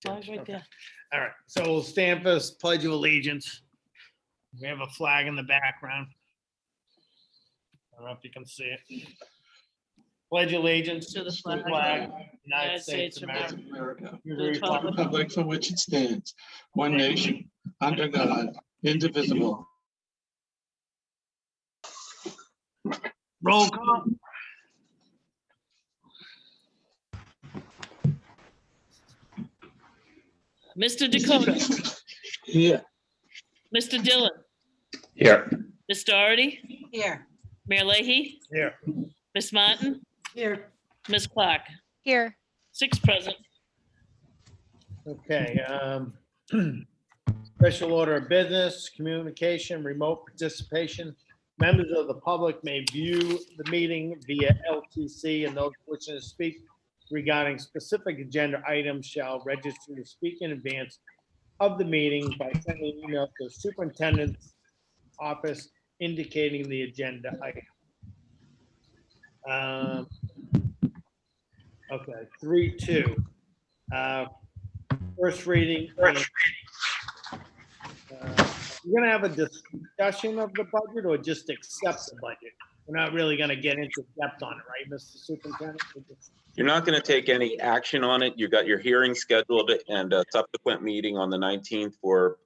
Flag's right there. All right, so we'll stand for this Pledge of Allegiance. We have a flag in the background. I don't know if you can see it. Pledge allegiance To the to flag, the flag, United States of America. America, To the the republic republic for which it stands, one nation, under God, indivisible. Roll call. Mr. Dakota, Here. Mr. Dillon, Here. Ms. Doherty, Here. Mayor Leahy, Here. Ms. Martin, Here. Ms. Clark, Here. 6 present. Okay. Special order of business, communication, remote participation. Members of the public may view the meeting via LTC, and those wishing to speak regarding specific agenda items shall register to speak in advance of the meeting by sending an email to the superintendent's office indicating the agenda item. Okay, 3-2. First reading. We're gonna have a discussion of the budget or just accept the budget? We're not really gonna get into depth on it, right, Mr. Superintendent? You're not going to take any action on it. You got your hearing scheduled and a subsequent meeting on the 19th for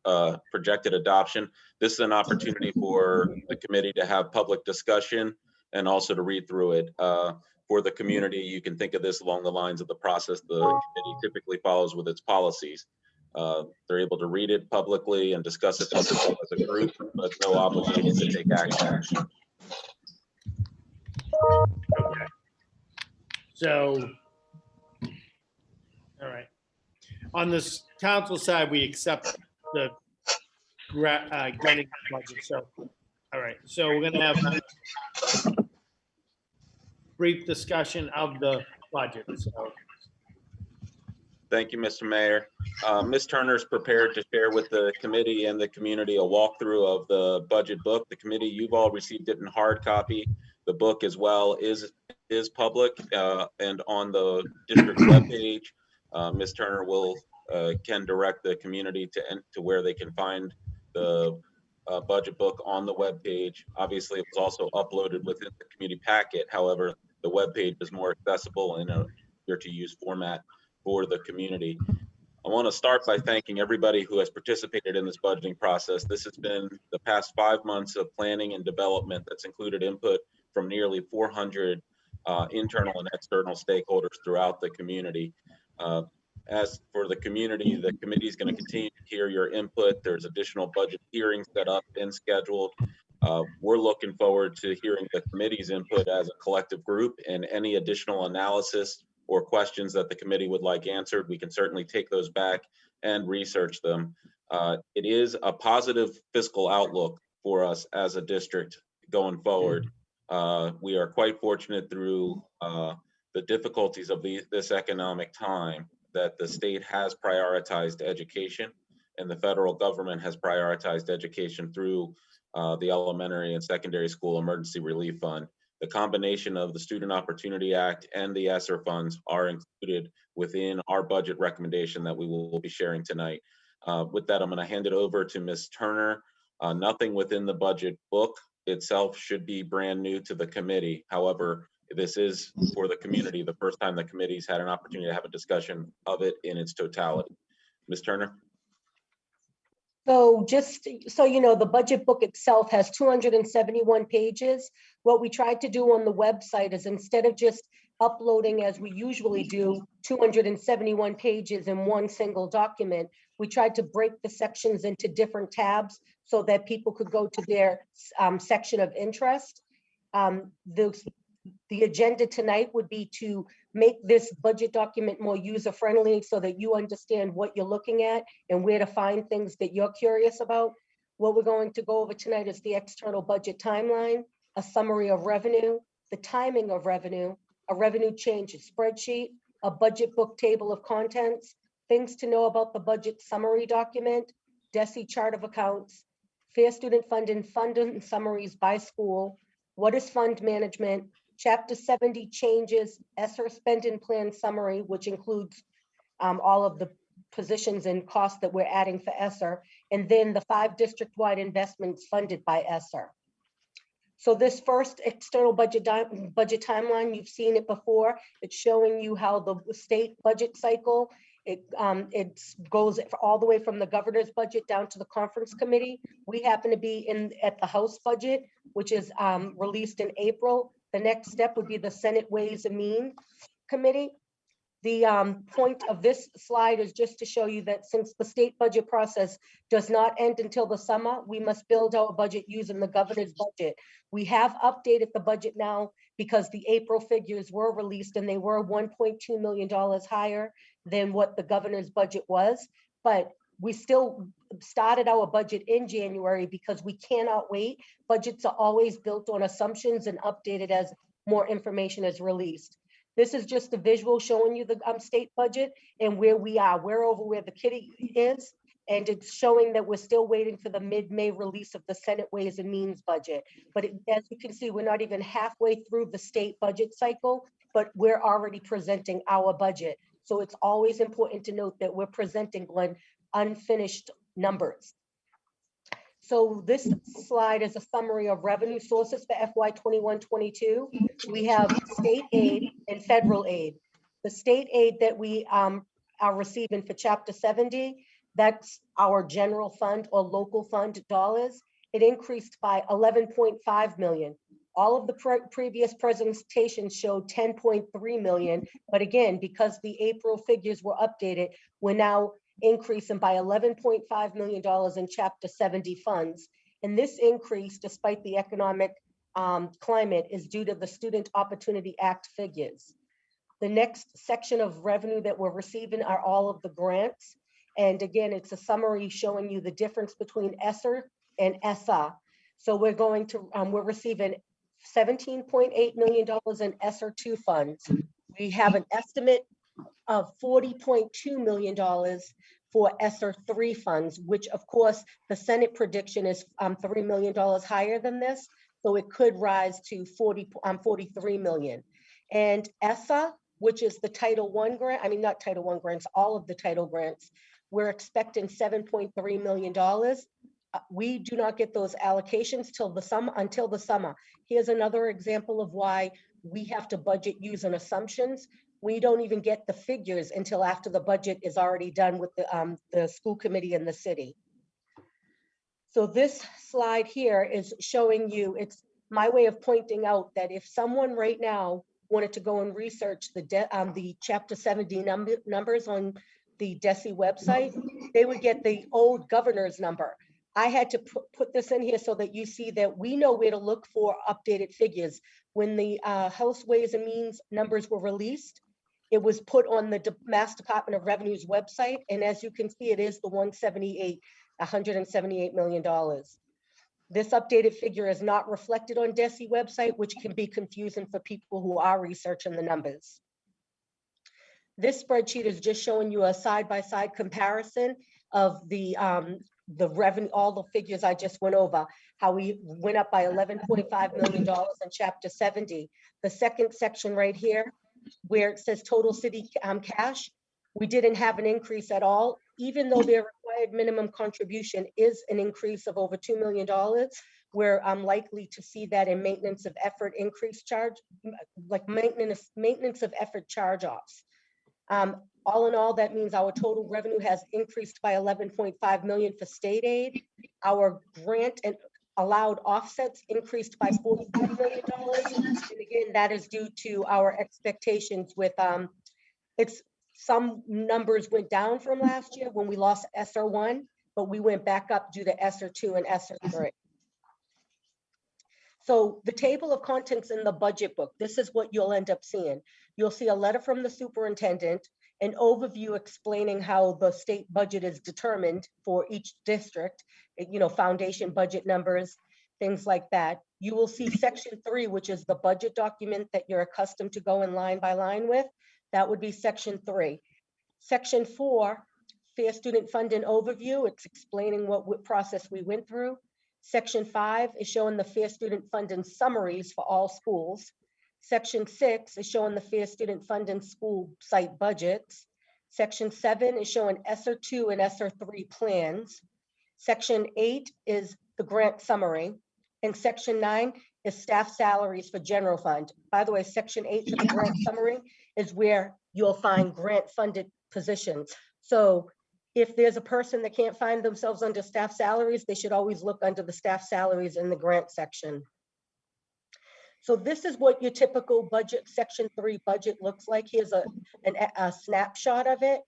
projected adoption. This is an opportunity for the committee to have public discussion and also to read through it. For the community, you can think of this along the lines of the process the committee typically follows with its policies. They're able to read it publicly and discuss it publicly as a group, but no obligation to take action. Okay. So, all right. On this council side, we accept the getting the budget. So, all right. So we're gonna have a brief discussion of the budget. So, Thank you, Mr. Mayor. Ms. Turner is prepared to share with the committee and the community a walkthrough of the budget book. The committee, you've all received it in hard copy. The book as well is public and on the district webpage. Ms. Turner can direct the community to where they can find the budget book on the webpage. Obviously, it was also uploaded within the community packet. However, the webpage is more accessible in a easier-to-use format for the community. I want to start by thanking everybody who has participated in this budgeting process. This has been the past 5 months of planning and development that's included input from nearly 400 internal and external stakeholders throughout the community. As for the community is going to continue to hear your input. There's additional budget hearings set up and scheduled. We're looking forward to hearing the committee's input as a collective group, and any additional analysis or questions that the committee would like answered, we can certainly take those back and research them. It is a positive fiscal outlook for us as a district going forward. We are quite fortunate through the difficulties of this economic time that the state has prioritized education and the federal government has prioritized education through the Elementary and Secondary School Emergency Relief Fund. The combination of the Student Opportunity Act and the ESSER funds are included within our budget recommendation that we will be sharing tonight. With that, I'm going to hand it over to Ms. Turner. Nothing within the budget book itself should be brand new to the committee. However, this is for the community the first time the committee's had an opportunity to have a discussion of it in its totality. Ms. Turner? So just so you know, the budget book itself has 271 pages. What we tried to do on the website is instead of just uploading as we usually do 271 pages in one single document, we tried to break the sections into different tabs so that people could go to their section of interest. The agenda tonight would be to make this budget document more user-friendly so that you understand what you're looking at and where to find things that you're curious about. What we're going to go over tonight is the external budget timeline, a summary of revenue, the timing of revenue, a revenue change spreadsheet, a budget book table of contents, things to know about the budget summary document, DESE chart of accounts, fair student funding summaries by school, what is fund management, Chapter 70 changes, ESSER spending plan summary, which includes all of the positions and costs that we're adding for ESSER, and then the 5 district-wide investments funded by ESSER. So this first external budget timeline, you've seen it before. It's showing you how the state budget cycle, it goes all the way from the governor's budget down to the conference committee. We happen to be at the House budget, which is released in April. The next step would be the Senate Ways and Means Committee. The point of this slide is just to show you that since the state budget process does not end until the summer, we must build our budget using the governor's budget. We have updated the budget now because the April figures were released and they were $1.2 million higher than what the governor's budget was. But we still started our budget in January because we cannot wait. Budgets are always built on assumptions and updated as more information is released. This is just a visual showing you the state budget and where we are. We're over where the kitty is, and it's showing that we're still waiting for the mid-May release of the Senate Ways and Means budget. But as you can see, we're not even halfway through the state budget cycle, but we're already presenting our budget. So it's always important to note that we're presenting unfinished numbers. So this slide is a summary of revenue sources for FY 21-22. We have state aid and federal aid. The state aid that we are receiving for Chapter 70, that's our general fund or local fund dollars. It increased by 11.5 million. All of the previous presentations showed 10.3 million. But again, because the April figures were updated, we're now increasing by $11.5 million in Chapter 70 funds. And this increase, despite the economic climate, is due to the Student Opportunity Act figures. The next section of revenue that we're receiving are all of the grants. And again, it's a summary showing you the difference between ESSER and ESSA. So we're receiving $17.8 million in ESSER 2 funds. We have an estimate of $40.2 million for ESSER 3 funds, which of course the Senate prediction is $3 million higher than this. So it could rise to 43 million. And ESSA, which is the Title I grant, I mean, not Title I grants, all of the title grants, we're expecting $7.3 million. We do not get those allocations until the summer. Here's another example of why we have to budget using assumptions. We don't even get the figures until after the budget is already done with the school committee in the city. So this slide here is showing you, it's my way of pointing out that if someone right now wanted to go and research the Chapter 70 numbers on the DESE website, they would get the old governor's number. I had to put this in here so that you see that we know where to look for updated figures. When the House Ways and Means numbers were released, it was put on the Mass Department of Revenue's website. And as you can see, it is the $178 million. This updated figure is not reflected on DESE website, which can be confusing for people who are researching the numbers. This spreadsheet is just showing you a side-by-side comparison of the revenue, all the figures I just went over, how we went up by $11.5 million in Chapter 70. The second section right here, where it says total city cash, we didn't have an increase at all, even though their required minimum contribution is an increase of over $2 million. We're likely to see that in maintenance of effort increase charge, like maintenance of effort charge-offs. All in all, that means our total revenue has increased by 11.5 million for state aid. Our grant and allowed offsets increased by $45 million. And again, that is due to our expectations with, some numbers went down from last year when we lost ESSER 1, but we went back up due to ESSER 2 and ESSER 3. So the table of contents in the budget book, this is what you'll end up seeing. You'll see a letter from the superintendent, an overview explaining how the state budget is determined for each district, foundation budget numbers, things like that. You will see section 3, which is the budget document that you're accustomed to going line by line with. That would be section 3. Section 4, fair student funding overview. It's explaining what process we went through. Section 5 is showing the fair student funding summaries for all schools. Section 6 is showing the fair student funding school site budgets. Section 7 is showing Sr2 and Sr3 plans. Section 8 is the grant summary. And Section 9 is staff salaries for general fund. By the way, Section 8 for the grant summary is where you'll find grant funded positions. So if there's a person that can't find themselves under staff salaries, they should always look under the staff salaries in the grant section. So this is what your typical budget, Section 3 budget looks like. Here's a snapshot of it.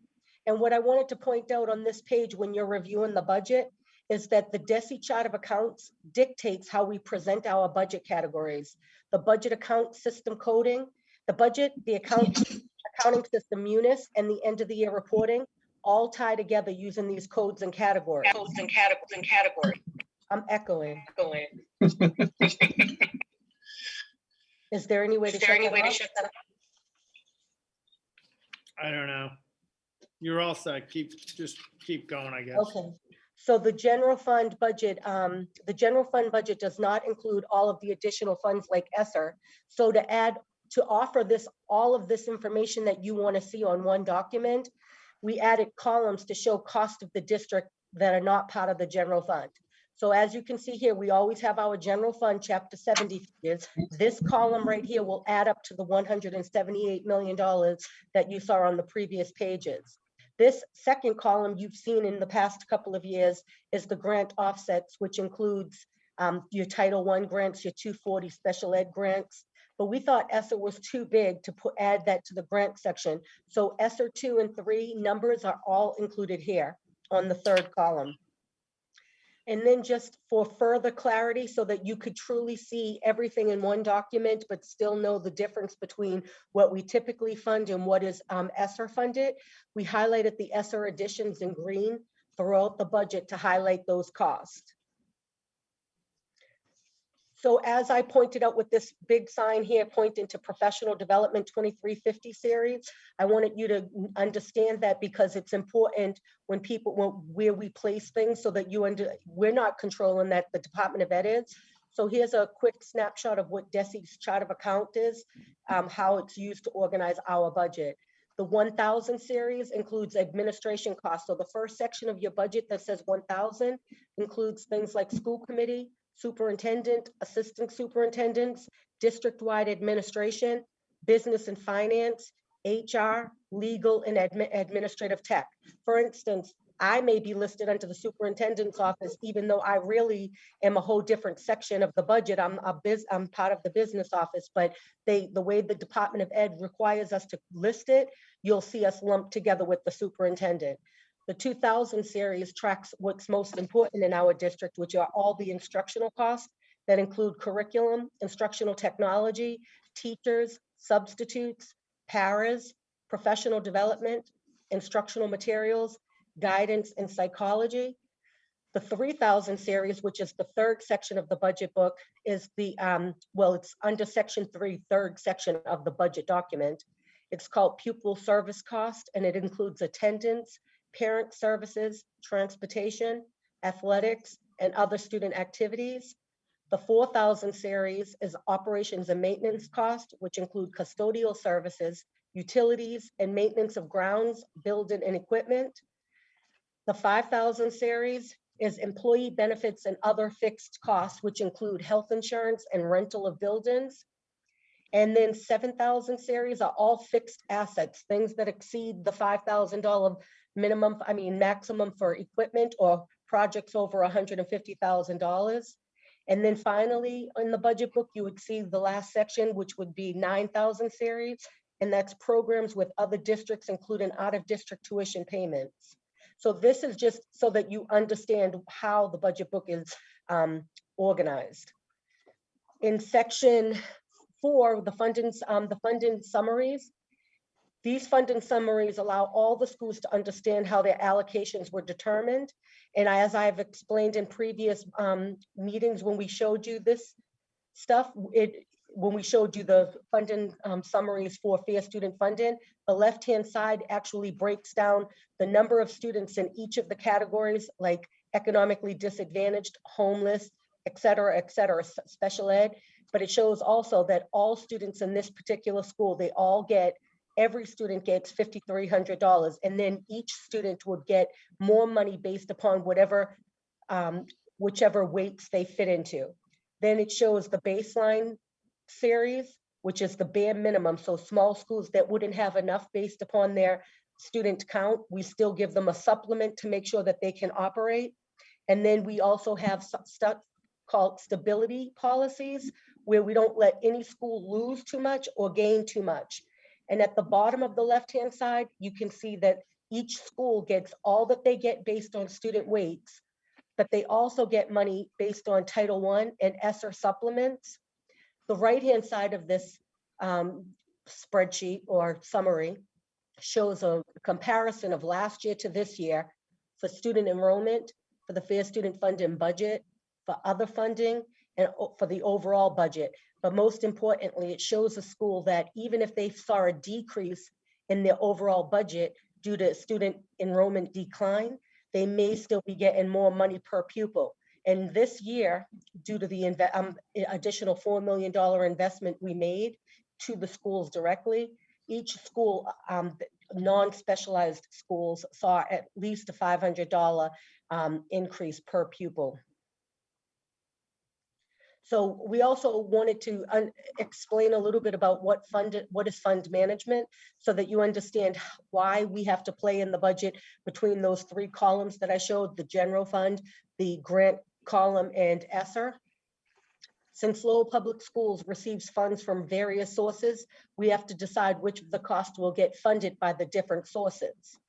And what I wanted to point out on this page when you're reviewing the budget is that the DESI chart of accounts dictates how we present our budget categories. The budget account system coding, the budget, the accounting system Munis, and the end of the year reporting all tie together using these codes and categories. I'm echoing. Is there any way to shut that off? I don't know. You're all set. Just keep going, I guess. Okay. So the general fund budget does not include all of the additional funds like ESSER. So to offer all of this information that you want to see on one document, we added columns to show cost of the district that are not part of the general fund. So as you can see here, we always have our general fund chapter 70 figures. This column right here will add up to the $178 million that you saw on the previous pages. This second column you've seen in the past couple of years is the grant offsets, which includes your Title I grants, your 240 special ed grants. But we thought ESSER was too big to add that to the grant section. So ESSER 2 and 3 numbers are all included here on the third column. And then just for further clarity, so that you could truly see everything in one document, but still know the difference between what we typically fund and what is ESSER funded, we highlighted the ESSER additions in green throughout the budget to highlight those costs. So as I pointed out with this big sign here pointing to Professional Development 2350 series, I wanted you to understand that because it's important when where we place things so that we're not controlling that, the Department of Ed is. So here's a quick snapshot of what DESI's chart of account is, how it's used to organize our budget. The 1000 series includes administration costs. So the first section of your budget that says 1000 includes things like school committee, superintendent, assistant superintendents, district-wide administration, business and finance, HR, legal, and administrative tech. For instance, I may be listed under the superintendent's office, even though I really am a whole different section of the budget. I'm part of the business office, but the way the Department of Ed requires us to list it, you'll see us lumped together with the superintendent. The 2000 series tracks what's most important in our district, which are all the instructional costs that include curriculum, instructional technology, teachers, substitutes, paras, professional development, instructional materials, guidance, and psychology. The 3000 series, which is the third section of the budget book, is it's under section 3, third section of the budget document. It's called pupil service cost, and it includes attendance, parent services, transportation, athletics, and other student activities. The 4000 series is operations and maintenance cost, which include custodial services, utilities, and maintenance of grounds, building, and equipment. The 5000 series is employee benefits and other fixed costs, which include health insurance and rental of buildings. And then 7000 series are all fixed assets, things that exceed the $5,000 maximum for equipment or projects over $150,000. And then finally, in the budget book, you would see the last section, which would be 9000 series, and that's programs with other districts, including out-of-district tuition payments. So this is just so that you understand how the budget book is organized. In section 4, the funding summaries. These funding summaries allow all the schools to understand how their allocations were determined. And as I've explained in previous meetings, when we showed you this stuff, when we showed you the funding summaries for fair student funding, the left-hand side actually breaks down the number of students in each of the categories, like economically disadvantaged, homeless, et cetera, special ed. But it shows also that all students in this particular school, they all get every student gets $5,300, and then each student would get more money based upon whatever, whichever weights they fit into. Then it shows the baseline series, which is the bare minimum. So small schools that wouldn't have enough based upon their student count, we still give them a supplement to make sure that they can operate. And then we also have stuff called stability policies, where we don't let any school lose too much or gain too much. And at the bottom of the left-hand side, you can see that each school gets all that they get based on student weights, but they also get money based on Title I and ESSER supplements. The right-hand side of this spreadsheet or summary shows a comparison of last year to this year for student enrollment, for the Fair Student Fund and budget, for other funding, and for the overall budget. But most importantly, it shows a school that even if they saw a decrease in their overall budget due to student enrollment decline, they may still be getting more money per pupil. And this year, due to the additional $4 million investment we made to the schools directly, each school, non-specialized schools, saw at least a $500 increase per pupil. So we also wanted to explain a little bit about what is fund management, so that you understand why we have to play in the budget between those three columns that I showed: the general fund, the grant column, and ESSER. Since Lowell Public Schools receives funds from various sources, we have to decide which of the costs will get funded by the different sources.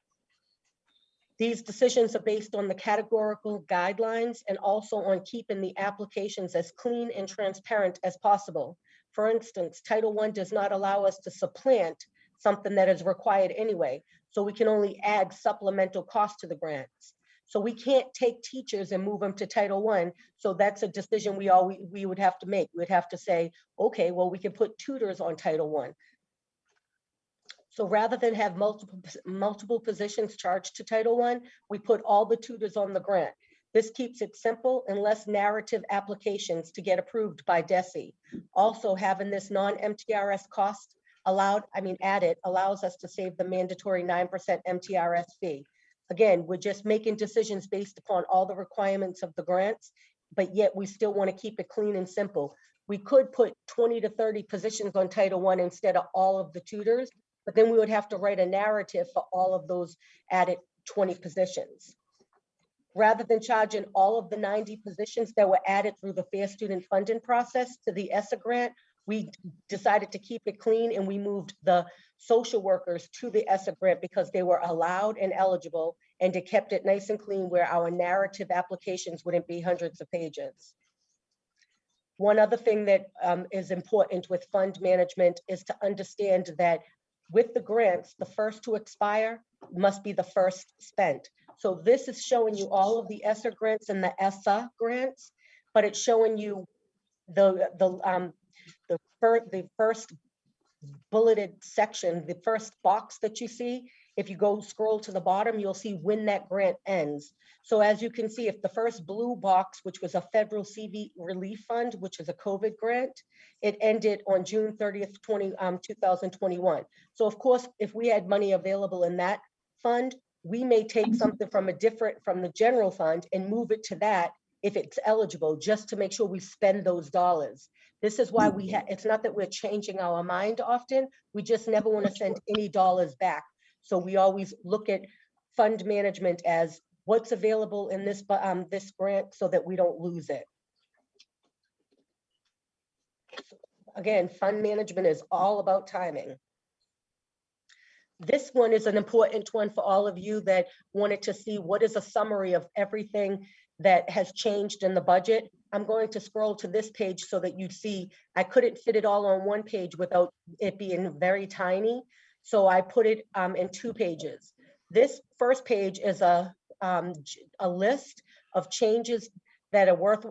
These decisions are based on the categorical guidelines and also on keeping the applications as clean and transparent as possible. For instance, Title I does not allow us to supplant something that is required anyway, so we can only add supplemental costs to the grants. So we can't take teachers and move them to Title I, so that's a decision we would have to make. We'd have to say, okay, well, we can put tutors on Title I. So rather than have multiple positions charged to Title I, we put all the tutors on the grant. This keeps it simple and less narrative applications to get approved by DESE. Also, having this non-MTRS cost added allows us to save the mandatory 9% MTRS fee. Again, we're just making decisions based upon all the requirements of the grants, but yet we still want to keep it clean and simple. We could put 20 to 30 positions on Title I instead of all of the tutors, but then we would have to write a narrative for all of those added 20 positions. Rather than charging all of the 90 positions that were added through the Fair Student Funding process to the ESSER grant, we decided to keep it clean, and we moved the social workers to the ESSER grant because they were allowed and eligible, and it kept it nice and clean where our narrative applications wouldn't be hundreds of pages. One other thing that is important with fund management is to understand that with the grants, the first to expire must be the first spent. So this is showing you all of the ESSER grants and the ESSA grants, but it's showing you the first bulleted section, the first box that you see. If you go scroll to the bottom, you'll see when that grant ends. So as you can see, if the first blue box, which was a federal CV relief fund, which is a COVID grant, it ended on June 30th, 2021. So of course, if we had money available in that fund, we may take something from the general fund and move it to that if it's eligible, just to make sure we spend those dollars. This is why it's not that we're changing our mind often, we just never want to send any dollars back. So we always look at fund management as what's available in this grant so that we don't lose it. Again, fund management is all about timing. This one is an important one for all of you that wanted to see what is a summary of everything that has changed in the budget. I'm going to scroll to this page so that you see, I couldn't fit it all on one page without it being very tiny. So I put it in 2 pages. This first page is a list of changes that are worth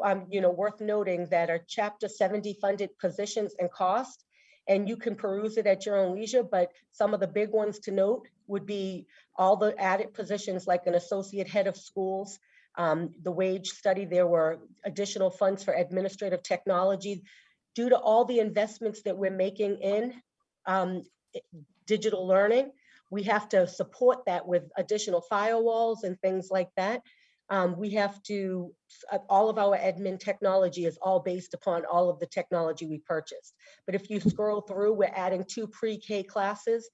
noting that are Chapter 70 funded positions and costs. And you can peruse it at your own leisure, but some of the big ones to note would be all the added positions like an associate head of schools, the wage study. There were additional funds for administrative technology. Due to all the investments that we're making in digital learning. We have to support that with additional firewalls and things like that. We have to, all of our admin technology is all based upon all of the technology we purchased. But if you scroll through, we're adding 2 pre-K classes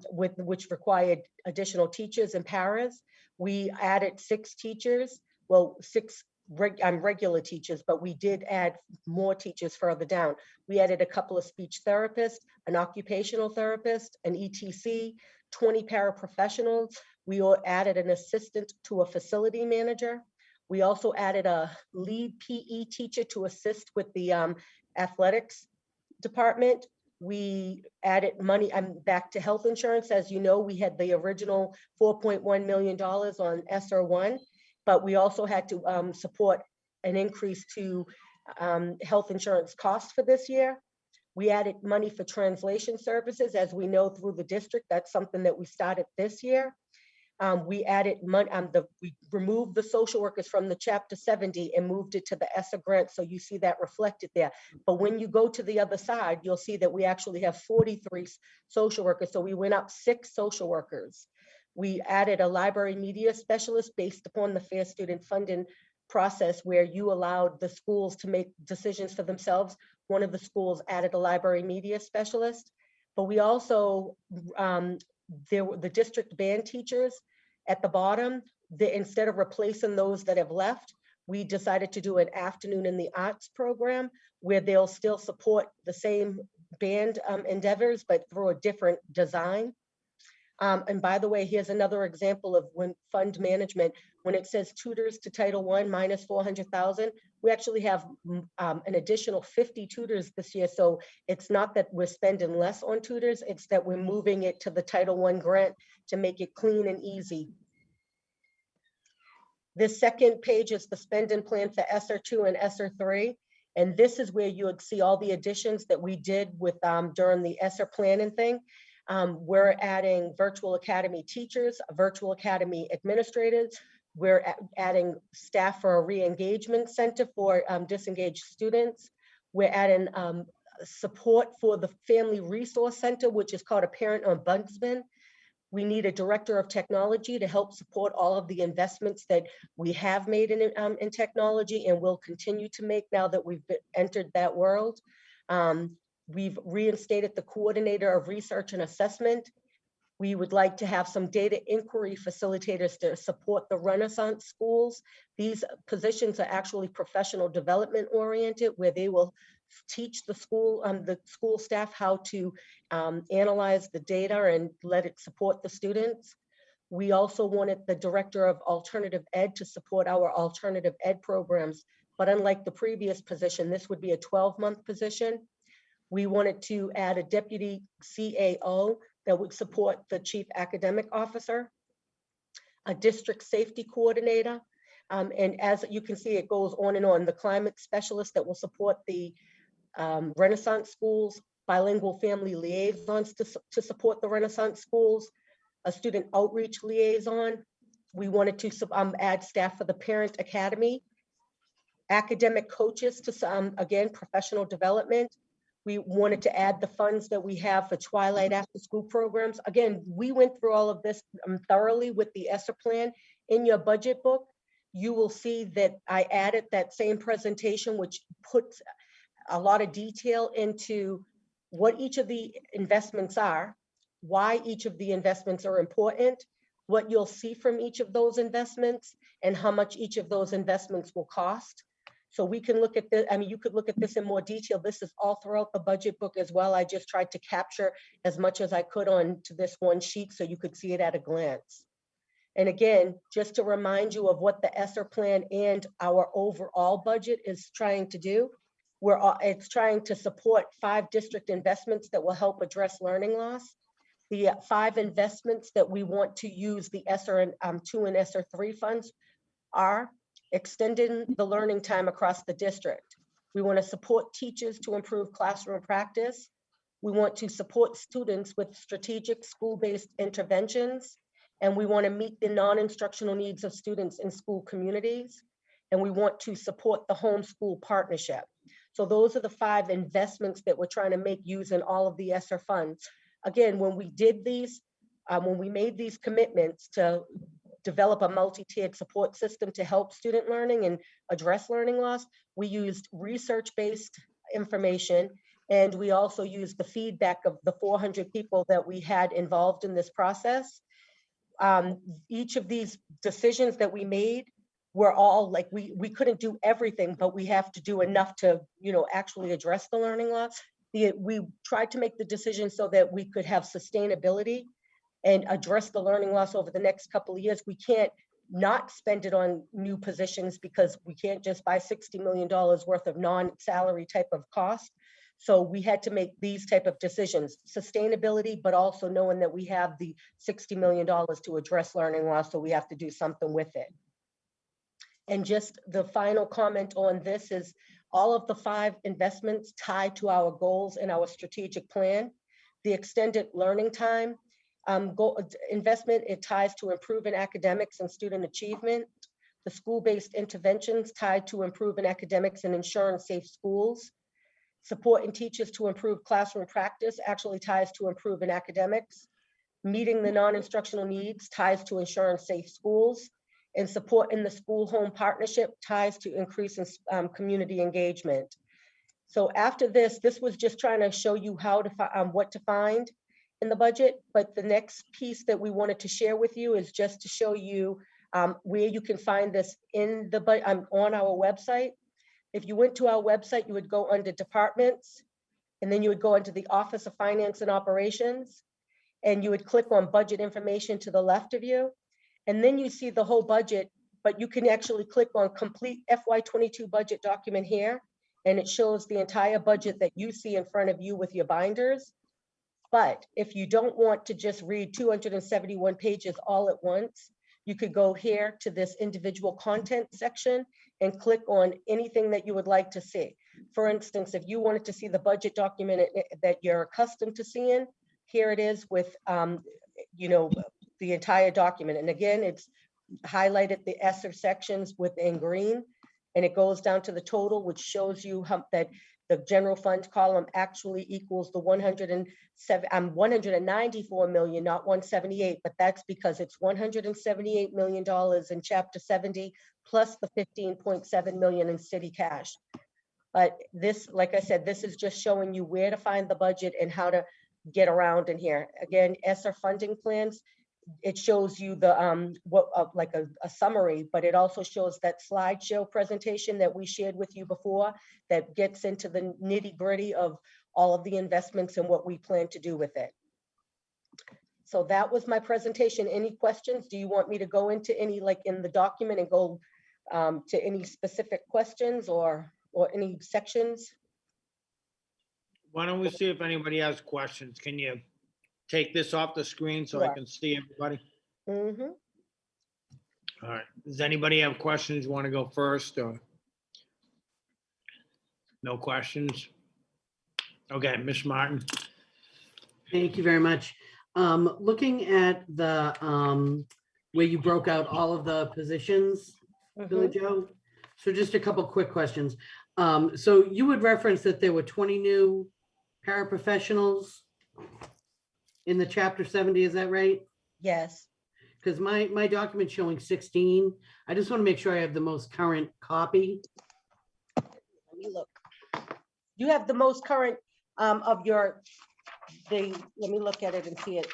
which required additional teachers and paras. We added 6 teachers, well, 6 regular teachers, but we did add more teachers further down. We added a couple of speech therapists, an occupational therapist, an ETC, 20 paraprofessionals. We added an assistant to a facility manager. We also added a lead PE teacher to assist with the athletics department. We added money, I'm back to health insurance. As you know, we had the original $4.1 million on ESSER 1, but we also had to support an increase to health insurance costs for this year. We added money for translation services. As we know through the district, that's something that we started this year. We added money, we removed the social workers from the Chapter 70 and moved it to the ESSER grant. So you see that reflected there. But when you go to the other side, you'll see that we actually have 43 social workers. So we went up 6 social workers. We added a library media specialist based upon the Fair Student Funding process where you allowed the schools to make decisions for themselves. One of the schools added a library media specialist, but we also, the district band teachers at the bottom, instead of replacing those that have left, we decided to do an afternoon in the arts program where they'll still support the same band endeavors, but through a different design. And by the way, here's another example of when fund management, when it says tutors to Title I minus 400,000, we actually have an additional 50 tutors this year. So it's not that we're spending less on tutors, it's that we're moving it to the Title I grant to make it clean and easy. This second page is the spending plan for Sr2 and Sr3. And this is where you would see all the additions that we did with during the ESSER planning thing. We're adding virtual academy teachers, virtual academy administrators. We're adding staff for a re-engagement center for disengaged students. We're adding support for the Family Resource Center, which is called a parent ombudsman. We need a director of technology to help support all of the investments that we have made in technology and will continue to make now that we've entered that world. We've reinstated the coordinator of research and assessment. We would like to have some data inquiry facilitators to support the Renaissance schools. These positions are actually professional development oriented, where they will teach the school staff how to analyze the data and let it support the students. We also wanted the director of alternative ed to support our alternative ed programs. But unlike the previous position, this would be a 12-month position. We wanted to add a deputy CAO that would support the chief academic officer, a district safety coordinator, and as you can see, it goes on and on. The climate specialist that will support the Renaissance schools, bilingual family liaisons to support the Renaissance schools, a student outreach liaison. We wanted to add staff for the parent academy, academic coaches to again, professional development. We wanted to add the funds that we have for Twilight after school programs. Again, we went through all of this thoroughly with the ESSER plan. In your budget book, you will see that I added that same presentation, which puts a lot of detail into what each of the investments are, why each of the investments are important, what you'll see from each of those investments, and how much each of those investments will cost. So we can look at this, I mean, you could look at this in more detail. This is all throughout the budget book as well. I just tried to capture as much as I could onto this one sheet so you could see it at a glance. And again, just to remind you of what the ESSER plan and our overall budget is trying to do, it's trying to support 5 district investments that will help address learning loss. The 5 investments that we want to use the ESSER 2 and ESSER 3 funds are extending the learning time across the district. We want to support teachers to improve classroom practice. We want to support students with strategic school-based interventions. And we want to meet the non-instructional needs of students in school communities. And we want to support the homeschool partnership. So those are the 5 investments that we're trying to make using all of the ESSER funds. again, when we did these, when we made these commitments to develop a multi-tiered support system to help student learning and address learning loss, we used research-based information, and we also used the feedback of the 400 people that we had involved in this process. Each of these decisions that we made were all like, we couldn't do everything, but we have to do enough to, actually address the learning loss. We tried to make the decision so that we could have sustainability and address the learning loss over the next couple of years. We can't not spend it on new positions because we can't just buy $60 million worth of non-salary type of cost. So we had to make these type of decisions, sustainability, but also knowing that we have the $60 million to address learning loss, so we have to do something with it. And just the final comment on this is all of the 5 investments tied to our goals and our strategic plan. The extended learning time investment, it ties to improving academics and student achievement. The school-based interventions tied to improving academics and ensuring safe schools. Supporting teachers to improve classroom practice actually ties to improving academics. Meeting the non-instructional needs ties to ensuring safe schools. And support in the school-home partnership ties to increasing community engagement. So after this was just trying to show you how to what to find in the budget. But the next piece that we wanted to share with you is just to show you where you can find this in the on our website. If you went to our website, you would go under departments, and then you would go into the Office of Finance and Operations, and you would click on budget information to the left of you. And then you see the whole budget, but you can actually click on complete FY22 budget document here, and it shows the entire budget that you see in front of you with your binders. But if you don't want to just read 271 pages all at once, you could go here to this individual content section and click on anything that you would like to see. For instance, if you wanted to see the budget document that you're accustomed to seeing, here it is with, the entire document. And again, it's highlighted the ESSER sections within green, and it goes down to the total, which shows you that the general fund column actually equals the 194 million, not 178, but that's because it's $178 million in Chapter 70 plus the 15.7 million in city cash. But this, like I said, this is just showing you where to find the budget and how to get around in here. Again, ESSER funding plans, it shows you the like a summary, but it also shows that slideshow presentation that we shared with you before that gets into the nitty-gritty of all of the investments and what we plan to do with it. So that was my presentation. Any questions? Do you want me to go into any, like in the document, and go to any specific questions or any sections? Why don't we see if anybody has questions? Can you take this off the screen so I Sure. can see everybody? Mm-hmm. All right. Does anybody have questions? Want to go first or? No questions? Okay, Ms. Martin. Thank you very much. Looking at the where you broke out all of the positions, Billy Joe. So just a couple quick questions. So you would reference that there were 20 new paraprofessionals in the Chapter 70, is that right? Yes. Because my document's showing 16. I just want to make sure I have the most current copy. Let me look. You have the most current of your, let me look at it and see it.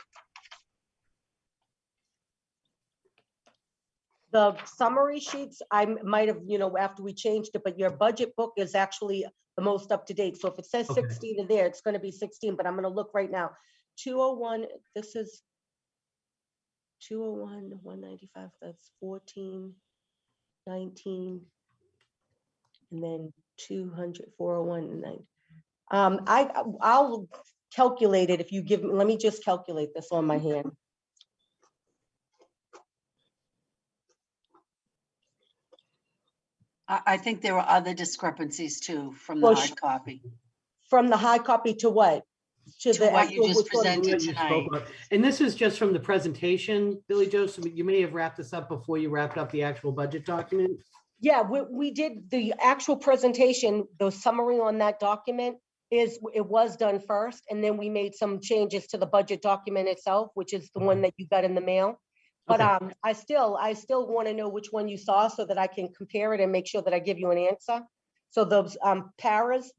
The summary sheets, I might have, after we changed it, but your budget book is actually the most up to date. So if it says Okay. 16 in there, it's going to be 16, but I'm going to look right now. 201, this is 201, 195, that's 14, 19, and then 200, 401, and 9. I'll calculate it if you give me, let me just calculate this on my hand. I think there were other discrepancies too from the Well, hard copy. From the high copy to what? To what you actual, just which one? presented. What you spoke about. And this is just from the presentation, Billy Joe. So you may have wrapped this up before you wrapped up the actual budget document. Yeah, we did the actual presentation, the summary on that document it was done first, and then we made some changes to the budget document itself, which is the one that you got in the mail. But Okay. I still want to know which one you saw so that I can compare it and make sure that I give you an answer. So those paras,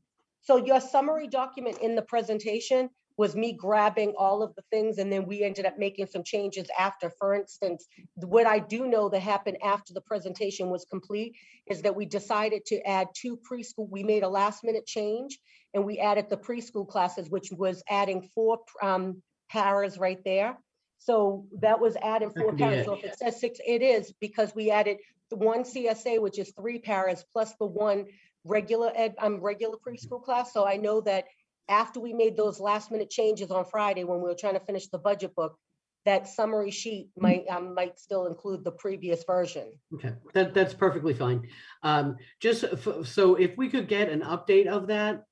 so your summary document in the presentation was me grabbing all of the things, and then we ended up making some changes after. For instance, what I do know that happened after the presentation was complete is that we decided to add 2 preschool. We made a last minute change, and we added the preschool classes, which was adding 4 paras right there. So that was adding 4 could be paras. it. So if it says 6, it is because we added the 1 CSA, which is 3 paras, plus the 1 regular preschool class. So I know that after we made those last minute changes on Friday, when we were trying to finish the budget book, that summary sheet might still include the previous version. Okay, that's perfectly fine. So if we could get an update of that.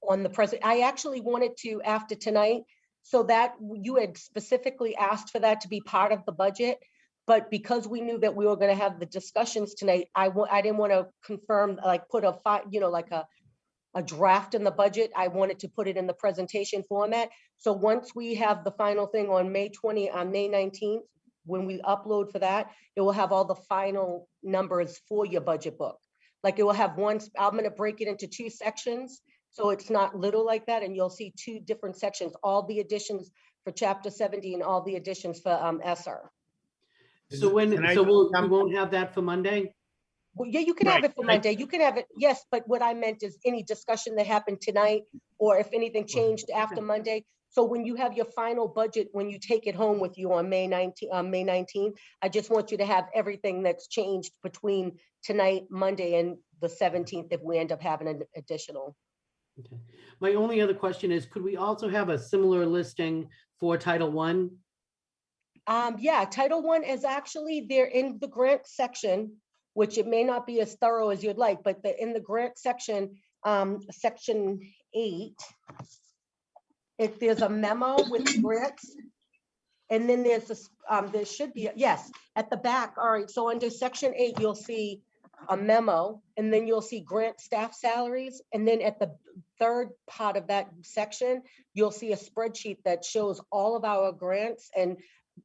On the present, I actually wanted to after tonight, so that you had specifically asked for that to be part of the budget. But because we knew that we were going to have the discussions tonight, I didn't want to confirm, like put like a draft in the budget. I wanted to put it in the presentation format. So once we have the final thing on May 19th, when we upload for that, it will have all the final numbers for your budget book. Like it will have I'm going to break it into 2 sections. So it's not little like that. And you'll see 2 different sections, all the additions for chapter 70 and all the additions for ESR. So we won't have that for Monday? Well, yeah, you can have it for Monday. You can have it, yes, but what I meant is any discussion that happened tonight, or if anything changed after Monday. So when you have your final budget, when you take it home with you on May 19th, I just want you to have everything that's changed between tonight, Monday, and the 17th, if we end up having an additional. Okay. My only other question is, could we also have a similar listing for Title I? Yeah, Title I is actually there in the grant section, which it may not be as thorough as you'd like, but in the grant section, section 8, if there's a memo with grants, and then there's this, there should be, yes, at the back. All right, so under section 8, you'll see a memo, and then you'll see grant staff salaries. And then at the 3rd part of that section, you'll see a spreadsheet that shows all of our grants, and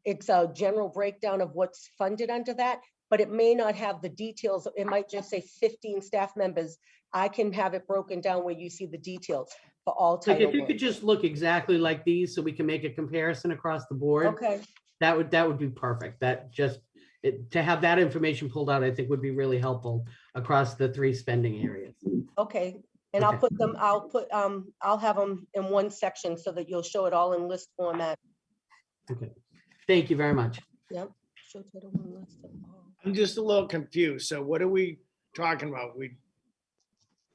it's a general breakdown of what's funded under that, but it may not have the details. It might just say 15 staff members. I can have it broken down where you see the details for all Like Title if you I. could just look exactly like these so we can make a comparison across the board. Okay, That would be perfect. To have that information pulled out, I think would be really helpful across the 3 spending areas. okay. And Okay. I'll have them in one section so that you'll show it all in list format. Okay. Thank you very much. Yep. Show Title I list of all. I'm just a little confused. So what are we talking about?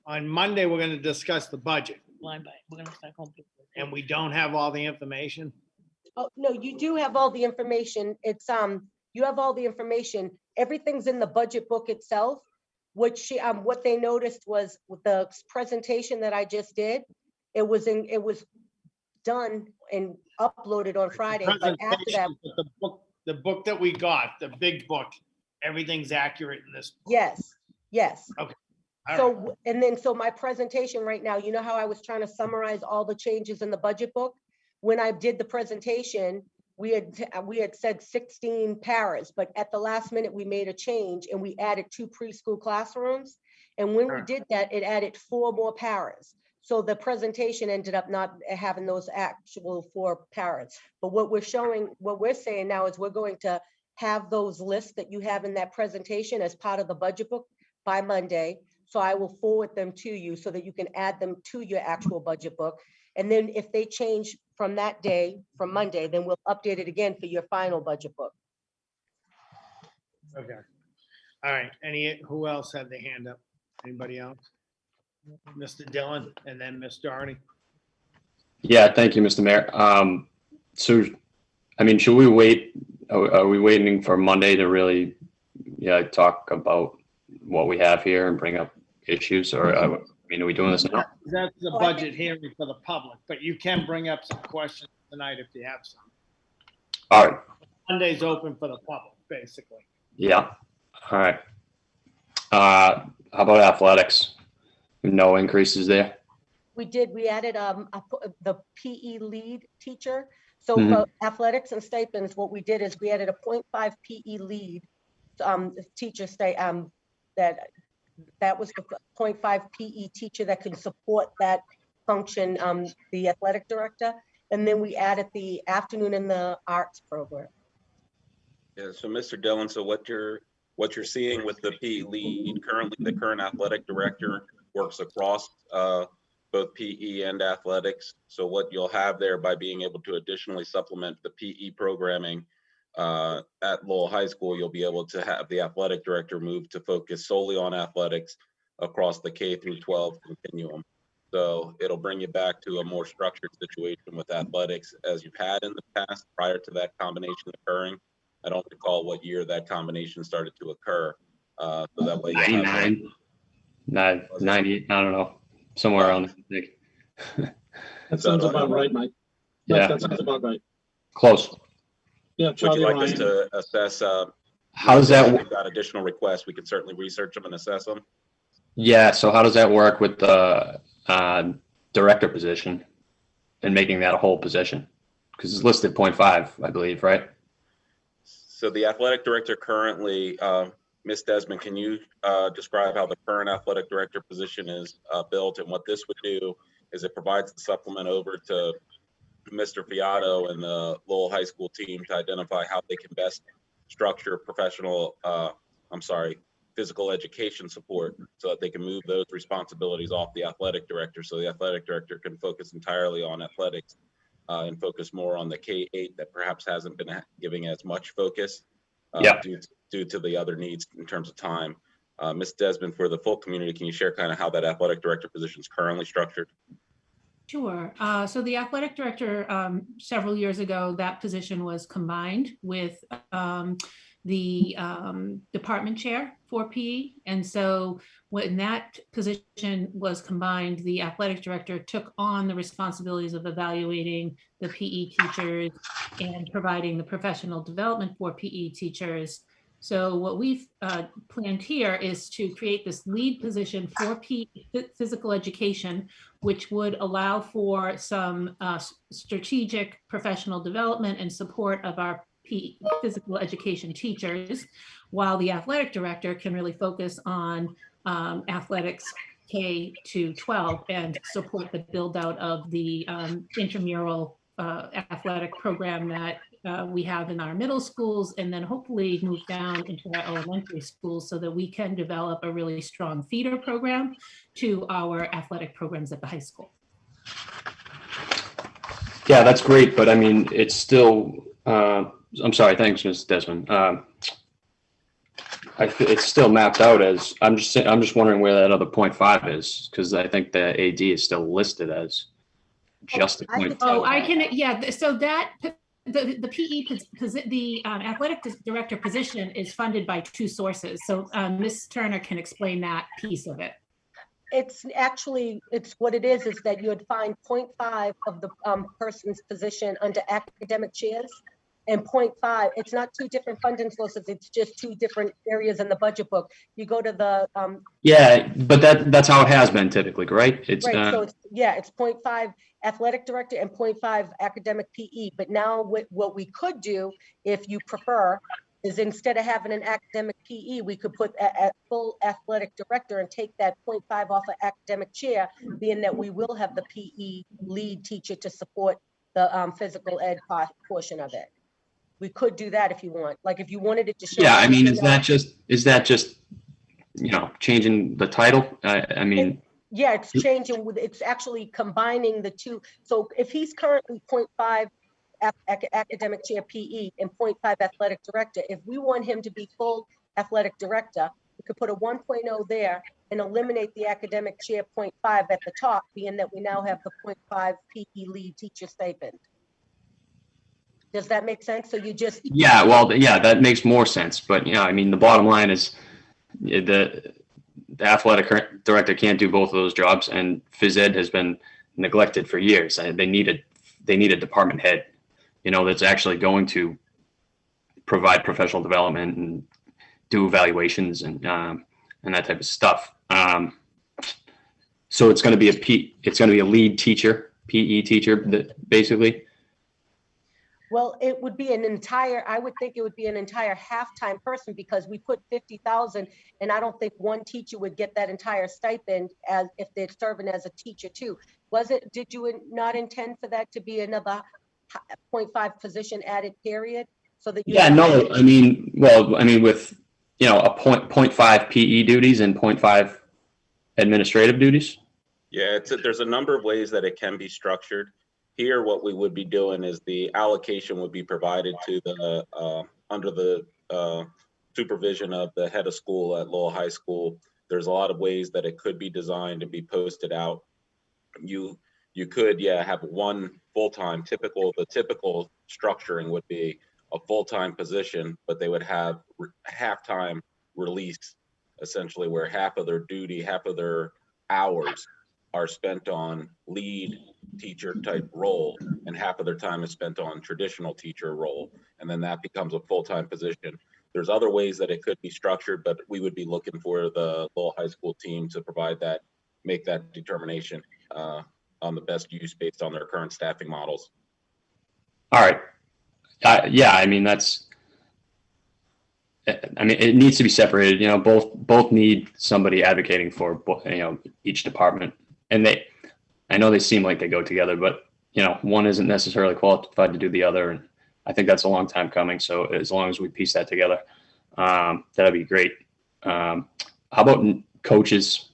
On Monday, we're going to discuss the budget, Line by, we're gonna start home. and we don't have all the information. Oh, no, you do have all the information. It's, you have all the information. Everything's in the budget book itself. What they noticed was with the presentation that I just did, it was done and uploaded on Friday, but after that, Presentation, the book that we got, the big book, everything's accurate in this. yes. All right. So, so my presentation right now, you know how I was trying to summarize all the changes in the budget book? When I did the presentation, we had said 16 paras, but at the last minute, we made a change and we added 2 preschool classrooms. And when we did that, it added 4 more paras. So the presentation ended up not having those actual 4 paras. But what we're saying now is we're going to have those lists that you have in that presentation as part of the budget book by Monday. So I will forward them to you so that you can add them to your actual budget book. And then if they change from that day, from Monday, then we'll update it again for your final budget book. Okay. All right. Who else had their hand up? Anybody else? Mr. Dillon and then Ms. Doherty. Yeah, thank you, Mr. Mayor. So, I mean, should we wait? Are we waiting for Monday to really, talk about what we have here and bring up issues? Or, are we doing this now? That's the budget hearing for the public, but you can bring up some questions tonight if you have some. All right. Monday's open for the public, basically. Yeah. All right. How about athletics? No increases there? We did, we added the PE lead teacher. So Mhm. for athletics and stipends, what we did is we added a 0.5 PE lead teacher that was the 0.5 PE teacher that can support that function, the athletic director. And then we added the afternoon in the arts program. Yeah, so Mr. Dillon, so what you're seeing with the PE lead, currently the current athletic director works across both PE and athletics. So what you'll have there by being able to additionally supplement the PE programming at Lowell High School, you'll be able to have the athletic director move to focus solely on athletics across the K through 12 continuum. So it'll bring you back to a more structured situation with athletics as you've had in the past prior to that combination occurring. I don't recall what year that combination started to occur. So that way you'll have 99, 90, I don't know, somewhere around there, I think. That sounds about right, Mike. Mike, Yeah. that sounds about right. Close. Yeah, Would you Charlie like us Ryan. to assess? How does that, We've got additional requests. We can certainly research them and assess them. yeah, so how does that work with the director position and making that a whole position? Because it's listed 0.5, I believe, right? So the athletic director currently, Ms. Desmond, can you describe how the current athletic director position is built? And what this would do is it provides the supplement over to Mr. Fiato and the Lowell High School team to identify how they can best structure physical education support so that they can move those responsibilities off the athletic director. So the athletic director can focus entirely on athletics and focus more on the K-8 that perhaps hasn't been giving as much focus due to the other needs in terms of time. Ms. Desmond, for the full community, can you share kind of how that athletic director position is currently structured? Sure. So the athletic director, several years ago, that position was combined with the department chair for PE. And so when that position was combined, the athletic director took on the responsibilities of evaluating the PE teachers and providing the professional development for PE teachers. So what we've planned here is to create this lead position for PE physical education, which would allow for some strategic professional development and support of our PE physical education teachers, while the athletic director can really focus on athletics K to 12 and support the build out of the intramural athletic program that we have in our middle schools, and then hopefully move down into our elementary schools so that we can develop a really strong feeder program to our athletic programs at the high school. Yeah, that's great, but I mean, it's still, I'm sorry, thanks, Ms. Desmond. It's still mapped out as, I'm just wondering where that other 0.5 is, because I think the AD is still listed as just a point. Oh, I can, yeah, so that, the PE, the athletic director position is funded by two sources. So Ms. Turner can explain that piece of it. It's actually, it's what it is that you would find 0.5 of the person's position under academic chairs, and 0.5, it's not two different funding sources, it's just two different areas in the budget book. You go to the yeah, but that's how it has been typically, right? It's right, so it's, yeah, it's 0.5 athletic director and 0.5 academic PE. But now what we could do, if you prefer, is instead of having an academic PE, we could put a full athletic director and take that 0.5 off of academic chair, being that we will have the PE lead teacher to support the physical ed portion of it. We could do that if you want. Like if you wanted it to show. yeah, I mean, is that just, you know, changing the title? I mean. Yeah, it's changing with, it's actually combining the two. So if he's currently 0.5 academic chair PE and 0.5 athletic director, if we want him to be full athletic director, we could put a 1.0 there and eliminate the academic chair 0.5 at the top, being that we now have the 0.5 PE lead teacher stipend. Does that make sense? So you just. Yeah, well, yeah, that makes more sense. But, you know, I mean, the bottom line is the athletic director can't do both of those jobs, and phys ed has been neglected for years. They need a department head, you know, that's actually going to provide professional development and do evaluations and that type of stuff. So it's going to be it's going to be a lead teacher, PE teacher, basically. Well, it would be I would think it would be an entire half-time person because we put 50,000 and I don't think one teacher would get that entire stipend as if they're serving as a teacher too. Did you not intend for that to be another 0.5 position added period? So that you Yeah, no, I mean, with, a 0.5 PE duties and 0.5 administrative duties. Yeah, there's a number of ways that it can be structured. Here, what we would be doing is the allocation would be provided to the under the supervision of the head of school at Lowell High School. There's a lot of ways that it could be designed to be posted out. You could, have one full-time. The typical structuring would be a full-time position, but they would have half-time release, essentially, where half of their hours are spent on lead teacher type role and half of their time is spent on traditional teacher role, and then that becomes a full-time position. There's other ways that it could be structured, but we would be looking for the Lowell High School team to provide that, make that determination on the best use based on their current staffing models. All right. It needs to be separated. Both need somebody advocating for, each department. And I know they seem like they go together, but, one isn't necessarily qualified to do the other. And I think that's a long time coming. So as long as we piece that together, that'd be great. How about coaches?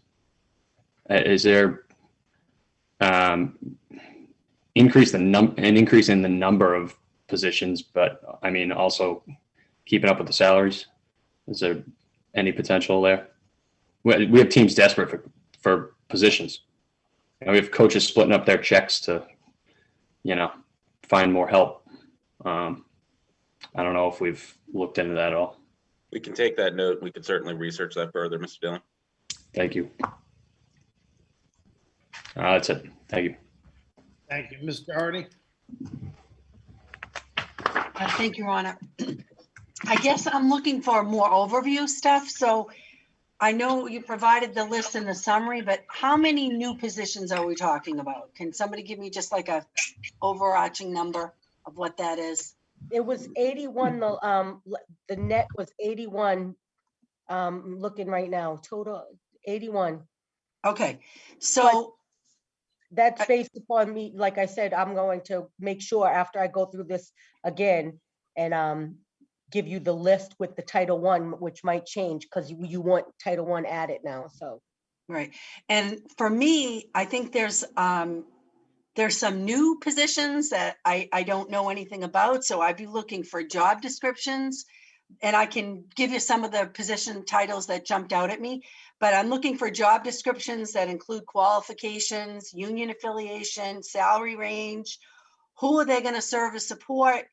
Is there increase in the number of positions, but also keeping up with the salaries? Is there any potential there? We have teams desperate for positions. We have coaches splitting up their checks to, find more help. I don't know if we've looked into that at all. We can take that note. We can certainly research that further, Mr. Dillon. Thank you. That's it. Thank you. Thank you. Mr. Hardy? Thank you, Your Honor. I guess I'm looking for more overview stuff. So I know you provided the list in the summary, but how many new positions are we talking about? Can somebody give me just like a overarching number of what that is? It was 81, the net was 81, looking right now, total 81. Okay, so that's based upon me, like I said, I'm going to make sure after I go through this again and give you the list with the Title I, which might change because you want Title I added now, so. Right, and for me, I think there's some new positions that I don't know anything about, so I'd be looking for job descriptions, and I can give you some of the position titles that jumped out at me, but I'm looking for job descriptions that include qualifications, union affiliation, salary range, who are they going to serve as support,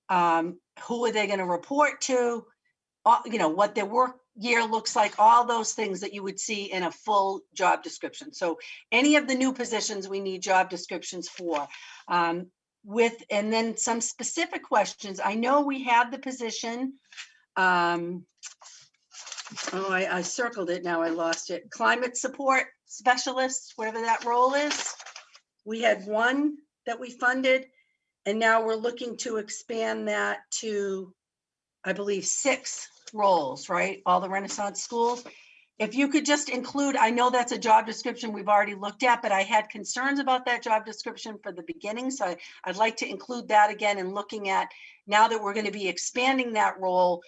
who are they going to report to, what their work year looks like, all those things that you would see in a full job description. So any of the new positions we need job descriptions for. And then some specific questions. I know we have the position, I circled it, now I lost it. Climate support specialist, whatever that role is. We had one that we funded, and now we're looking to expand that to, I believe, 6 roles, right? All the Renaissance schools. If you could just include, I know that's a job description we've already looked at, but I had concerns about that job description for the beginning. So I'd like to include that again in looking at, now that we're going to be expanding that role,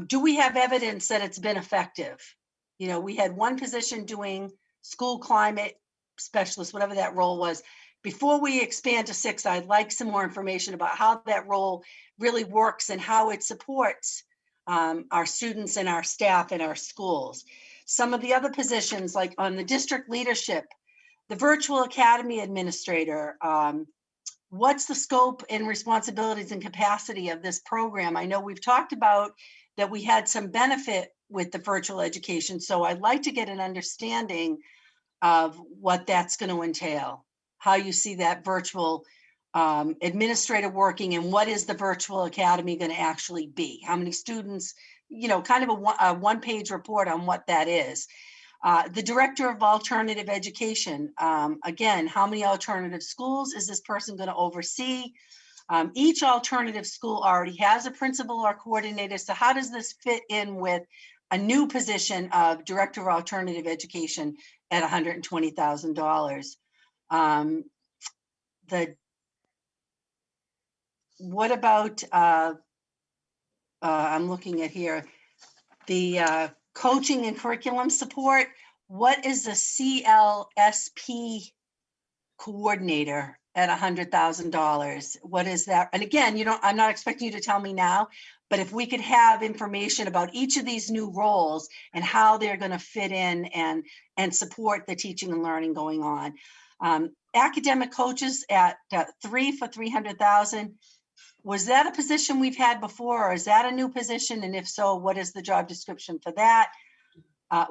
do we have evidence that it's been effective? We had one position doing school climate specialist, whatever that role was. Before we expand to 6, I'd like some more information about how that role really works and how it supports our students and our staff in our schools. Some of the other positions, like on the district leadership, the virtual academy administrator, what's the scope and responsibilities and capacity of this program? I know we've talked about that we had some benefit with the virtual education, so I'd like to get an understanding of what that's going to entail, how you see that virtual administrator working, and what is the virtual academy going to actually be? How many students, kind of a one-page report on what that is. The Director of Alternative Education, again, how many alternative schools is this person going to oversee? Each alternative school already has a principal or coordinator. So how does this fit in with a new position of Director of Alternative Education at $120,000? What about, I'm looking at here, the coaching and curriculum support? What is the CLSP coordinator at $100,000? What is that? And again, I'm not expecting you to tell me now, but if we could have information about each of these new roles and how they're going to fit in and support the teaching and learning going on. Academic coaches at 3 for $300,000. Was that a position we've had before, or is that a new position? And if so, what is the job description for that?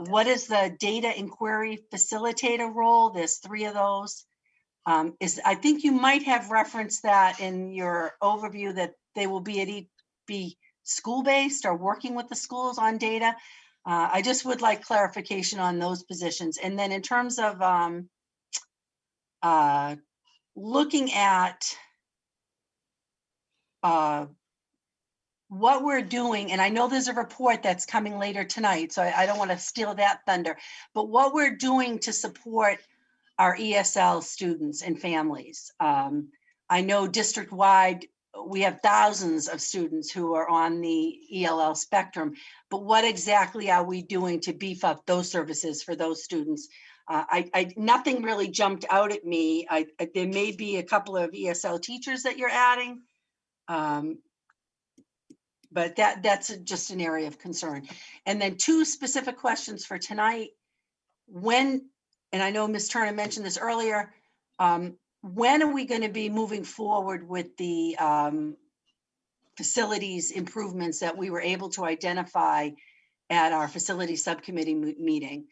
What is the data inquiry facilitator role? There's 3 of those. I think you might have referenced that in your overview, that they will be school-based or working with the schools on data. I just would like clarification on those positions. And then in terms of looking at what we're doing, and I know there's a report that's coming later tonight, so I don't want to steal that thunder, but what we're doing to support our ESL students and families. I know district-wide, we have thousands of students who are on the ELL spectrum, but what exactly are we doing to beef up those services for those students? Nothing really jumped out at me. There may be a couple of ESL teachers that you're adding, but that's just an area of concern. And then 2 specific questions for tonight. When, and I know Ms. Turner mentioned this earlier, when are we going to be moving forward with the facilities improvements that we were able to identify at our facility subcommittee meeting?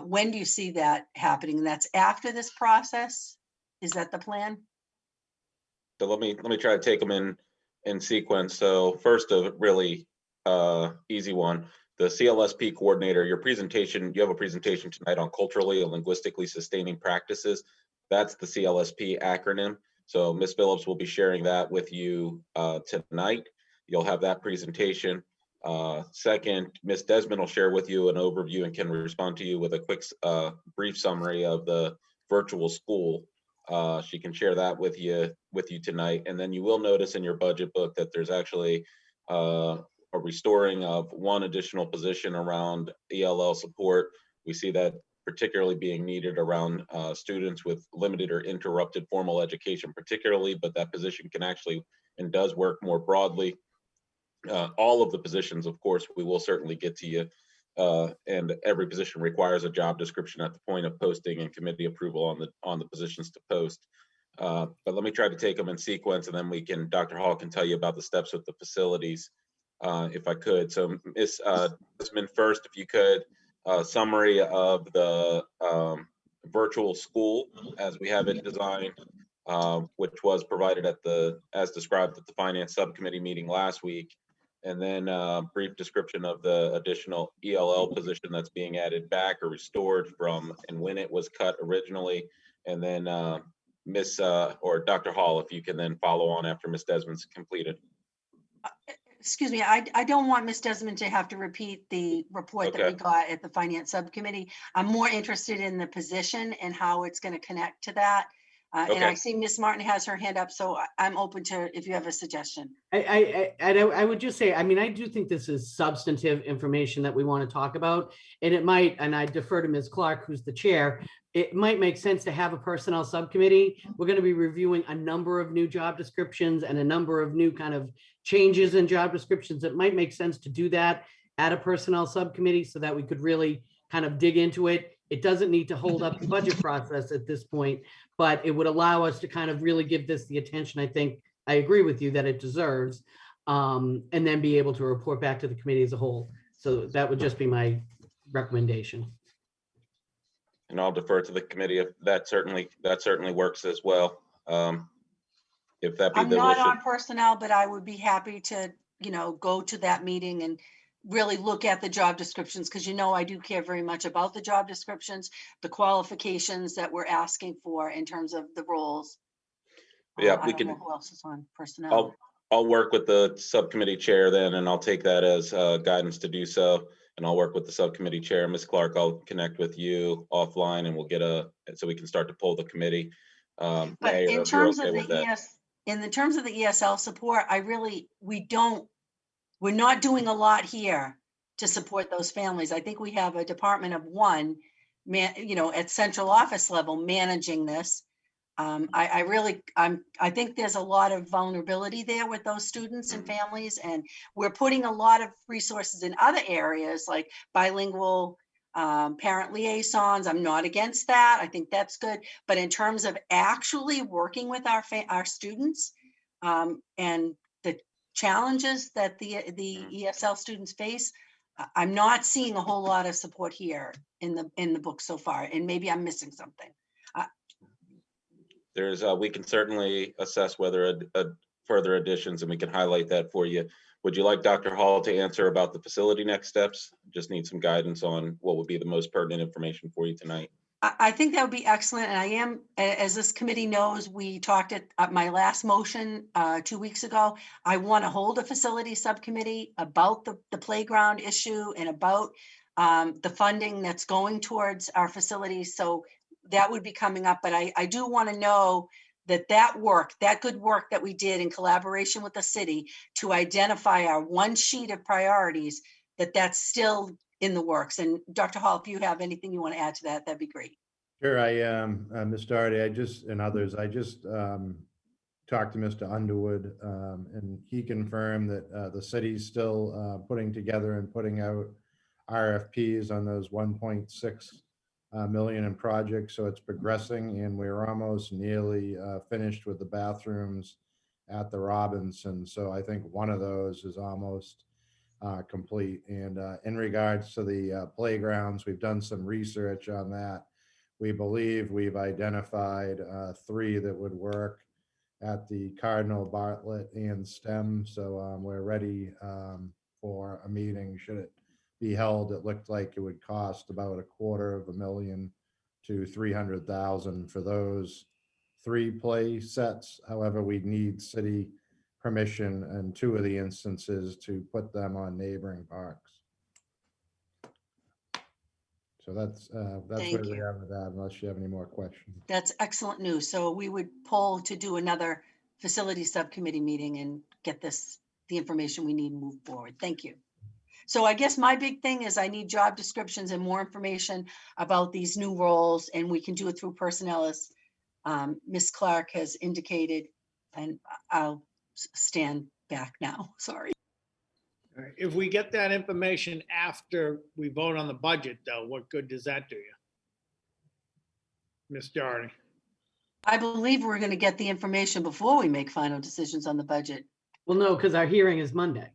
When do you see that happening? And that's after this process? Is that the plan? So let me try to take them in sequence. So first, a really easy one. The CLSP coordinator, your presentation, you have a presentation tonight on culturally and linguistically sustaining practices. That's the CLSP acronym. So Ms. Phillips will be sharing that with you tonight. You'll have that presentation. Second, Ms. Desmond will share with you an overview and can respond to you with a quick brief summary of the virtual school. She can share that with you tonight. And then you will notice in your budget book that there's actually a restoring of 1 additional position around ELL support. We see that particularly being needed around students with limited or interrupted formal education particularly, but that position can actually and does work more broadly. All of the positions, of course, we will certainly get to you, and every position requires a job description at the point of posting and committee approval on the positions to post. But let me try to take them in sequence, and then Dr. Hall can tell you about the steps with the facilities, if I could. So Ms. Desmond, first, if you could, summary of the virtual school as we have it designed, which was provided as described at the Finance Subcommittee meeting last week. And then a brief description of the additional ELL position that's being added back or restored from and when it was cut originally. And then Ms. or Dr. Hall, if you can then follow on after Ms. Desmond's completed. Excuse me, I don't want Ms. Desmond to have to repeat the report that we got at the Finance Subcommittee. I'm more interested in the position and how it's going to connect to that. And I see Ms. Martin has her hand up, so I'm open to if you have a suggestion. I would just say, I mean, I do think this is substantive information that we want to talk about, and it might, and I defer to Ms. Clark, who's the chair, it might make sense to have a personnel subcommittee. We're going to be reviewing a number of new job descriptions and a number of new kind of changes in job descriptions. It might make sense to do that at a personnel subcommittee so that we could really kind of dig into it. It doesn't need to hold up the budget process at this point, but it would allow us to kind of really give this the attention I think I agree with you that it deserves, and then be able to report back to the committee as a whole. So that would just be my recommendation. And I'll defer to the committee if that certainly works as well. If that be I'm the not wish on personnel, but I would be happy to, go to that meeting and really look at the job descriptions, because I do care very much about the job descriptions, the qualifications that we're asking for in terms of the roles. Yeah, I we don't know can, who else is on personnel. I'll work with the subcommittee chair then, and I'll take that as guidance to do so. And I'll work with the subcommittee chair. Ms. Clark, I'll connect with you offline and we'll get so we can start to pull the committee. But Mayor, in if you're terms okay of with the that. in the terms of the ESL support, we're not doing a lot here to support those families. I think we have a department of one, at central office level managing this. I think there's a lot of vulnerability there with those students and families, and we're putting a lot of resources in other areas like bilingual parent liaisons. I'm not against that. I think that's good. But in terms of actually working with our students and the challenges that the ESL students face, I'm not seeing a whole lot of support here in the book so far, and maybe I'm missing something. We can certainly assess whether further additions, and we can highlight that for you. Would you like Dr. Hall to answer about the facility next steps? Just need some guidance on what would be the most pertinent information for you tonight. I think that would be excellent. And as this committee knows, we talked at my last motion 2 weeks ago. I want to hold a facility subcommittee about the playground issue and about the funding that's going towards our facilities. So that would be coming up. But I do want to know that good work that we did in collaboration with the city to identify our one sheet of priorities, that's still in the works. And Dr. Hall, if you have anything you want to add to that, that'd be great. Sure, Ms. Doherty, and others, I just talked to Mr. Underwood, and he confirmed that the city's still putting together and putting out RFPs on those 1.6 million in projects. So it's progressing, and we're almost nearly finished with the bathrooms at the Robinson. So I think one of those is almost complete. And in regards to the playgrounds, we've done some research on that. We believe we've identified 3 that would work at the Cardinal, Bartlett, and STEM. So we're ready for a meeting should it be held. It looked like it would cost about $250,000 to $300,000 for those 3 play sets. However, we'd need city permission in 2 of the instances to put them on neighboring parks. So that's Thank where we you. are with that, unless you have any more questions. That's excellent news. So we would poll to do another facility subcommittee meeting and get the information we need to move forward. Thank you. So I guess my big thing is I need job descriptions and more information about these new roles, and we can do it through personnel as Ms. Clark has indicated, and I'll stand back now. Sorry. All right, if we get that information after we vote on the budget, though, what good does that do you? Ms. Doherty? I believe we're going to get the information before we make final decisions on the budget. Well, no, because our hearing is Monday.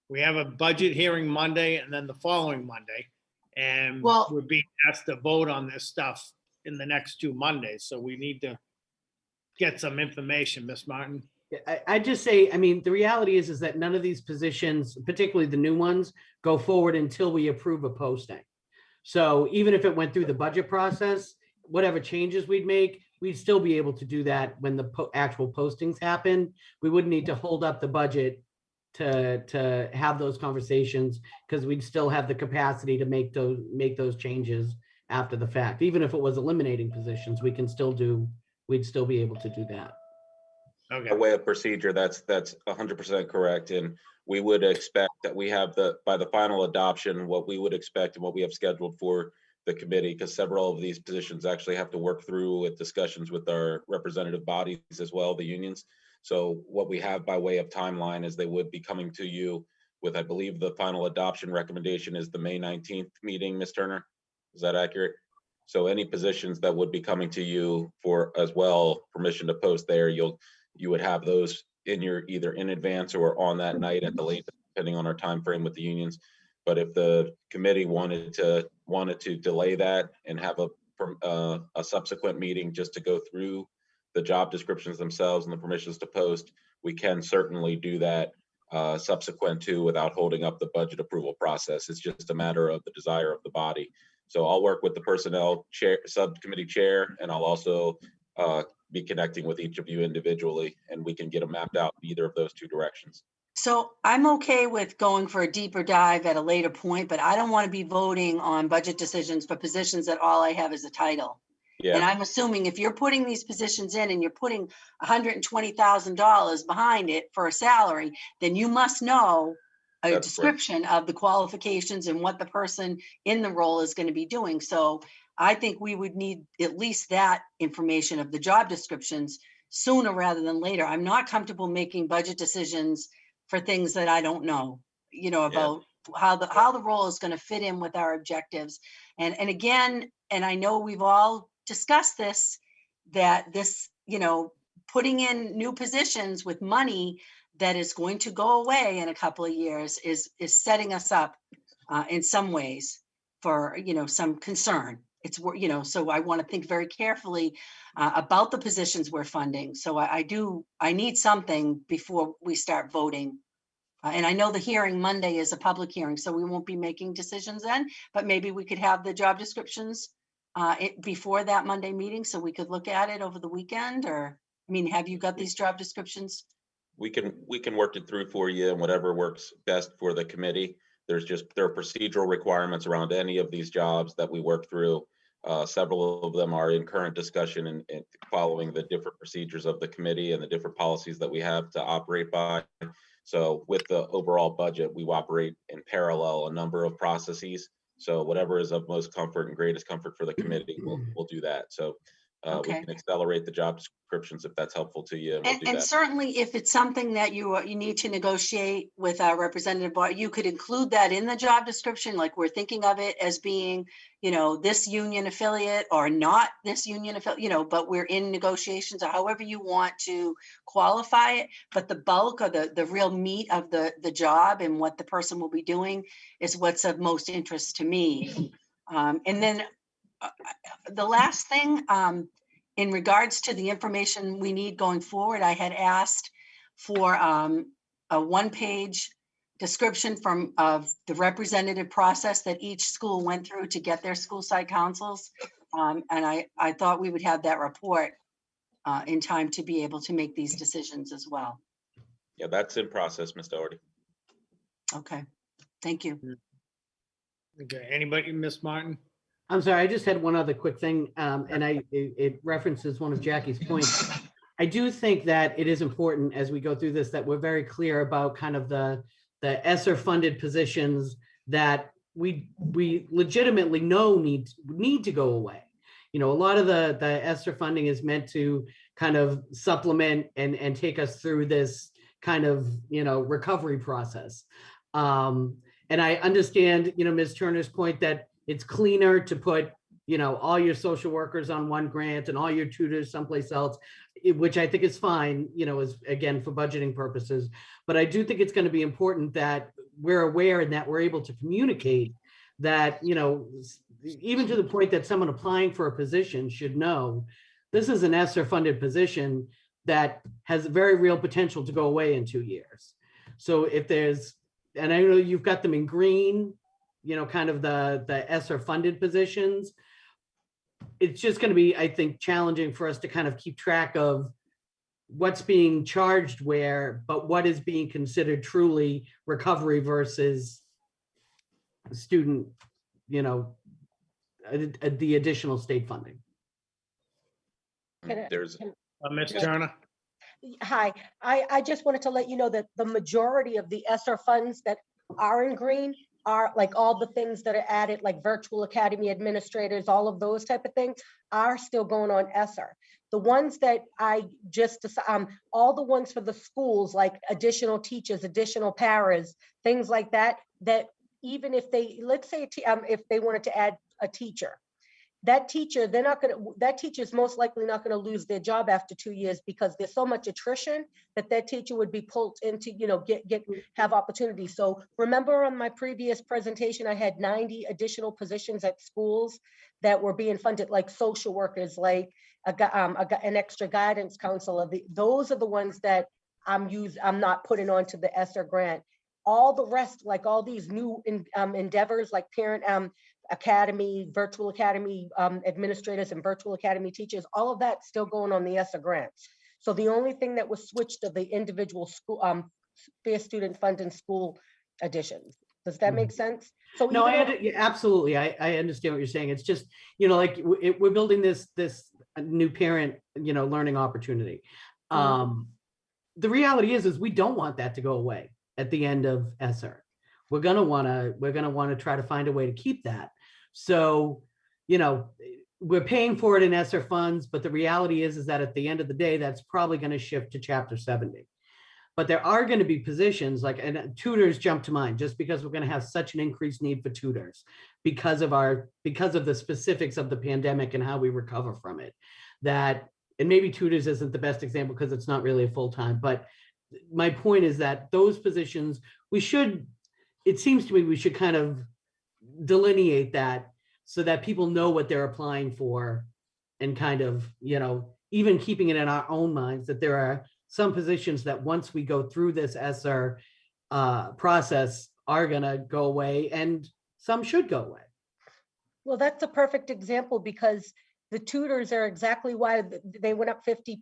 We have a budget hearing Monday and then the following Monday. And Well- we're being asked to vote on this stuff in the next 2 Mondays. So we need to get some information, Ms. Martin. I just say, I mean, the reality is that none of these positions, particularly the new ones, go forward until we approve a posting. So even if it went through the budget process, whatever changes we'd make, we'd still be able to do that when the actual postings happen. We wouldn't need to hold up the budget to have those conversations, because we'd still have the capacity to make those changes after the fact. Even if it was eliminating positions, we'd still be able to do that. Okay. A way of procedure, that's 100% correct. And we would expect that we have by the final adoption, what we would expect and what we have scheduled for the committee, because several of these positions actually have to work through with discussions with our representative bodies as well, the unions. So what we have by way of timeline is they would be coming to you with, I believe the final adoption recommendation is the May 19th meeting, Ms. Turner. Is that accurate? So any positions that would be coming to you for as well, permission to post there, you would have those in your either in advance or on that night at the latest, depending on our time frame with the unions. But if the committee wanted to delay that and have a subsequent meeting just to go through the job descriptions themselves and the permissions to post, we can certainly do that subsequent to without holding up the budget approval process. It's just a matter of the desire of the body. So I'll work with the personnel chair, subcommittee chair, and I'll also be connecting with each of you individually, and we can get them mapped out in either of those two directions. So I'm okay with going for a deeper dive at a later point, but I don't want to be voting on budget decisions for positions that all I have is a title. And Yeah, I'm assuming if you're putting these positions in and you're putting $120,000 behind it for a salary, then you must know a That's correct. description of the qualifications and what the person in the role is going to be doing. So I think we would need at least that information of the job descriptions sooner rather than later. I'm not comfortable making budget decisions for things that I don't know, about how the role is going to fit in with our objectives. And again, and I know we've all discussed this, that this, putting in new positions with money that is going to go away in a couple of years is setting us up in some ways for, some concern. It's, so I want to think very carefully about the positions we're funding. So I need something before we start voting. And I know the hearing Monday is a public hearing, so we won't be making decisions then, but maybe we could have the job descriptions before that Monday meeting so we could look at it over the weekend. Or, have you got these job descriptions? we can work it through for you and whatever works best for the committee. There are procedural requirements around any of these jobs that we work through. Several of them are in current discussion and following the different procedures of the committee and the different policies that we have to operate by. So with the overall budget, we operate in parallel a number of processes. So whatever is of most comfort and greatest comfort for the committee, we'll do that. So we Okay. can accelerate the job descriptions if that's helpful to you. And we'll do And that. certainly if it's something that you need to negotiate with our representative, you could include that in the job description, like we're thinking of it as being, this union affiliate or not this union affiliate, but we're in negotiations or however you want to qualify it. But the bulk or the real meat of the job and what the person will be doing is what's of most interest to me. And then the last thing, in regards to the information we need going forward, I had asked for a one-page description of the representative process that each school went through to get their school site councils. And I thought we would have that report in time to be able to make these decisions as well. Yeah, that's in process, Ms. Doherty. Okay, thank you. Okay, anybody, Ms. Martin? I'm sorry, I just had one other quick thing, and it references one of Jackie's points. I do think that it is important as we go through this that we're very clear about kind of the ESSER funded positions that we legitimately know need to go away. A lot of the ESSER funding is meant to kind of supplement and take us through this kind of recovery process. And I understand Ms. Turner's point that it's cleaner to put, all your social workers on one grant and all your tutors someplace else, which I think is fine, is again for budgeting purposes. But I do think it's going to be important that we're aware and that we're able to communicate that, even to the point that someone applying for a position should know this is an ESSER funded position that has very real potential to go away in 2 years. So if there's, and I know you've got them in green, kind of the ESSER funded positions, it's just going to be, I think, challenging for us to kind of keep track of what's being charged where, but what is being considered truly recovery versus student, the additional state funding. There's Ms. Turner? Hi, I just wanted to let you know that the majority of the ESSER funds that are in green are like all the things that are added, like virtual academy administrators, all of those type of things are still going on ESSER. The ones that I just, all the ones for the schools, like additional teachers, additional paras, things like that, that even if they, let's say if they wanted to add a teacher, that teacher, that teacher is most likely not going to lose their job after 2 years because there's so much attrition that teacher would be pulled into, have opportunities. So remember on my previous presentation, I had 90 additional positions at schools that were being funded, like social workers, like an extra guidance counselor. Those are the ones that I'm not putting onto the ESSER grant. All the rest, like all these new endeavors like Parent Academy, Virtual Academy administrators and Virtual Academy teachers, all of that's still going on the ESSER grants. So the only thing that was switched are the individual school, fair student fund and school additions. Does that make sense? So No, even absolutely. I understand what you're saying. It's just, like we're building this new parent, learning opportunity. The reality is we don't want that to go away at the end of ESSER. We're gonna wanna try to find a way to keep that. So, we're paying for it in ESSER funds, but the reality is that at the end of the day, that's probably going to shift to Chapter 70. But there are going to be positions and tutors jump to mind, just because we're going to have such an increased need for tutors because of the specifics of the pandemic and how we recover from it. And maybe tutors isn't the best example because it's not really a full-time, but my point is that those positions, it seems to me we should kind of delineate that so that people know what they're applying for, and kind of, even keeping it in our own minds that there are some positions that once we go through this ESSER process are going to go away, and some should go away. Well, that's a perfect example, because the tutors are exactly why they went up 50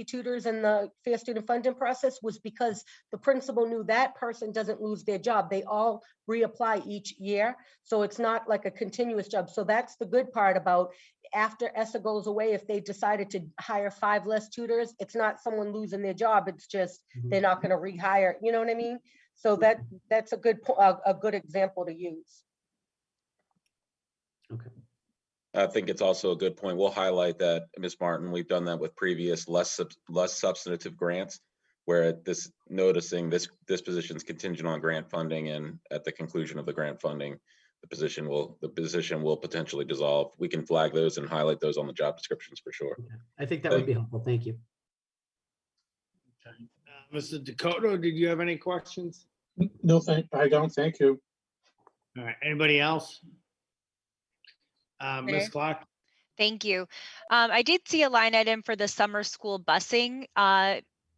tutors in the fair student funding process, was because the principal knew that person doesn't lose their job. They all reapply each year. So it's not like a continuous job. So that's the good part about after ESSER goes away, if they decided to hire 5 less tutors, it's not someone losing their job. It's just, they're not going to rehire. You know what I mean? So that's a good example to use. Okay. I think it's also a good point. We'll highlight that, Ms. Martin, we've done that with previous less substantive grants, where noticing this position is contingent on grant funding, and at the conclusion of the grant funding, the position will potentially dissolve. We can flag those and highlight those on the job descriptions for sure. Okay. I think that would be helpful. Thank you. Okay. Mr. Dakota, did you have any questions? No, I don't. Thank you. All right, anybody else? Ms. Okay. Clark? Thank you. I did see a line item for the summer school busing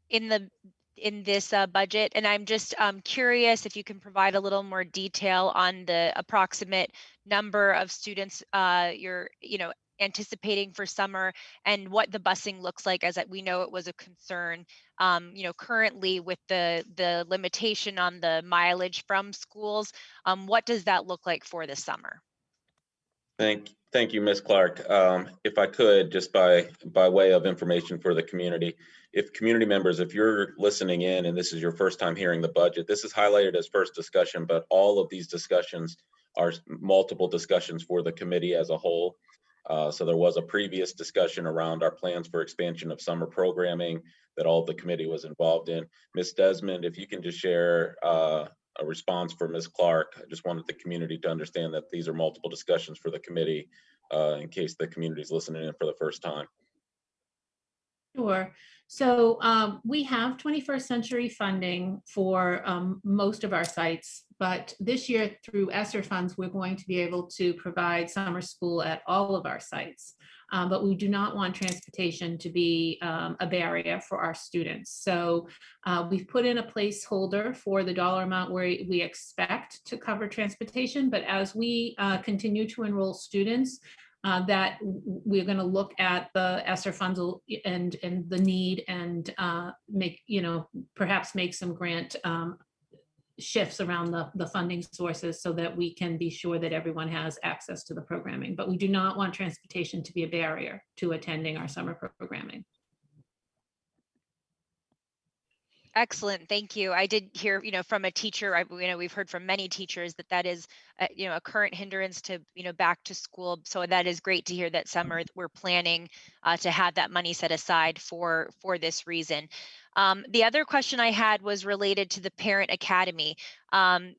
in this budget, and I'm just curious if you can provide a little more detail on the approximate number of students you're anticipating for summer, and what the busing looks like, as we know it was a concern currently with the limitation on the mileage from schools. What does that look like for the summer? Thank you, Ms. Clark. If I could, just by way of information for the community, if community members, if you're listening in and this is your first time hearing the budget, this is highlighted as first discussion, but all of these discussions are multiple discussions for the committee as a whole. So there was a previous discussion around our plans for expansion of summer programming that all of the committee was involved in. Ms. Desmond, if you can just share a response for Ms. Clark. I just wanted the community to understand that these are multiple discussions for the committee in case the community is listening in for the first time. Sure. So we have 21st century funding for most of our sites, but this year through ESSER funds, we're going to be able to provide summer school at all of our sites. But we do not want transportation to be a barrier for our students. So we've put in a placeholder for the dollar amount where we expect to cover transportation, but as we continue to enroll students, that we're going to look at the ESSER funds and the need, and perhaps make some grant shifts around the funding sources so that we can be sure that everyone has access to the programming. But we do not want transportation to be a barrier to attending our summer programming. Excellent, thank you. I did hear, from a teacher, we've heard from many teachers that is, a current hindrance to, back to school. So that is great to hear that summer we're planning to have that money set aside for this reason. The other question I had was related to the Parent Academy,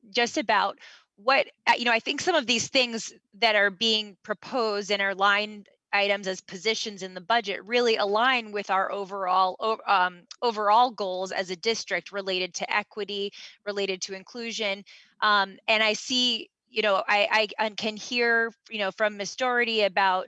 just about what, I think some of these things that are being proposed and are lined items as positions in the budget really align with our overall goals as a district related to equity, related to inclusion. And I see, I can hear, from Ms. Doherty about,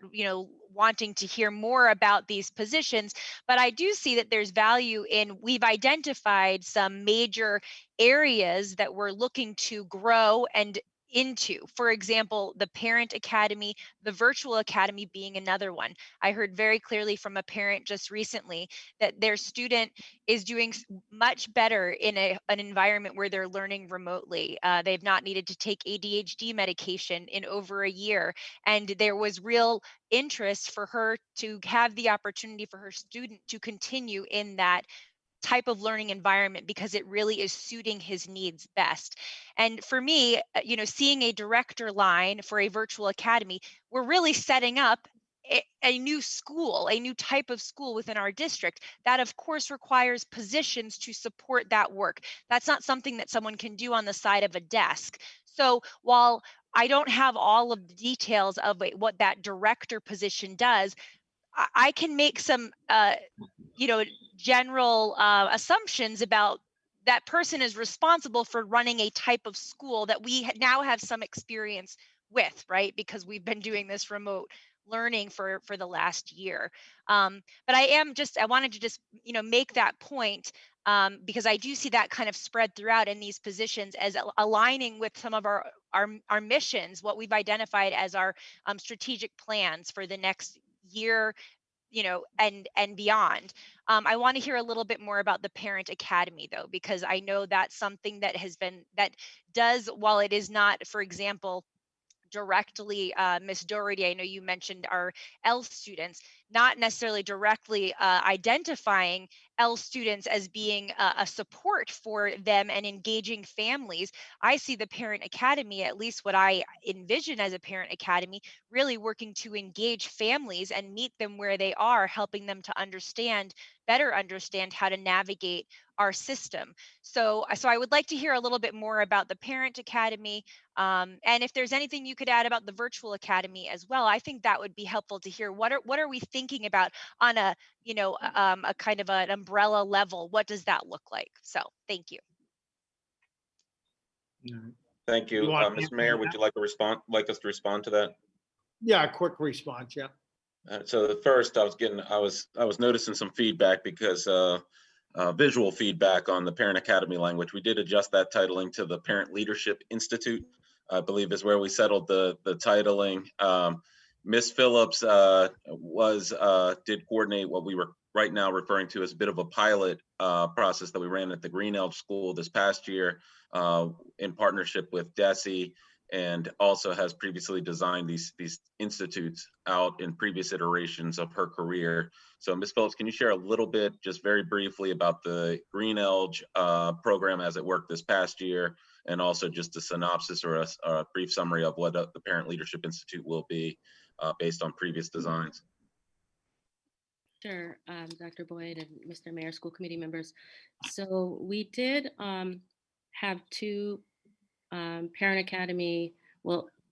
wanting to hear more about these positions, but I do see that there's value in, we've identified some major areas that we're looking to grow and into. For example, the parent academy, the virtual academy being another one. I heard very clearly from a parent just recently that their student is doing much better in an environment where they're learning remotely. They've not needed to take ADHD medication in over a year. And there was real interest for her to have the opportunity for her student to continue in that type of learning environment because it really is suiting his needs best. And for me, seeing a director line for a virtual academy, we're really setting up a new school, a new type of school within our district. That of course requires positions to support that work. That's not something that someone can do on the side of a desk. So while I don't have all of the details of what that director position does, I can make some general assumptions about that person is responsible for running a type of school that we now have some experience with, right? Because we've been doing this remote learning for the last year. But I wanted to just, make that point because I do see that kind of spread throughout in these positions as aligning with some of our missions, what we've identified as our strategic plans for the next year, and beyond. I want to hear a little bit more about the Parent Academy, though, because I know that's something that does, while it is not, for example, directly, Ms. Doherty, I know you mentioned our L students, not necessarily directly identifying L students as being a support for them and engaging families. I see the Parent Academy, at least what I envision as a Parent Academy, really working to engage families and meet them where they are, helping them to better understand how to navigate our system. So I would like to hear a little bit more about the Parent Academy, and if there's anything you could add about the virtual academy as well. I think that would be helpful to hear. What are we thinking about on a kind of an umbrella level? What does that look like? So thank you. Thank you. You want- Mr. Mayor, would you like us to respond to that? Yeah, a quick response, yeah. So the first, I was noticing some feedback because visual feedback on the Parent Academy language. We did adjust that titling to the Parent Leadership Institute, I believe is where we settled the titling. Ms. Phillips did coordinate what we were right now referring to as a bit of a pilot process that we ran at the Green Elm School this past year in partnership with DESE, and also has previously designed these institutes out in previous iterations of her career. So Ms. Phillips, can you share a little bit, just very briefly, about the Green Elge program as it worked this past year, and also just a synopsis or a brief summary of what the Parent Leadership Institute will be based on previous designs? Sure, Dr. Boyd and Mr. Mayor, school committee members. So we did have two Parent Academy,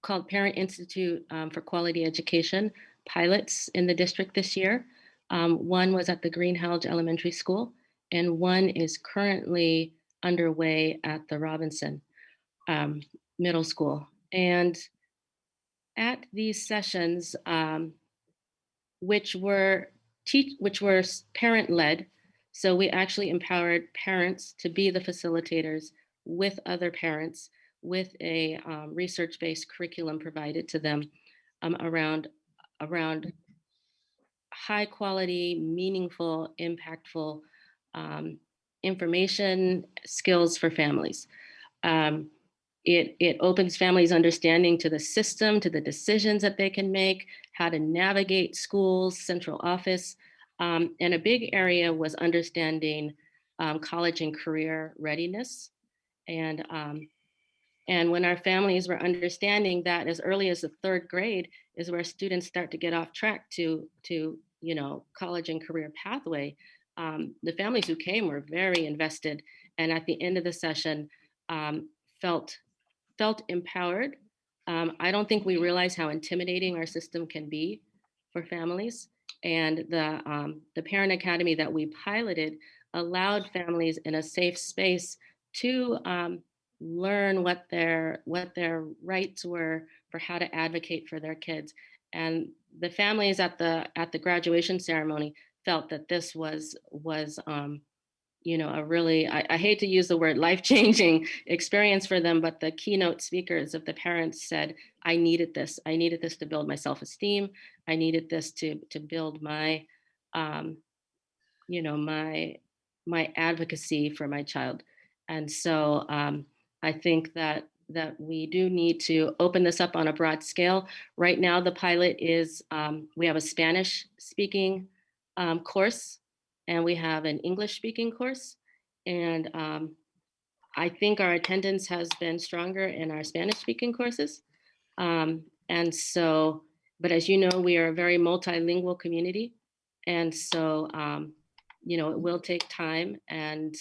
called Parent Institute for Quality Education pilots in the district this year. One was at the Greenhalgh Elementary School, and one is currently underway at the Robinson Middle School. And at these sessions, which were parent-led, so we actually empowered parents to be the facilitators with other parents, with a research-based curriculum provided to them around high quality, meaningful, impactful information skills for families. It opens families' understanding to the system, to the decisions that they can make, how to navigate schools, central office. And a big area was understanding college and career readiness. And when our families were understanding that as early as the third grade is where students start to get off track to college and career pathway, the families who came were very invested, and at the end of the session felt empowered. I don't think we realize how intimidating our system can be for families. And the Parent Academy that we piloted allowed families in a safe space to learn what their rights were for how to advocate for their kids. And the families at the graduation ceremony felt that this was a really, I hate to use the word life-changing experience for them, but the keynote speakers of the parents said, I needed this to build my self-esteem. I needed this to build my, my advocacy for my child. And so I think that we do need to open this up on a broad scale. Right now, the pilot is, we have a Spanish speaking course, and we have an English speaking course. And I think our attendance has been stronger in our Spanish speaking courses. And so, but as you know, we are a very multilingual community. And so, it will take time and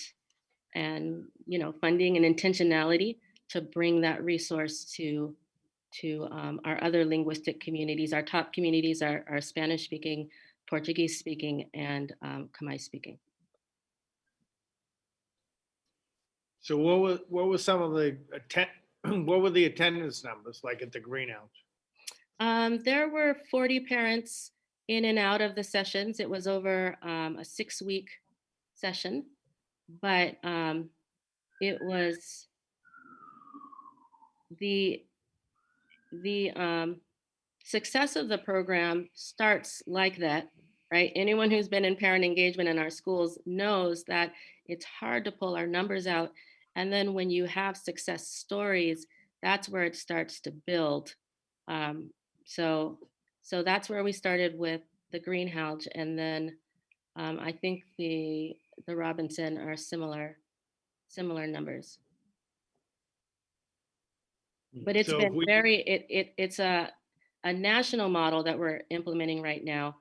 funding and intentionality to bring that resource to our other linguistic communities. Our top communities are Spanish speaking, Portuguese speaking, and Khmer speaking. So what were some of the what were the attendance numbers like at the greenhouse? There were 40 parents in and out of the sessions. It was over a 6-week session, but it was the success of the program starts like that, right? Anyone who's been in parent engagement in our schools knows that it's hard to pull our numbers out. And then when you have success stories, that's where it starts to build. So that's where we started with the greenhouse, and then I think the Robinson are similar numbers. But it's So been it's a national model that we're implementing right now.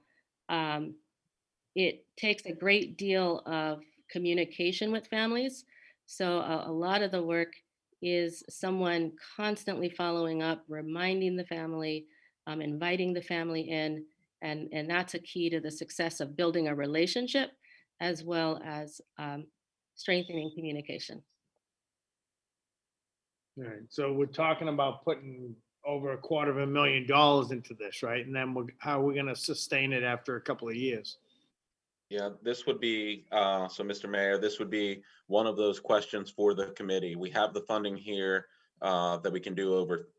It takes a great deal of communication with families. So a lot of the work is someone constantly following up, reminding the family, inviting the family in, and that's a key to the success of building a relationship as well as strengthening communication. All right, so we're talking about putting over $250,000 into this, right? And then how are we going to sustain it after a couple of years? Yeah, this would be, so Mr. Mayor, this would be one of those questions for the committee. We have the funding here that we can do over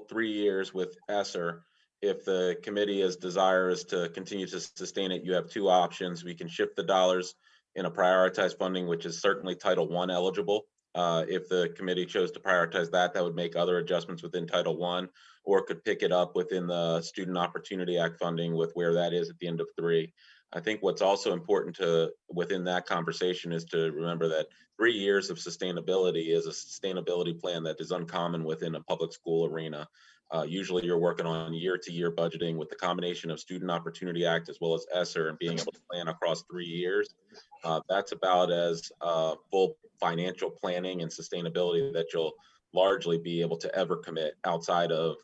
3 years with ESSER. If the committee is desirous to continue to sustain it, you have 2 options. We can shift the dollars in a prioritized funding, which is certainly Title I eligible. If the committee chose to prioritize that, that would make other adjustments within Title I, or could pick it up within the Student Opportunity Act funding with where that is at the end of 3. I think what's also important within that conversation is to remember that 3 years of sustainability is a sustainability plan that is uncommon within a public school arena. Usually you're working on year-to-year budgeting with the combination of Student Opportunity Act as well as ESSER and being able to plan across 3 years. That's about as full financial planning and sustainability that you'll largely be able to ever commit outside of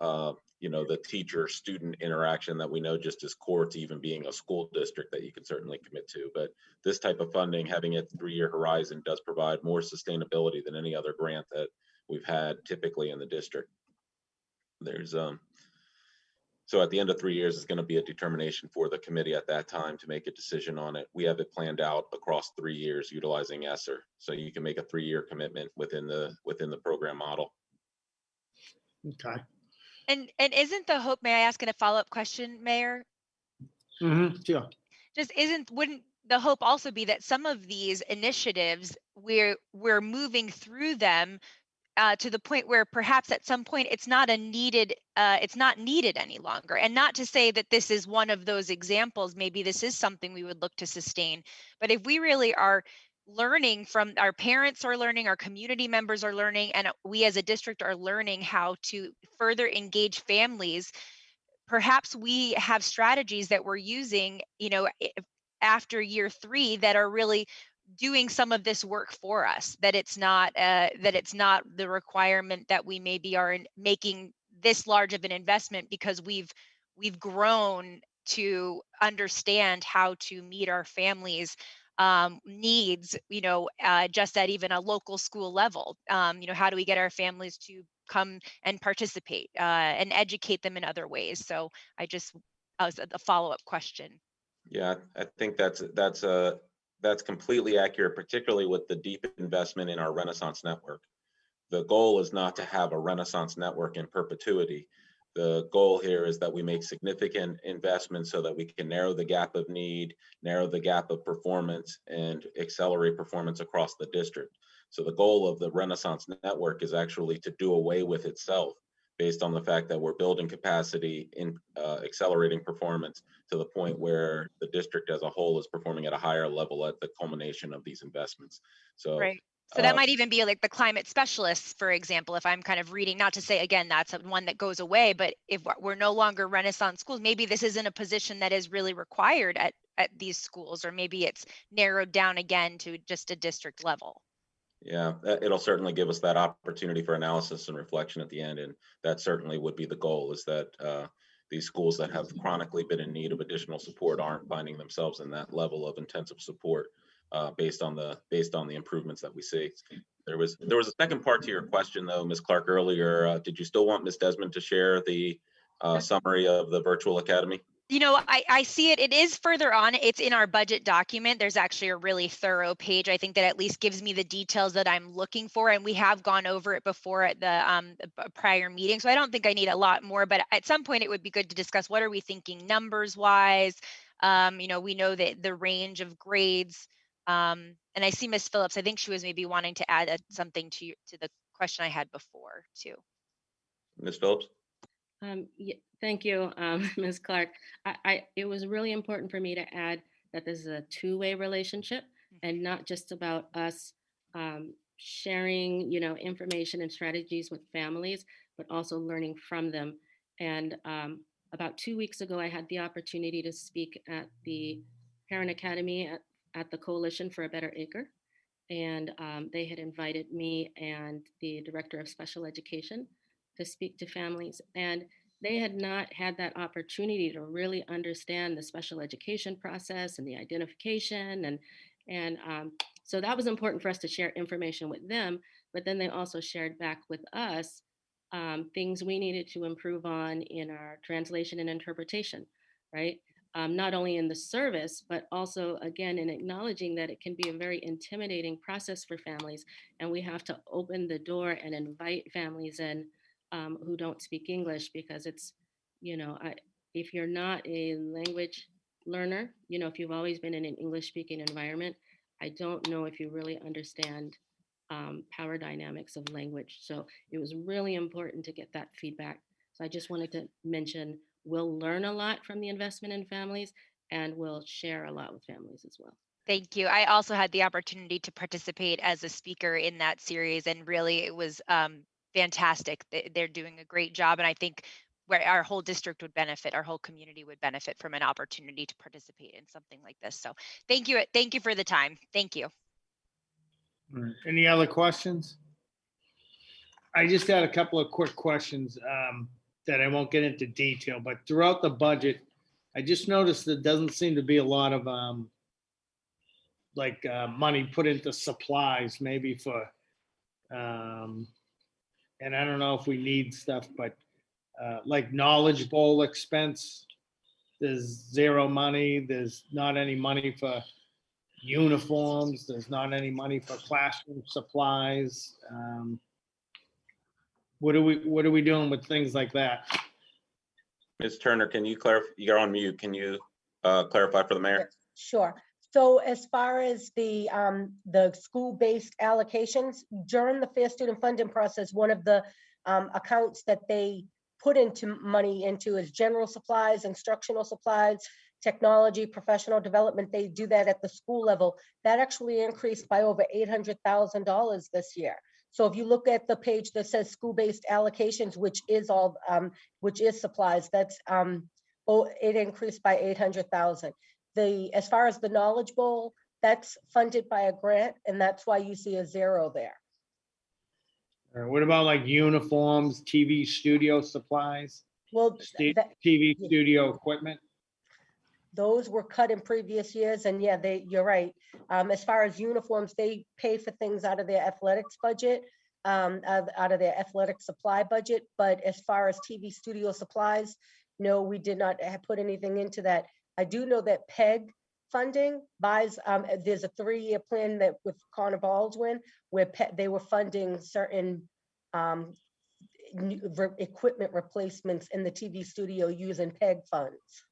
the teacher-student interaction that we know just is core to even being a school district that you can certainly commit to. But this type of funding, having a 3-year horizon, does provide more sustainability than any other grant that we've had typically in the district. There's so at the end of 3 years is going to be a determination for the committee at that time to make a decision on it. We have it planned out across 3 years utilizing ESSER, so you can make a 3-year commitment within the program model. Okay. And isn't the hope, may I ask in a follow-up question, Mayor? Mm-hmm. Sure. Just wouldn't the hope also be that some of these initiatives we're moving through them to the point where perhaps at some point it's not needed any longer? And not to say that this is one of those examples, maybe this is something we would look to sustain, but if we really are learning from our parents are learning, our community members are learning, and we as a district are learning how to further engage families, perhaps we have strategies that we're using, after year 3 that are really doing some of this work for us, that it's not the requirement that we maybe are making this large of an investment because we've grown to understand how to meet our families needs, just at even a local school level. How do we get our families to come and participate and educate them in other ways? So I just as a follow-up question. Yeah, I think that's completely accurate, particularly with the deep investment in our Renaissance network. The goal is not to have a Renaissance network in perpetuity. The goal here is that we make significant investments so that we can narrow the gap of need, narrow the gap of performance, and accelerate performance across the district. So the goal of the Renaissance network is actually to do away with itself, based on the fact that we're building capacity in accelerating performance to the point where the district as a whole is performing at a higher level at the culmination of these investments. So Right. So that might even be like the climate specialists, for example, if I'm kind of reading, not to say, again, that's one that goes away, but if we're no longer Renaissance schools, maybe this isn't a position that is really required at these schools, or maybe it's narrowed down again to just a district level. Yeah, it'll certainly give us that opportunity for analysis and reflection at the end. And that certainly would be the goal, is that these schools that have chronically been in need of additional support aren't finding themselves in that level of intensive support based on the improvements that we see. There was a second part to your question, though, Ms. Clark, earlier. Did you still want Ms. Desmond to share the summary of the virtual academy? You know, I see it. It is further on. It's in our budget document. There's actually a really thorough page, I think, that at least gives me the details that I'm looking for. And we have gone over it before at the prior meeting. So I don't think I need a lot more, but at some point it would be good to discuss, what are we thinking numbers wise? You know, we know that the range of grades, and I see Ms. Phillips, I think she was maybe wanting to add something to the question I had before too. Ms. Phillips? Yeah, thank you, Ms. Clark. It was really important for me to add that this is a two-way relationship and not just about us sharing, you know, information and strategies with families, but also learning from them. And about 2 weeks ago, I had the opportunity to speak at the Parent Academy at the Coalition for a Better Acre. And they had invited me and the Director of Special Education to speak to families. And they had not had that opportunity to really understand the special education process and the identification. And so that was important for us to share information with them. But then they also shared back with us things we needed to improve on in our translation and interpretation, right? Not only in the service, but also, again, in acknowledging that it can be a very intimidating process for families. And we have to open the door and invite families in who don't speak English, because it's, you know, if you're not a language learner, you know, if you've always been in an English speaking environment, I don't know if you really understand power dynamics of language. So it was really important to get that feedback. So I just wanted to mention, we'll learn a lot from the investment in families, and we'll share a lot with families as well. Thank you. I also had the opportunity to participate as a speaker in that series, and really it was fantastic. They're doing a great job, and I think where our whole district would benefit, our whole community would benefit from an opportunity to participate in something like this. So thank you for the time. Thank you. All right. Any other questions? I just had a couple of quick questions that I won't get into detail, but throughout the budget, I just noticed there doesn't seem to be a lot of money put into supplies, maybe for, and I don't know if we need stuff, but like Knowledge Bowl expense, there's zero money. There's not any money for uniforms. There's not any money for classroom supplies. What are we doing with things like that? Ms. Turner, can you clarify? You're on mute. Can you clarify for the mayor? Sure. So as far as the school-based allocations, during the Fair Student Funding process, one of the accounts that they put money into is general supplies, instructional supplies, technology, professional development. They do that at the school level. That actually increased by over $800,000 this year. So if you look at the page that says school-based allocations, which is supplies, that's it increased by $800,000. As far as the Knowledge Bowl, that's funded by a grant, and that's why you see a zero there. What about like uniforms, TV studio supplies? Well, TV studio equipment? Those were cut in previous years, and yeah, you're right. As far as uniforms, they pay for things out of their athletics budget, out of their athletic supply budget. But as far as TV studio supplies, No, we did not put anything into that. I do know that PEG funding buys, there's a 3-year plan that with Connor Baldwin, where they were funding certain equipment replacements in the TV studio using PEG funds.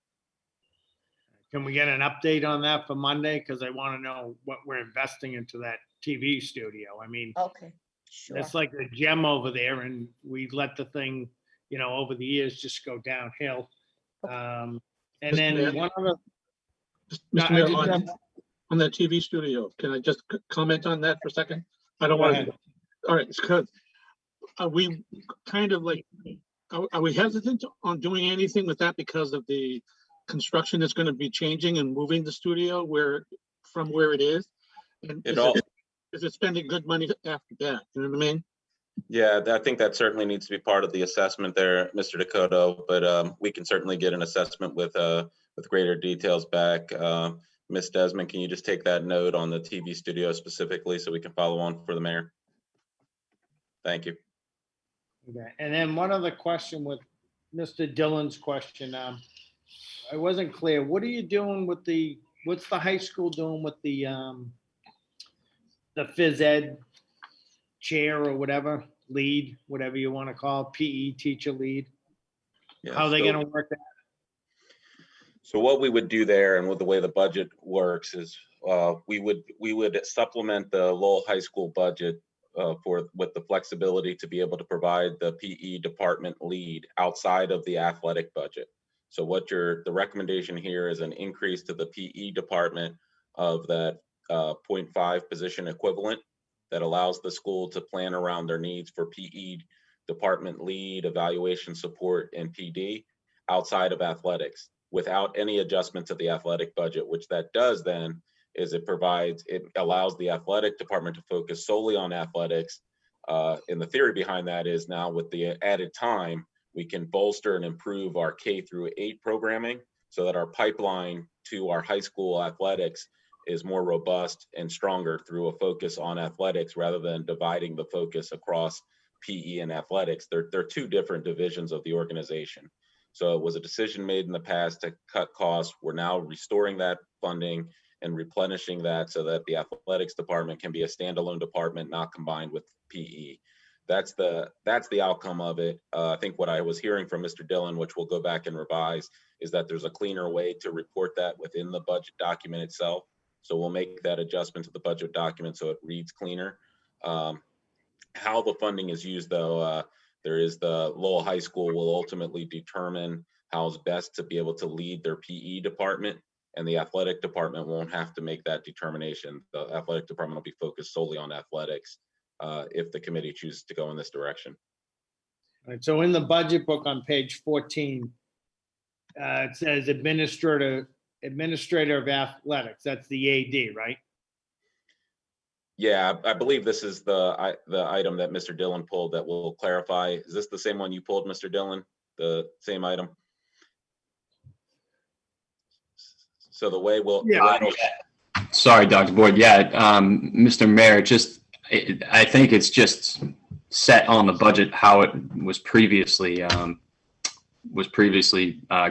Can we get an update on that for Monday? Because I want to know what we're investing into that TV studio. I mean, Okay, sure. it's like a gem over there, and we let the thing, over the years just go downhill. And Mr. then Mayor? one other, No, Mr. I Mayor, just have- on that TV studio, can I just comment on that for a second? I don't Go want ahead. to. All right, it's good. Are we kind of like, are we hesitant on doing anything with that because of the construction that's going to be changing and moving the studio from where it is? And is it spending good money after that? You know what I mean? Yeah, I think that certainly needs to be part of the assessment there, Mr. Dakota, but we can certainly get an assessment with greater details back. Ms. Desmond, can you just take that note on the TV studio specifically so we can follow on for the mayor? Thank you. Okay. And then one other question with Mr. Dillon's question. I wasn't clear. What are you doing with what's the high school doing with the phys ed chair or whatever, lead, whatever you want to call it, PE teacher lead? Yeah, How are they so- going to work that? So what we would do there, and with the way the budget works, is we would supplement the Lowell High School budget with the flexibility to be able to provide the PE department lead outside of the athletic budget. So the recommendation here is an increase to the PE department of that 0.5 position equivalent that allows the school to plan around their needs for PE department lead, evaluation support, and PD outside of athletics, without any adjustment to the athletic budget. Which that does then is it allows the athletic department to focus solely on athletics. And the theory behind that is now with the added time, we can bolster and improve our K-8 programming so that our pipeline to our high school athletics is more robust and stronger through a focus on athletics rather than dividing the focus across PE and athletics. They're two different divisions of the organization. So it was a decision made in the past to cut costs. We're now restoring that funding and replenishing that so that the athletics department can be a standalone department, not combined with PE. That's the outcome of it. I think what I was hearing from Mr. Dillon, which we'll go back and revise, is that there's a cleaner way to report that within the budget document itself. So we'll make that adjustment to the budget document so it reads cleaner. How the funding is used, though, there is the Lowell High School will ultimately determine how it's best to be able to lead their PE department, and the athletic department won't have to make that determination. The athletic department will be focused solely on athletics if the committee chooses to go in this direction. All right, so in the budget book on page 14, it says administrator of athletics. That's the AD, right? Yeah, I believe this is the item that Mr. Dillon pulled that will clarify. Is this the same one you pulled, Mr. Dillon? The same item? So the way we'll. Sorry, Dr. Boyd. Yeah, Mr. Mayor, I think it's just set on the budget how it was previously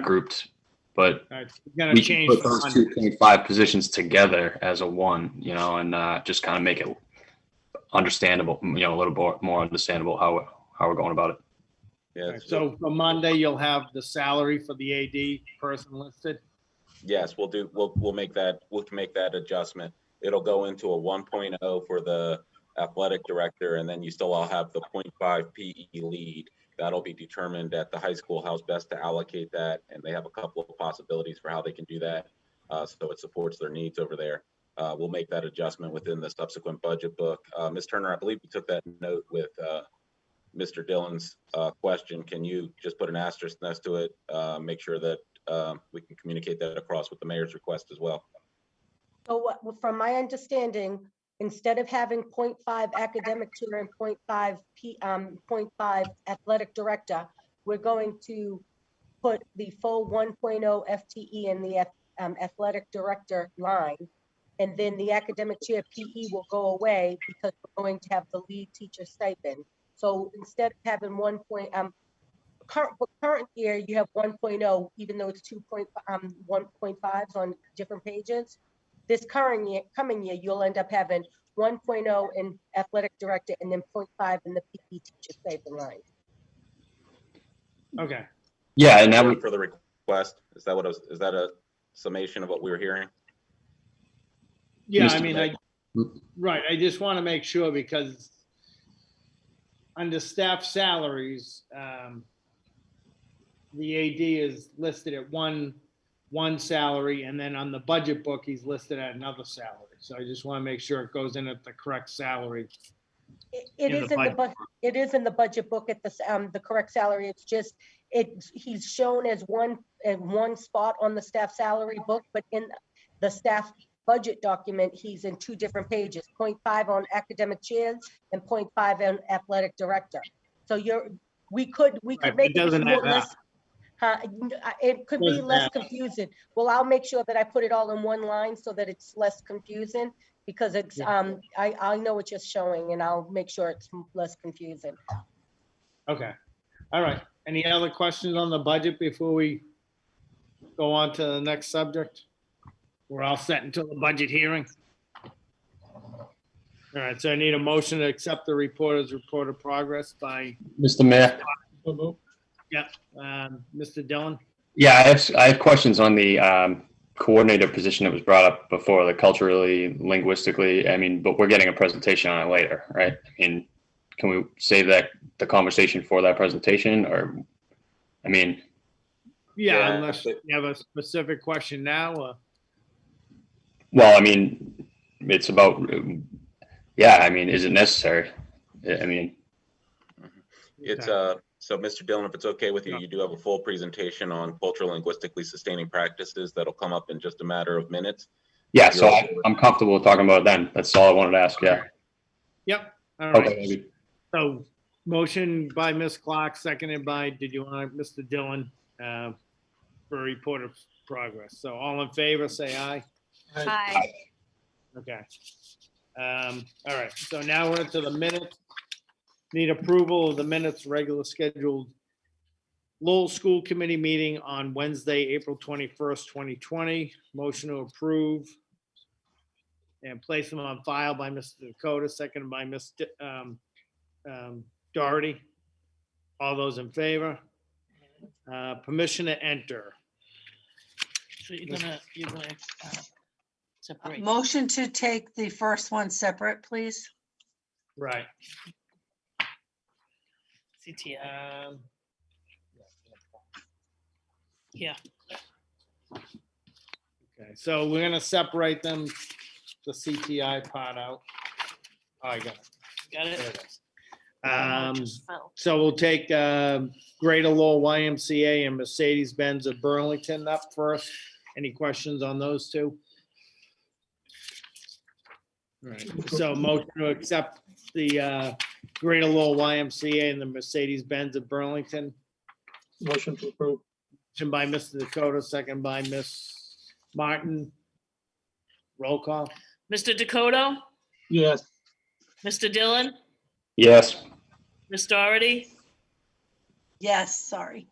grouped, but All right, so we're gonna we can change put the those funding. 2.5 positions together as a one, and just kind of make it understandable, a little more understandable how we're going about it. Yeah. All right, so for Monday, you'll have the salary for the AD person listed. Yes, we'll make that adjustment. It'll go into a 1.0 for the athletic director, and then you still all have the 0.5 PE lead. That'll be determined at the high school how's best to allocate that, and they have a couple of possibilities for how they can do that, so it supports their needs over there. We'll make that adjustment within the subsequent budget book. Ms. Turner, I believe you took that note with Mr. Dillon's question. Can you just put an asterisk next to it, make sure that we can communicate that across with the mayor's request as well? So from my understanding, instead of having 0.5 academic tutor and 0.5 athletic director, we're going to put the full 1.0 FTE in the athletic director line. And then the academic chair PE will go away because we're going to have the lead teacher stipend. So instead of having current year, you have 1.0, even though it's 1.5s on different pages. This coming year, you'll end up having 1.0 in athletic director and then 0.5 in the PE teacher stipend line. Okay, Yeah, and that Word would, for the request. Is that what is that a summation of what we were hearing? yeah, Mr. I mean, right, I just want to make sure because under staff salaries, the AD is listed at one salary, and then on the budget book, he's listed at another salary. So I just want to make sure it goes in at the correct salary. It In is the in the budget. It is in the budget book at the correct salary. It's just he's shown as one spot on the staff salary book, but in the staff budget document, he's in two different pages: 0.5 on academic chairs and 0.5 on athletic director. So we could Right, make it doesn't more add up. less. It could be Doesn't less add up. confusing. Well, I'll make sure that I put it all in one line so that it's less confusing, because it's I know what you're showing, and I'll make sure it's less confusing. Okay, all right. Any other questions on the budget before we go on to the next subject? We're all set until the budget hearing. All right, so I need a motion to accept the reporter's report of progress by, Mr. Mayor. Mr. Dillon. Yeah, I have questions on the coordinator position that was brought up before, the culturally, linguistically. I mean, but we're getting a presentation on it later, right? I mean, can we save the conversation for that presentation, or, I mean, Yeah, unless you have a specific question now. well, I mean, it's about, yeah, I mean, is it necessary? I mean, It's so Mr. Dillon, if it's okay with you, you do have a full presentation on cultural linguistically sustaining practices that'll come up in just a matter of minutes. yeah, so I'm comfortable talking about it then. That's all I wanted to ask, yeah. Yep, all right. Okay. So motion by Ms. Clark, seconded by, did you want Mr. Dillon for a report of progress? So all in favor, say aye. Hi. Okay. All right, so now we're into the minutes. Need approval of the minutes, regular scheduled Lowell School Committee meeting on Wednesday, April 21st, 2020. Motion to approve and place them on file by Mr. Dakota, seconded by Ms. Doherty. All those in favor? Permission to enter. So you're gonna separate. Motion to take the first one separate, please. Right. CTI. Yeah, Okay, so we're gonna separate them, the CTI part out. Oh, I got it. got There it. it is. Just fell. So we'll take Greater Lowell YMCA and Mercedes-Benz of Burlington up first. Any questions on those two? All right, so motion to accept the Greater Lowell YMCA and the Mercedes-Benz of Burlington. Motion to approve. Motion by Mr. Dakota, second by Ms. Martin. Roll call. Mr. Dakota, Yes. Mr. Dillon, Yes, Ms. Doherty, Yes, sorry.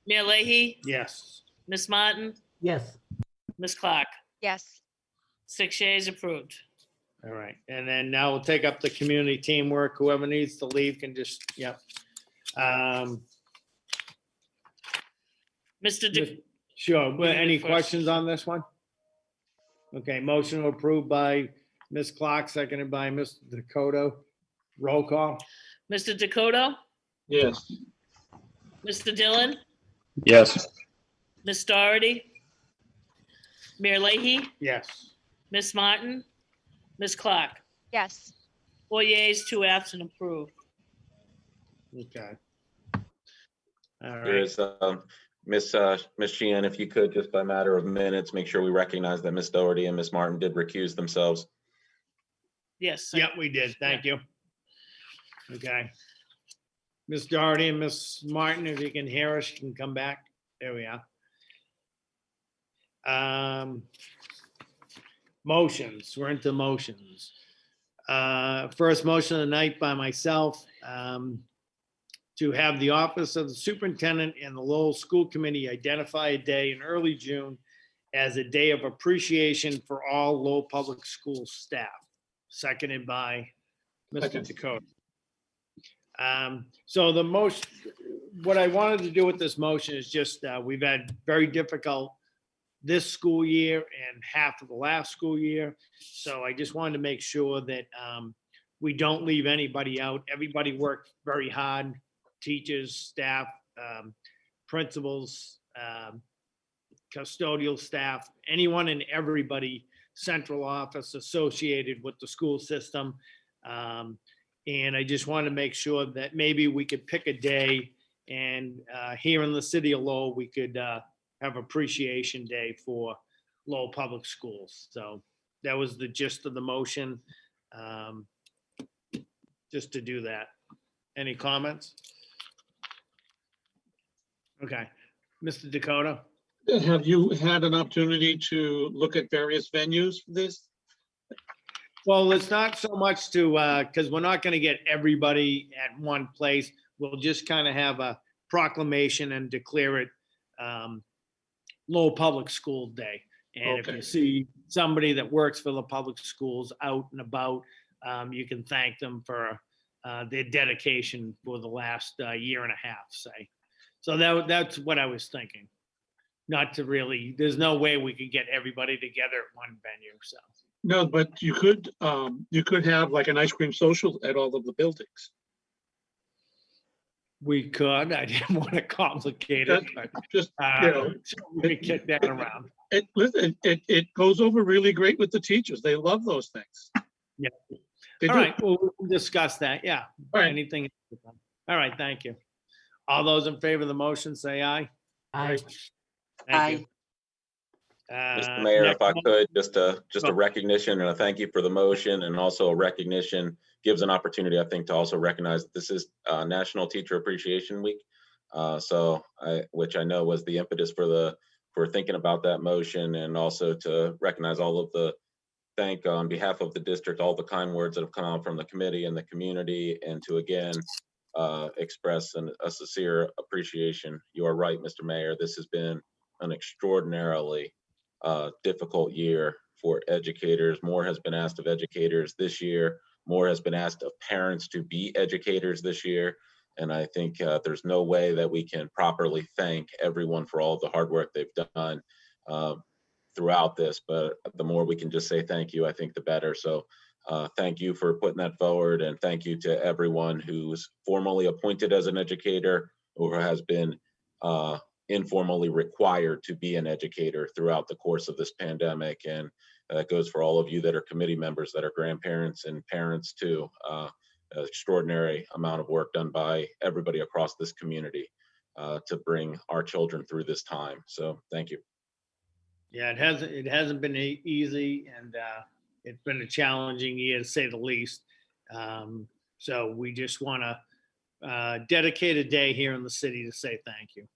Mayor Leahy, Yes. Ms. Martin, Yes, Ms. Clark. Yes. 6 yeas approved. All right, and then now we'll take up the community teamwork. Whoever needs to leave can just, yep. Mr. Dak- Sure, but any First. questions on this one? Okay, motion to approve by Ms. Clark, seconded by Mr. Dakota. Roll call. Mr. Dakota, Yes. Mr. Dillon, yes, Ms. Doherty, Mayor Leahy, Yes. Ms. Martin, Ms. Clark. Yes. 4 yeas, 2 absent, approved. Okay. All There right, is Miss Sheehan, if you could, just by matter of minutes, make sure we recognize that Miss Doherty and Miss Martin did recuse themselves. Yes. yep, we did, thank you. Okay. Ms. Doherty and Ms. Martin, if you can hear us, you can come back. There we are. Motions, we're into motions. First motion of the night by myself, to have the office of the superintendent and the Lowell School Committee identify a day in early June as a day of appreciation for all Lowell Public School staff. Seconded by Mr. Second. Dakota. So what I wanted to do with this motion is just, we've had very difficult this school year and half of the last school year. So I just wanted to make sure that we don't leave anybody out. Everybody worked very hard, teachers, staff, principals, custodial staff, anyone and everybody, central office associated with the school system. And I just want to make sure that maybe we could pick a day and here in the city of Lowell, we could have appreciation day for Lowell Public Schools. So that was the gist of the motion, just to do that. Any comments? Okay, Mr. Dakota? Have you had an opportunity to look at various venues for this? Well, it's not so much to, because we're not going to get everybody at one place. We'll just kind of have a proclamation and declare it Lowell Public School Day. And if Okay. you see somebody that works for the public schools out and about, you can thank them for their dedication for the last year and a half, say. So that's what I was thinking. Not to really, there's no way we could get everybody together at one venue, so. No, but you could have like an ice cream social at all of the buildings. We could, I didn't want to complicate it, but Just, you know, we could kick that around. listen, it goes over really great with the teachers. They love those things. Yeah. They All do. right, well, we'll discuss that, yeah. All right. Anything. All right, thank you. All those in favor of the motion, say aye. Aye. Thank you. Mr. Mayor, if I next could, just a Go. recognition and a thank you for the motion, and also a recognition gives an opportunity, I think, to also recognize that this is National Teacher Appreciation Week. Which I know was the impetus for thinking about that motion, and also to recognize all of the, thank on behalf of the district, all the kind words that have come out from the committee and the community, and to again express a sincere appreciation. You are right, Mr. Mayor, this has been an extraordinarily difficult year for educators. More has been asked of educators this year. More has been asked of parents to be educators this year. And I think there's no way that we can properly thank everyone for all the hard work they've done throughout this. But the more we can just say thank you, I think the better. So thank you for putting that forward. And thank you to everyone who's formally appointed as an educator or has been informally required to be an educator throughout the course of this pandemic. And that goes for all of you that are committee members, that are grandparents and parents too. An extraordinary amount of work done by everybody across this community to bring our children through this time. So thank you. Yeah, it hasn't been easy, and it's been a challenging year to say the least. So we just want to dedicate a day here in the city to say thank you.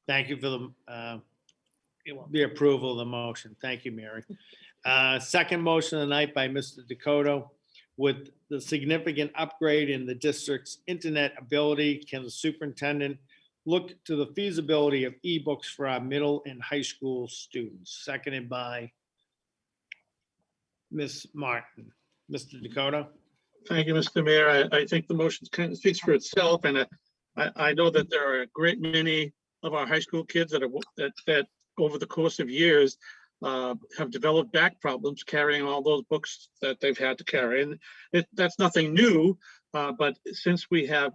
Thank you for the approval of the motion. Thank you, Mary. Second motion of the night by Mr. Dakota. With the significant upgrade in the district's internet ability, can the superintendent look to the feasibility of ebooks for our middle and high school students? Seconded by Ms. Martin. Mr. Dakota? Thank you, Mr. Mayor. I think the motion kind of speaks for itself, and I know that there are a great many of our high school kids that over the course of years have developed back problems carrying all those books that they've had to carry. And that's nothing new, but since we have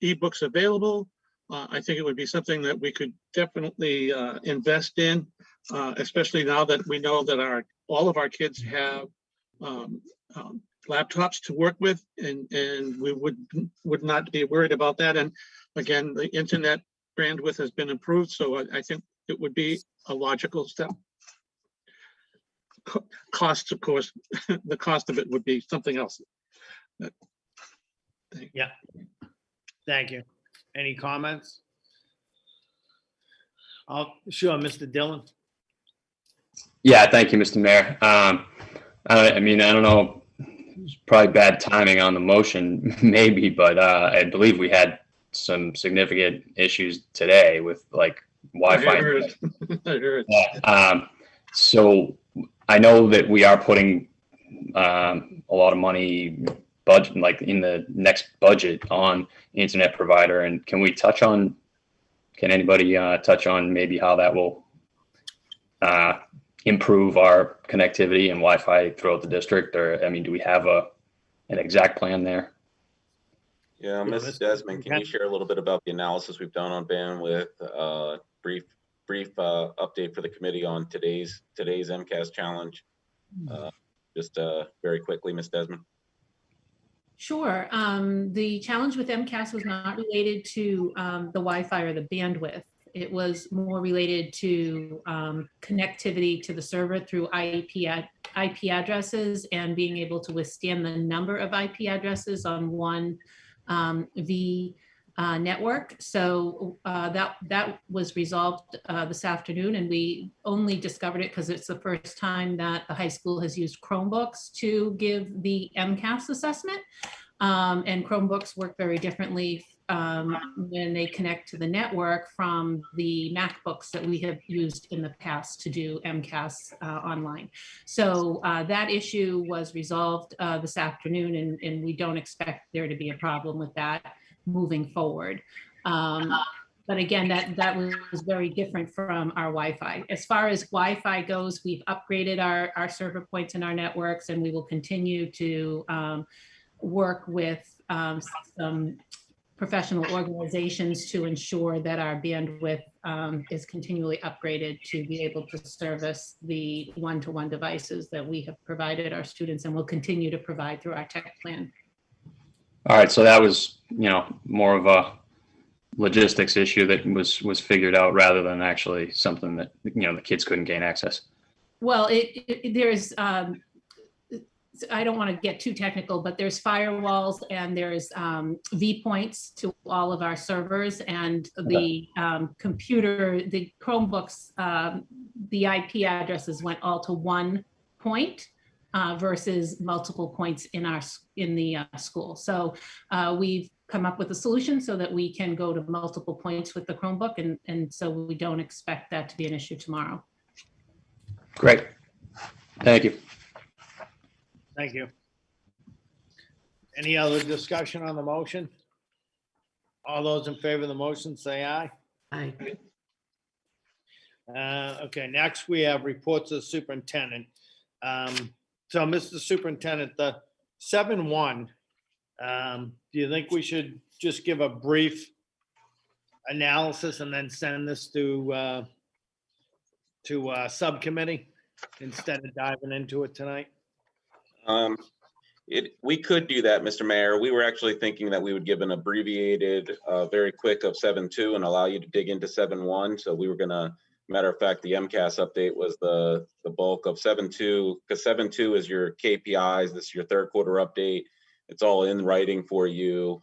ebooks available, I think it would be something that we could definitely invest in, especially now that we know that all of our kids have laptops to work with, and we would not be worried about that. And again, the internet bandwidth has been improved, so I think it would be a logical step. Costs, of course, the cost of it would be something else. Yeah. Thank you. Any comments? Sure, Mr. Dillon. Yeah, thank you, Mr. Mayor. I mean, I don't know, it's probably bad timing on the motion, maybe, but I believe we had some significant issues today with like Wi-Fi. I heard. I heard. So I know that we are putting a lot of money budget, like in the next budget, on internet provider. And can anybody touch on maybe how that will improve our connectivity and Wi-Fi throughout the district? Or, I mean, do we have an exact plan there? Yeah, Ms. Desmond, can you share a little bit about the analysis we've done on bandwidth? Brief update for the committee on today's Mcas challenge. Just very quickly, Ms. Desmond. Sure. The challenge with MCAS was not related to the Wi-Fi or the bandwidth. It was more related to connectivity to the server through IP addresses and being able to withstand the number of IP addresses on one network. So that was resolved this afternoon, and we only discovered it because it's the first time that the high school has used Chromebooks to give the MCAS assessment. And Chromebooks work very differently when they connect to the network from the MacBooks that we have used in the past to do MCAS online. So that issue was resolved this afternoon, and we don't expect there to be a problem with that moving forward. But again, that was very different from our Wi-Fi. As far as Wi-Fi goes, we've upgraded our server points in our networks, and we will continue to work with some professional organizations to ensure that our bandwidth is continually upgraded to be able to service the one-to-one devices that we have provided our students and will continue to provide through our tech plan. All right, so that was, more of a logistics issue that was figured out rather than actually something that, the kids couldn't gain access. Well, there's, I don't want to get too technical, but there's firewalls and there's V points to all of our servers, and the the Chromebooks, the IP addresses went all to one point versus multiple points in the school. So we've come up with a solution so that we can go to multiple points with the Chromebook, and so we don't expect that to be an issue tomorrow. Great. Thank you. Thank you. Any other discussion on the motion? All those in favor of the motion, say aye. Aye. Okay, next we have reports of the superintendent. So, Mr. Superintendent, the 7-1, do you think we should just give a brief analysis and then send this to subcommittee instead of diving into it tonight? We could do that, Mr. Mayor. We were actually thinking that we would give an abbreviated, very quick of 7-2 and allow you to dig into 7-1. So we were gonna, matter of fact, the MCAS update was the bulk of 7-2, because 7-2 is your KPIs. This is your third quarter update. It's all in writing for you.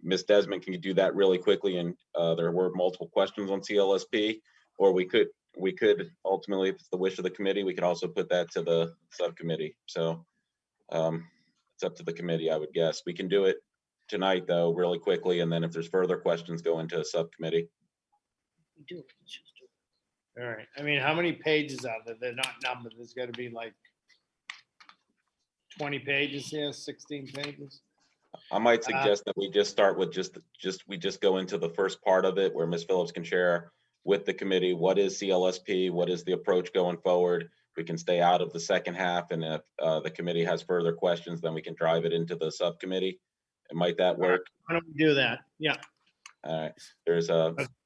Ms. Desmond, can you do that really quickly? And there were multiple questions on CLSP, or we could ultimately, if it's the wish of the committee, we could also put that to the subcommittee. So it's up to the committee, I would guess. We can do it tonight, though, really quickly, and then if there's further questions, go into a subcommittee. All right. I mean, how many pages are there? They're not numbered. There's got to be like 20 pages here, 16 pages. I might suggest that we just start with we just go into the first part of it where Ms. Phillips can share with the committee what is CLSP, what is the approach going forward. We can stay out of the second half, and if the committee has further questions, then we can drive it into the subcommittee. And might that work? Why don't we do that? Yeah. All right. There's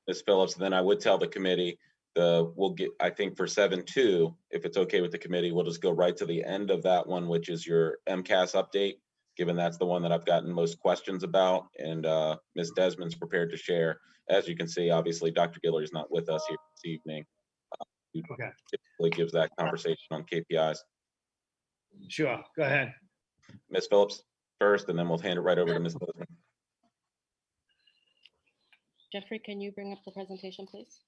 Ms. Phillips. And then I would tell the committee we'll get, I think for 7-2, if it's okay with the committee, we'll just go right to the end of that one, which is your MCAS update, given that's the one that I've gotten most questions about. And Ms. Desmond's prepared to share. As you can see, obviously, Dr. Guillory is not with us here this evening. Okay. Typically gives that conversation on KPIs. Sure. Go ahead. Ms. Phillips first, and then we'll hand it right over to Ms. Desmond. Jeffrey, can you bring up the presentation, please?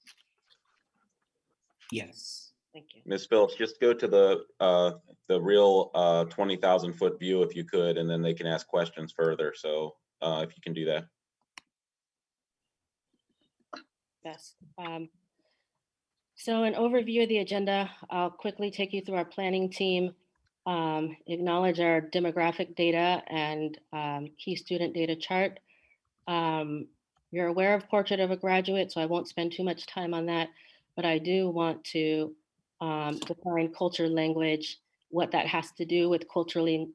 Yes. Thank you. Ms. Phillips, just go to the real 20,000 foot view if you could, and then they can ask questions further. So if you can do that. best. So an overview of the agenda, I'll quickly take you through our planning team, acknowledge our demographic data and key student data chart. You're aware of Portrait of a Graduate, so I won't spend too much time on that, but I do want to define culture language, what that has to do with culturally and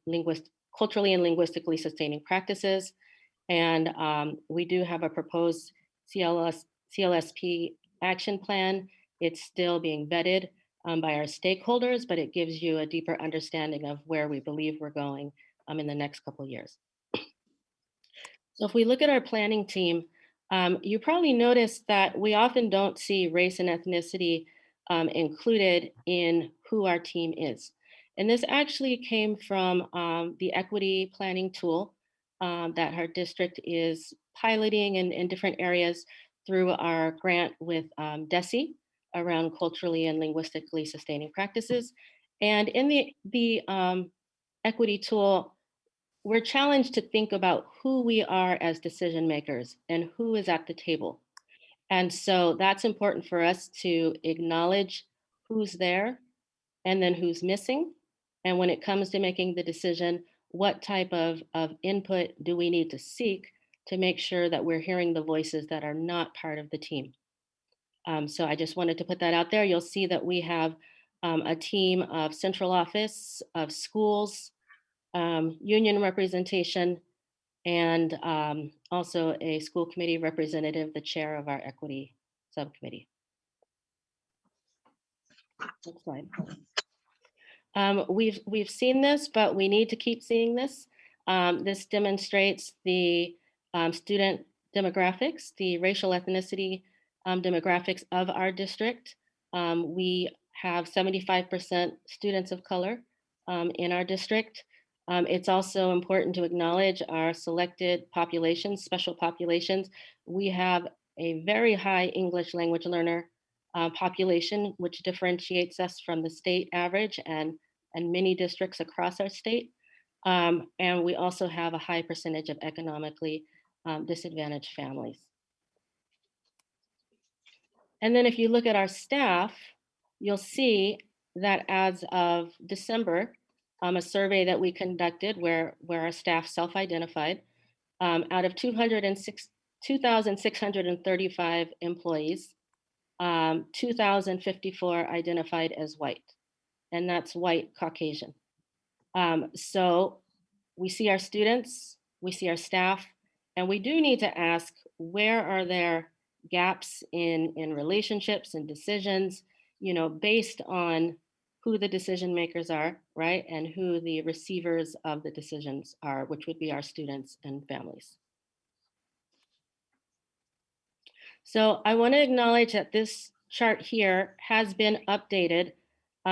linguistically sustaining practices. And we do have a proposed CLSP action plan. It's still being vetted by our stakeholders, but it gives you a deeper understanding of where we believe we're going in the next couple of years. So if we look at our planning team, you probably noticed that we often don't see race and ethnicity included in who our team is. And this actually came from the equity planning tool that our district is piloting in different areas through our grant with DESE around culturally and linguistically sustaining practices. And in the equity tool, we're challenged to think about who we are as decision makers and who is at the table. And so that's important for us to acknowledge who's there and then who's missing. And when it comes to making the decision, what type of input do we need to seek to make sure that we're hearing the voices that are not part of the team? So I just wanted to put that out there. You'll see that we have a team of central office, of schools, union representation, and also a school committee representative, the chair of our equity subcommittee. Next slide. We've seen this, but we need to keep seeing this. This demonstrates the student demographics, the racial ethnicity demographics of our district. We have 75% students of color in our district. It's also important to acknowledge our selected populations, special populations. We have a very high English language learner population, which differentiates us from the state average and many districts across our state. And we also have a high percentage of economically disadvantaged families. And then if you look at our staff, you'll see that as of December, a survey that we conducted where our staff self-identified, out of 2,635 employees, 2,054 identified as white, and that's white Caucasian. So we see our students, we see our staff, and we do need to ask, where are there gaps in relationships and decisions, based on who the decision makers are, right? And who the receivers of the decisions are, which would be our students and families. So I want to acknowledge that this chart here has been updated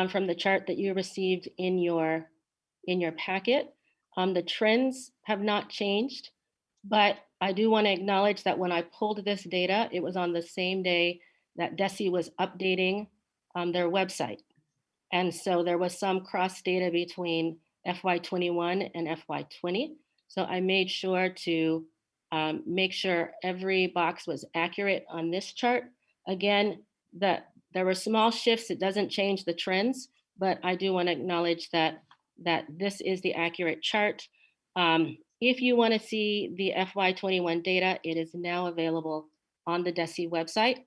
from the chart that you received in your packet. The trends have not changed, but I do want to acknowledge that when I pulled this data, it was on the same day that DESE was updating their website. And so there was some cross data between FY21 and FY20. So I made sure to make sure every box was accurate on this chart. Again, that there were small shifts. It doesn't change the trends, but I do want to acknowledge that this is the accurate chart. If you want to see the FY21 data, it is now available on the DESE website.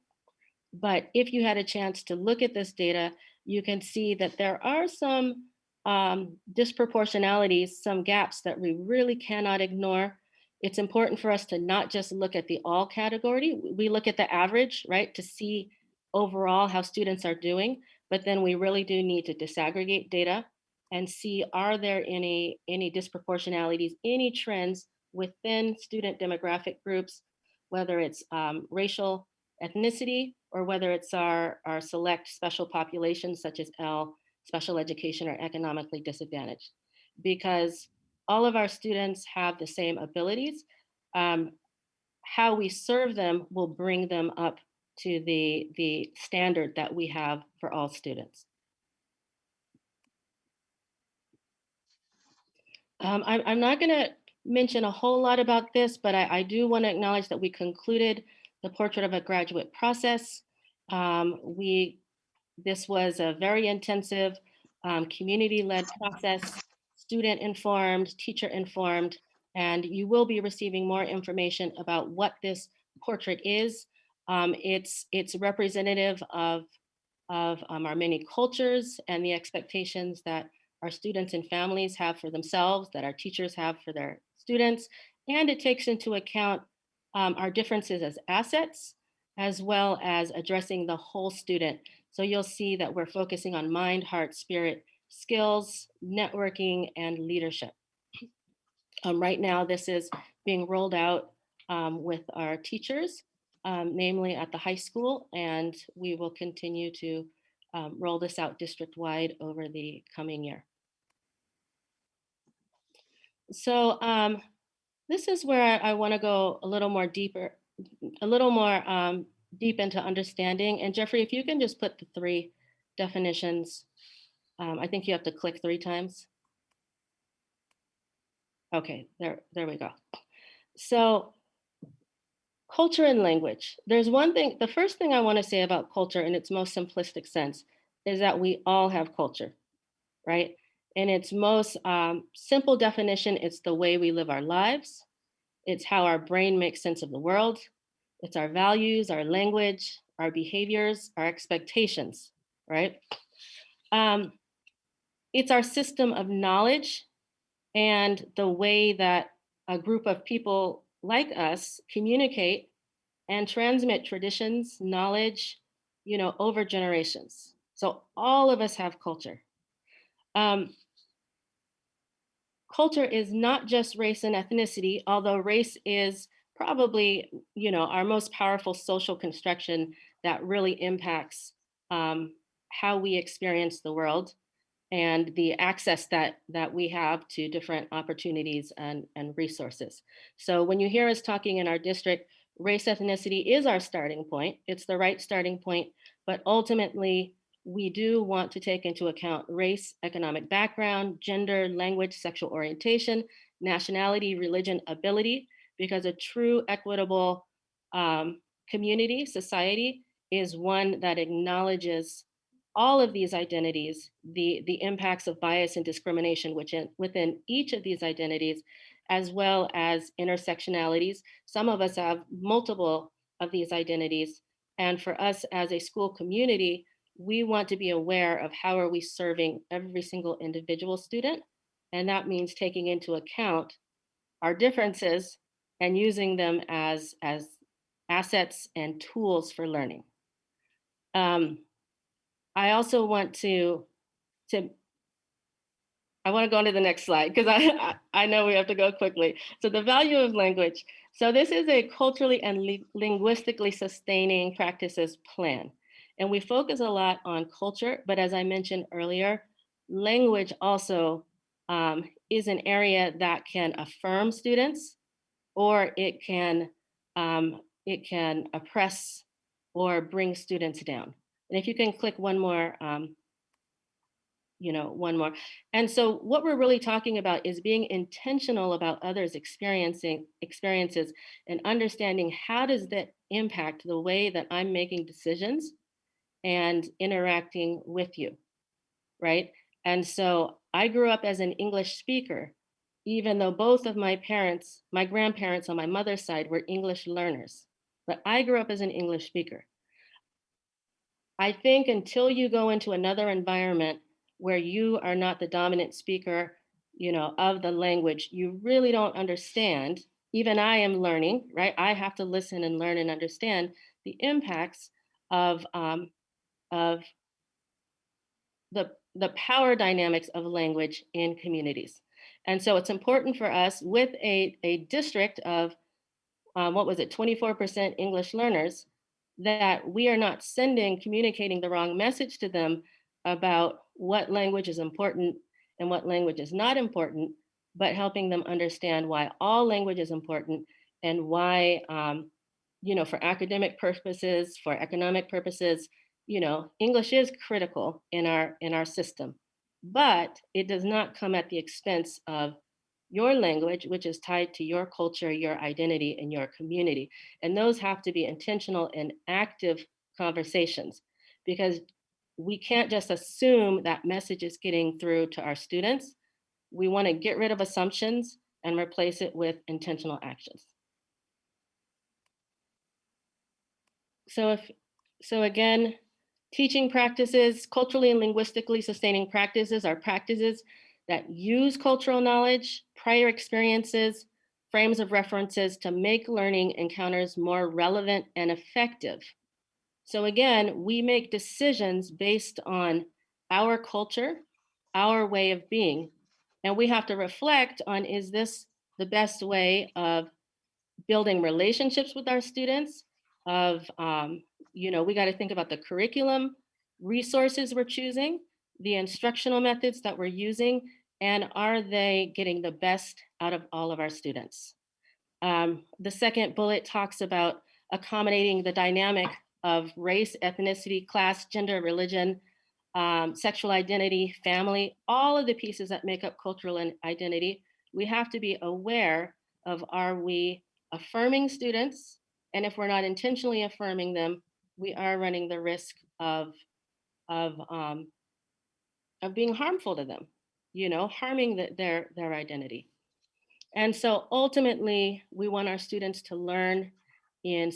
But if you had a chance to look at this data, you can see that there are some disproportionalities, some gaps that we really cannot ignore. It's important for us to not just look at the all category. We look at the average, right, to see overall how students are doing, but then we really do need to disaggregate data and see, are there any disproportionalities, any trends within student demographic groups, whether it's racial, ethnicity, or whether it's our select special populations such as L, special education, or economically disadvantaged. Because all of our students have the same abilities. How we serve them will bring them up to the standard that we have for all students. I'm not going to mention a whole lot about this, but I do want to acknowledge that we concluded the Portrait of a Graduate process. This was a very intensive community-led process, student-informed, teacher-informed, and you will be receiving more information about what this portrait is. It's representative of our many cultures and the expectations that our students and families have for themselves, that our teachers have for their students, and it takes into account our differences as assets, as well as addressing the whole student. So you'll see that we're focusing on mind, heart, spirit, skills, networking, and leadership. Right now, this is being rolled out with our teachers, namely at the high school, and we will continue to roll this out district-wide over the coming year. So this is where I want to go a little more deep into understanding. And Jeffrey, if you can just put the 3 definitions, I think you have to click 3 times. Okay, there we go. So culture and language. There's one thing, the first thing I want to say about culture in its most simplistic sense is that we all have culture, right? In its most simple definition, it's the way we live our lives. It's how our brain makes sense of the world. It's our values, our language, our behaviors, our expectations, right? It's our system of knowledge and the way that a group of people like us communicate and transmit traditions, knowledge, over generations. So all of us have culture. Culture is not just race and ethnicity, although race is probably, our most powerful social construction that really impacts how we experience the world and the access that we have to different opportunities and resources. So when you hear us talking in our district, race ethnicity is our starting point. It's the right starting point, but ultimately we do want to take into account race, economic background, gender, language, sexual orientation, nationality, religion, ability, because a true equitable community, society is one that acknowledges all of these identities, the impacts of bias and discrimination within each of these identities, as well as intersectionalities. Some of us have multiple of these identities. And for us as a school community, we want to be aware of how are we serving every single individual student. And that means taking into account our differences and using them as assets and tools for learning. I also want to I want to go on to the next slide because I know we have to go quickly. So the value of language. So this is a culturally and linguistically sustaining practices plan. And we focus a lot on culture, but as I mentioned earlier, language also is an area that can affirm students, or it can oppress or bring students down. And if you can click one more, one more. And so what we're really talking about is being intentional about others' experiences and understanding how does that impact the way that I'm making decisions and interacting with you, right? And so I grew up as an English speaker, even though both of my parents, my grandparents on my mother's side were English learners, but I grew up as an English speaker. I think until you go into another environment where you are not the dominant speaker, of the language, you really don't understand. Even I am learning, right? I have to listen and learn and understand the impacts of the power dynamics of language in communities. And so it's important for us with a district of, 24% English learners, that we are not communicating the wrong message to them about what language is important and what language is not important, but helping them understand why all language is important and why, for academic purposes, for economic purposes, English is critical in our system, but it does not come at the expense of your language, which is tied to your culture, your identity, and your community. And those have to be intentional and active conversations, because we can't just assume that message is getting through to our students. We want to get rid of assumptions and replace it with intentional actions. So again, teaching practices, culturally and linguistically sustaining practices are practices that use cultural knowledge, prior experiences, frames of references to make learning encounters more relevant and effective. So again, we make decisions based on our culture, our way of being, and we have to reflect on, is this the best way of building relationships with our students, of, we got to think about the curriculum, resources we're choosing, the instructional methods that we're using, and are they getting the best out of all of our students? The second bullet talks about accommodating the dynamic of race, ethnicity, class, gender, religion, sexual identity, family, all of the pieces that make up cultural identity. We have to be aware of, are we affirming students? And if we're not intentionally affirming them, we are running the risk of being harmful to them, harming their identity. And so ultimately, we want our students to learn in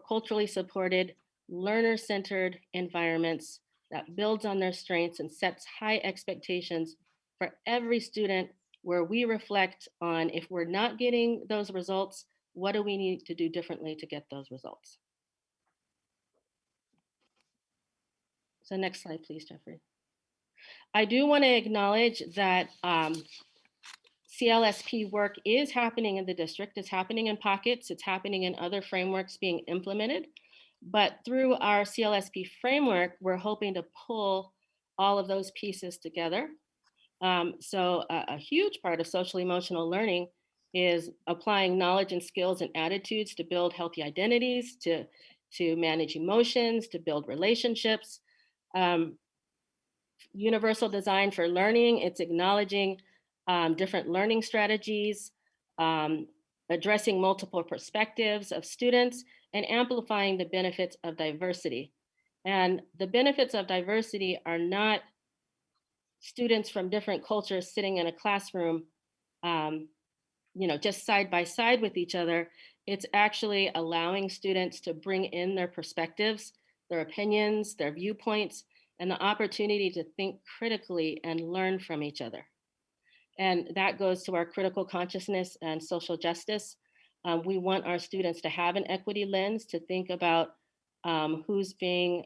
culturally supported, learner-centered environments that builds on their strengths and sets high expectations for every student, where we reflect on, if we're not getting those results, what do we need to do differently to get those results? So next slide, please, Jeffrey. I do want to acknowledge that CLSP work is happening in the district. It's happening in pockets. It's happening in other frameworks being implemented. But through our CLSP framework, we're hoping to pull all of those pieces together. So a huge part of social emotional learning is applying knowledge and skills and attitudes to build healthy identities, to manage emotions, to build relationships. Universal design for learning, it's acknowledging different learning strategies, addressing multiple perspectives of students, and amplifying the benefits of diversity. And the benefits of diversity are not students from different cultures sitting in a classroom, just side by side with each other. It's actually allowing students to bring in their perspectives, their opinions, their viewpoints, and the opportunity to think critically and learn from each other. And that goes to our critical consciousness and social justice. We want our students to have an equity lens, to think about who's being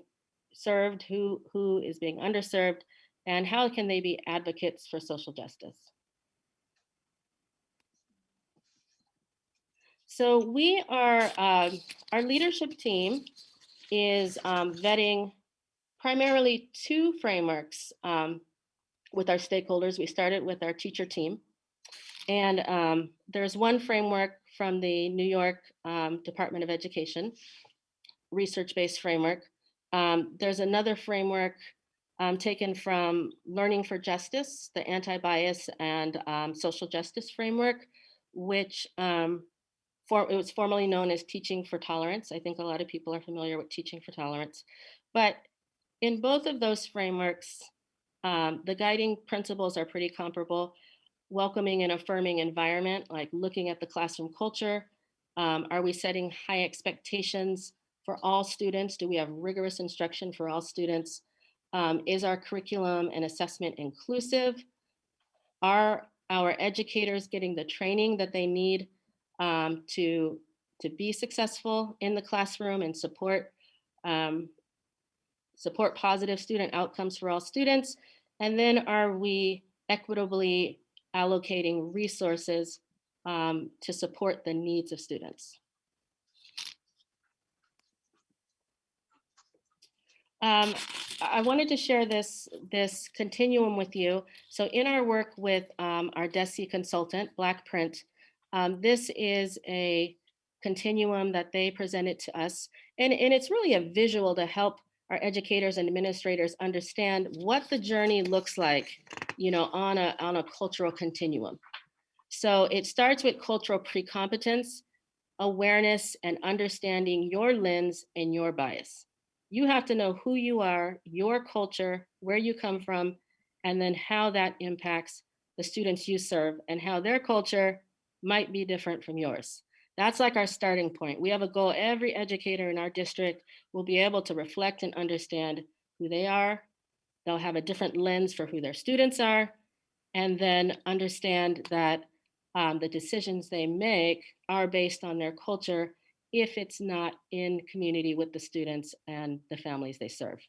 served, who is being underserved, and how can they be advocates for social justice. So we are, our leadership team is vetting primarily two frameworks with our stakeholders. We started with our teacher team. And there's one framework from the New York Department of Education, research-based framework. There's another framework taken from Learning for Justice, the anti-bias and social justice framework, which it was formerly known as Teaching for Tolerance. I think a lot of people are familiar with Teaching for Tolerance. But in both of those frameworks, the guiding principles are pretty comparable. Welcoming and affirming environment, like looking at the classroom culture. Are we setting high expectations for all students? Do we have rigorous instruction for all students? Is our curriculum and assessment inclusive? Are our educators getting the training that they need to be successful in the classroom and support positive student outcomes for all students? And then are we equitably allocating resources to support the needs of students? I wanted to share this continuum with you. So in our work with our DESE consultant, Black Print, this is a continuum that they presented to us. And it's really a visual to help our educators and administrators understand what the journey looks like, on a cultural continuum. So it starts with cultural pre-competence, awareness, and understanding your lens and your bias. You have to know who you are, your culture, where you come from, and then how that impacts the students you serve and how their culture might be different from yours. That's like our starting point. We have a goal. Every educator in our district will be able to reflect and understand who they are. They'll have a different lens for who their students are, and then understand that the decisions they make are based on their culture if it's not in community with the students and the families they serve.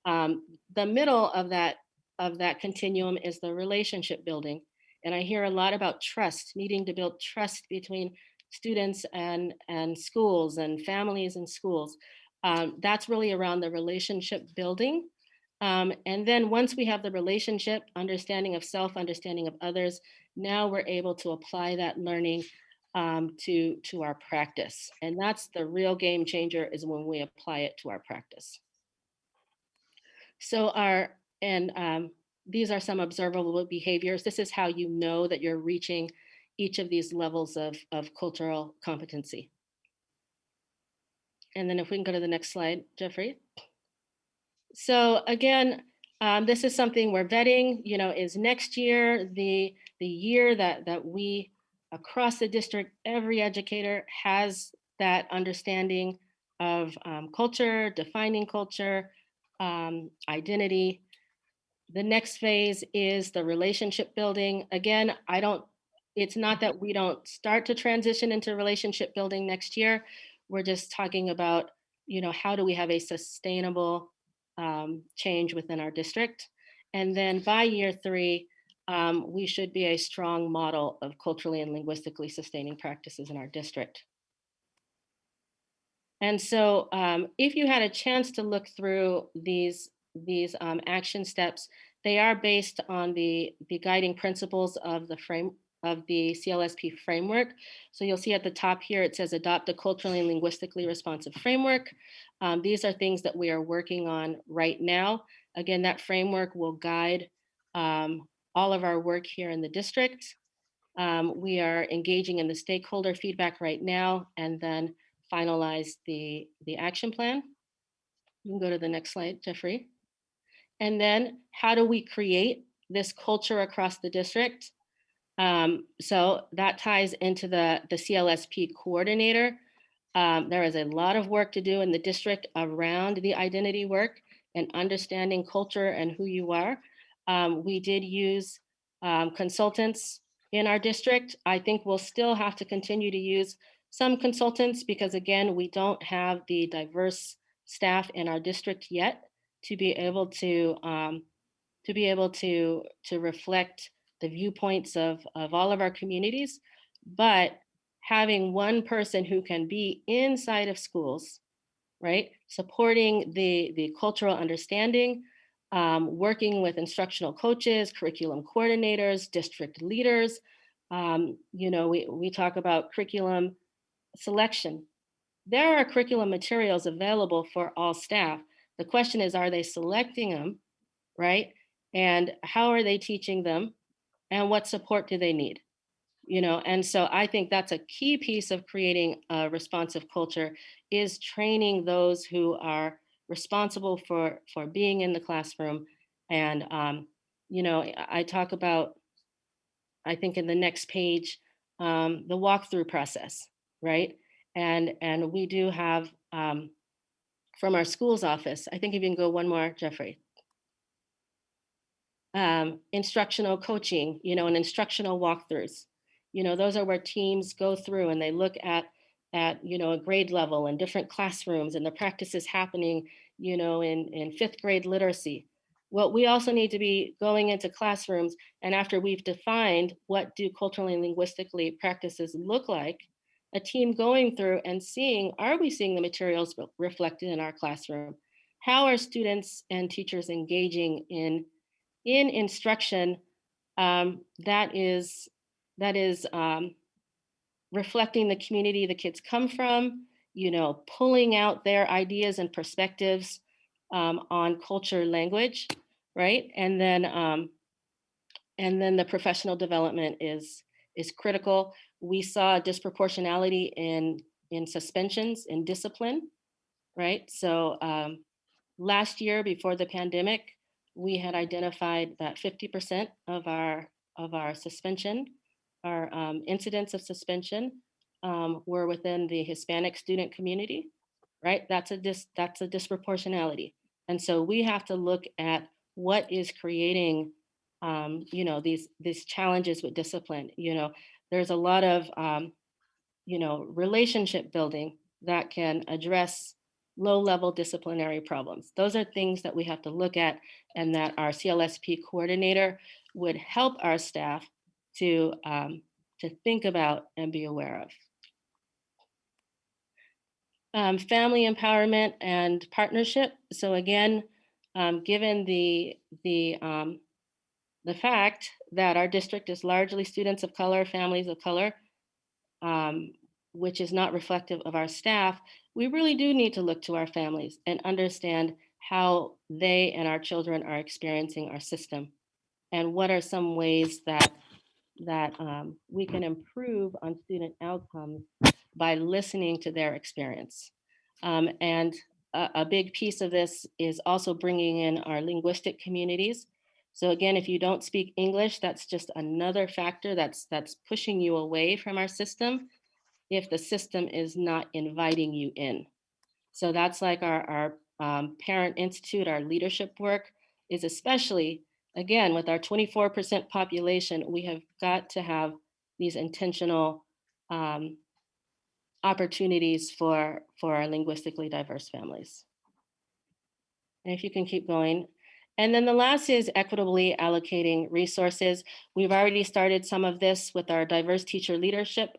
The middle of that continuum is the relationship building. And I hear a lot about trust, needing to build trust between students and schools and families and schools. That's really around the relationship building. And then once we have the relationship, understanding of self, understanding of others, now we're able to apply that learning to our practice. And that's the real game changer, is when we apply it to our practice. So these are some observable behaviors. This is how you know that you're reaching each of these levels of cultural competency. And then if we can go to the next slide, Jeffrey. So again, this is something we're vetting, is next year the year that we, across the district, every educator has that understanding of culture, defining culture, identity. The next phase is the relationship building. Again, it's not that we don't start to transition into relationship building next year. We're just talking about, how do we have a sustainable change within our district. And then by year 3, we should be a strong model of culturally and linguistically sustaining practices in our district. And so if you had a chance to look through these action steps, they are based on the guiding principles of the CLSP framework. So you'll see at the top here, it says adopt a culturally and linguistically responsive framework. These are things that we are working on right now. Again, that framework will guide all of our work here in the district. We are engaging in the stakeholder feedback right now, and then finalize the action plan. You can go to the next slide, Jeffrey. And then how do we create this culture across the district? So that ties into the CLSP coordinator. There is a lot of work to do in the district around the identity work and understanding culture and who you are. We did use consultants in our district. I think we'll still have to continue to use some consultants because, again, we don't have the diverse staff in our district yet to be able to reflect the viewpoints of all of our communities. But having one person who can be inside of schools, right, supporting the cultural understanding, working with instructional coaches, curriculum coordinators, district leaders. We talk about curriculum selection. There are curriculum materials available for all staff. The question is, are they selecting them, right? And how are they teaching them? And what support do they need? And so I think that's a key piece of creating a responsive culture, is training those who are responsible for being in the classroom. And, I talk about, I think in the next page, the walkthrough process, right? And we do have from our schools office, I think if you can go one more, Jeffrey. Instructional coaching, and instructional walkthroughs. Those are where teams go through and they look at a grade level and different classrooms and the practices happening, in 5th grade literacy. Well, we also need to be going into classrooms, and after we've defined what do culturally and linguistically practices look like, a team going through and seeing, are we seeing the materials reflected in our classroom? How are students and teachers engaging in instruction that is reflecting the community the kids come from, pulling out their ideas and perspectives on culture, language, right? And then the professional development is is critical. We saw disproportionality in suspensions and discipline, right? So last year before the pandemic, we had identified that 50% of our suspension, our incidents of suspension were within the Hispanic student community, right? That's a disproportionality. And so we have to look at what is creating, these challenges with discipline. There's a lot of, relationship building that can address low-level disciplinary problems. Those are things that we have to look at, and that our CLSP coordinator would help our staff to think about and be aware of. Family empowerment and partnership. So again, given the fact that our district is largely students of color, families of color, which is not reflective of our staff, we really do need to look to our families and understand how they and our children are experiencing our system, and what are some ways that we can improve on student outcomes by listening to their experience. And a big piece of this is also bringing in our linguistic communities. So again, if you don't speak English, that's just another factor that's pushing you away from our system if the system is not inviting you in. So that's like our Parent Institute, our leadership work is especially, again, with our 24% population, we have got to have these intentional opportunities for our linguistically diverse families. And if you can keep going. And then the last is equitably allocating resources. We've already started some of this with our diverse teacher leadership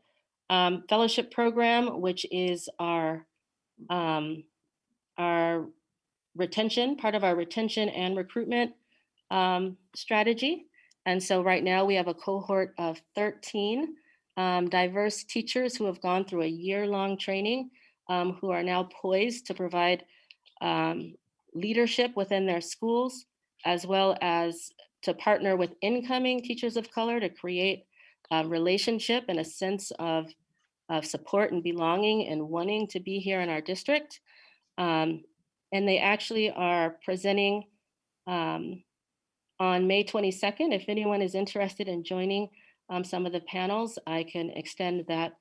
fellowship program, which is our retention, part of our retention and recruitment strategy. And so right now we have a cohort of 13 diverse teachers who have gone through a year-long training, who are now poised to provide leadership within their schools, as well as to partner with incoming teachers of color to create a relationship and a sense of support and belonging and wanting to be here in our district. And they actually are presenting on May 22nd. If anyone is interested in joining some of the panels, I can extend that,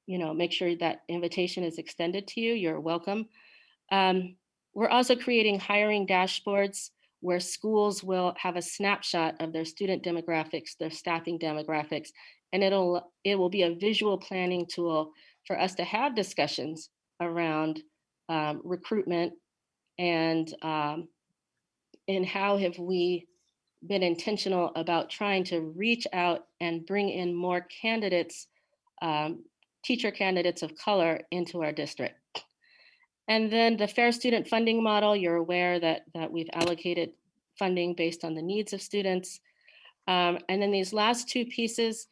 make sure that invitation is extended to you. You're welcome. We're also creating hiring dashboards where schools will have a snapshot of their student demographics, their staffing demographics, and it will be a visual planning tool for us to have discussions around recruitment and how have we been intentional about trying to reach out and bring in more candidates, teacher candidates of color into our district. And then the fair student funding model, you're aware that we've allocated funding based on the needs of students. And then these last two pieces,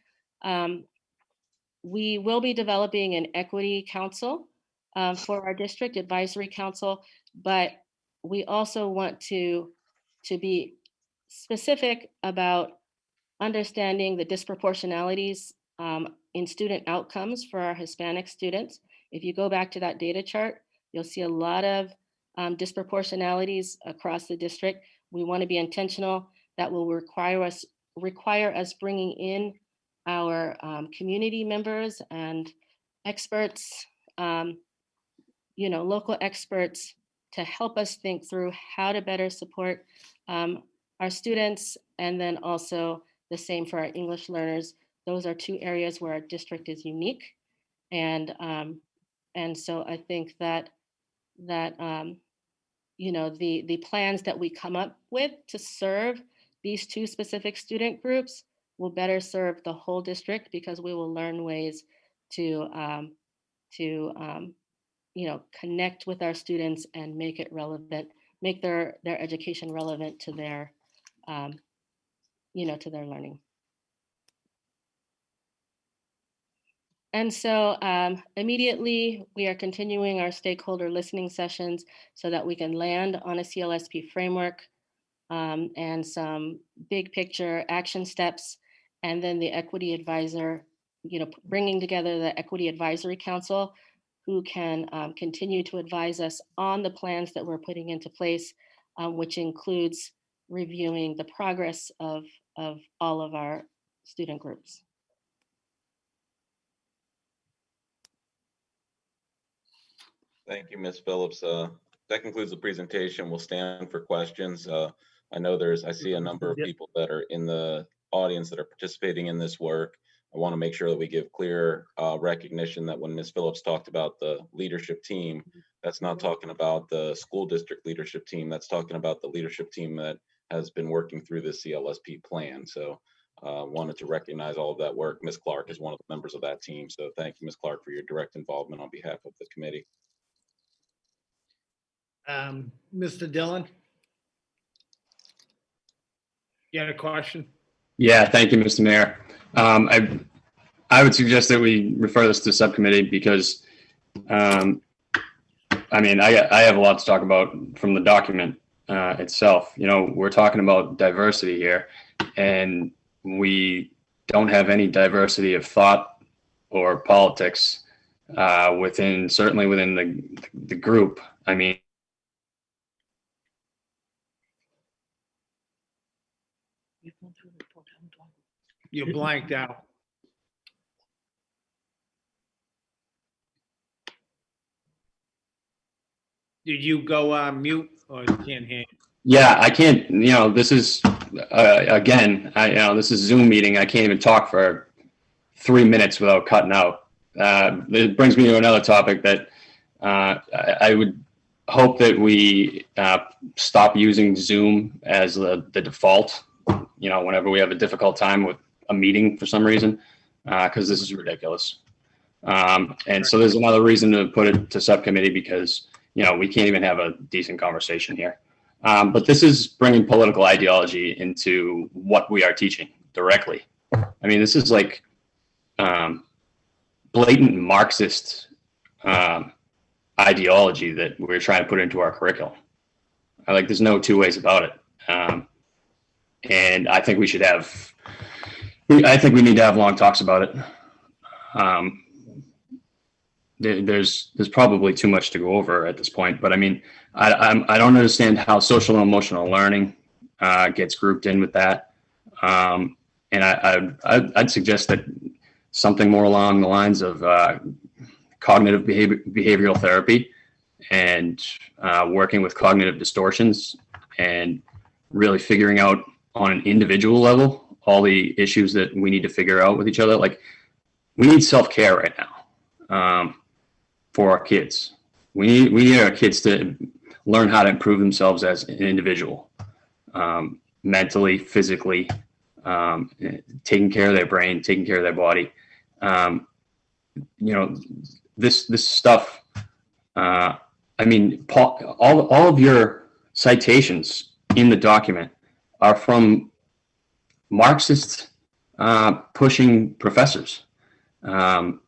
we will be developing an equity council for our district advisory council, but we also want to be specific about understanding the disproportionalities in student outcomes for our Hispanic students. If you go back to that data chart, you'll see a lot of disproportionalities across the district. We want to be intentional. That will require us bringing in our community members and experts, local experts, to help us think through how to better support our students, and then also the same for our English learners. Those are two areas where our district is unique. And so I think that the plans that we come up with to serve these two specific student groups will better serve the whole district, because we will learn ways to connect with our students and make it relevant, make their education relevant to their to their learning. And so immediately we are continuing our stakeholder listening sessions so that we can land on a CLSP framework and some big picture action steps. and then the equity advisor, bringing together the Equity Advisory Council, who can continue to advise us on the plans that we're putting into place, which includes reviewing the progress of all of our student groups. Thank you, Ms. Phillips. That concludes the presentation. We'll stand for questions. I know I see a number of people that are in the audience that are participating in this work. I want to make sure that we give clear recognition that when Ms. Phillips talked about the leadership team, that's not talking about the school district leadership team. That's talking about the leadership team that has been working through the CLSP plan. So wanted to recognize all of that work. Ms. Clark is one of the members of that team. So thank you, Ms. Clark, for your direct involvement on behalf of the committee. Mr. Dillon? You had a question? Yeah, thank you, Mr. Mayor. I would suggest that we refer this to subcommittee because, I have a lot to talk about from the document itself. We're talking about diversity here, and we don't have any diversity of thought or politics certainly within the group. You're blanked out. Did you go on mute or you can't hear? Yeah, I can't, this is, again, this is Zoom meeting. I can't even talk for 3 minutes without cutting out. It brings me to another topic that I would hope that we stop using Zoom as the default, whenever we have a difficult time with a meeting for some reason, because this is ridiculous. And so there's another reason to put it to subcommittee because, we can't even have a decent conversation here. But this is bringing political ideology into what we are teaching directly. This is like blatant Marxist ideology that we're trying to put into our curriculum. There's no two ways about it. And I think we need to have long talks about it. There's probably too much to go over at this point, but I don't understand how social and emotional learning gets grouped in with that. And I'd suggest that something more along the lines of cognitive behavioral therapy and working with cognitive distortions and really figuring out on an individual level all the issues that we need to figure out with each other. We need self-care right now for our kids. We need our kids to learn how to improve themselves as an individual, mentally, physically, taking care of their brain, taking care of their body. This stuff, all of your citations in the document are from Marxist pushing professors. And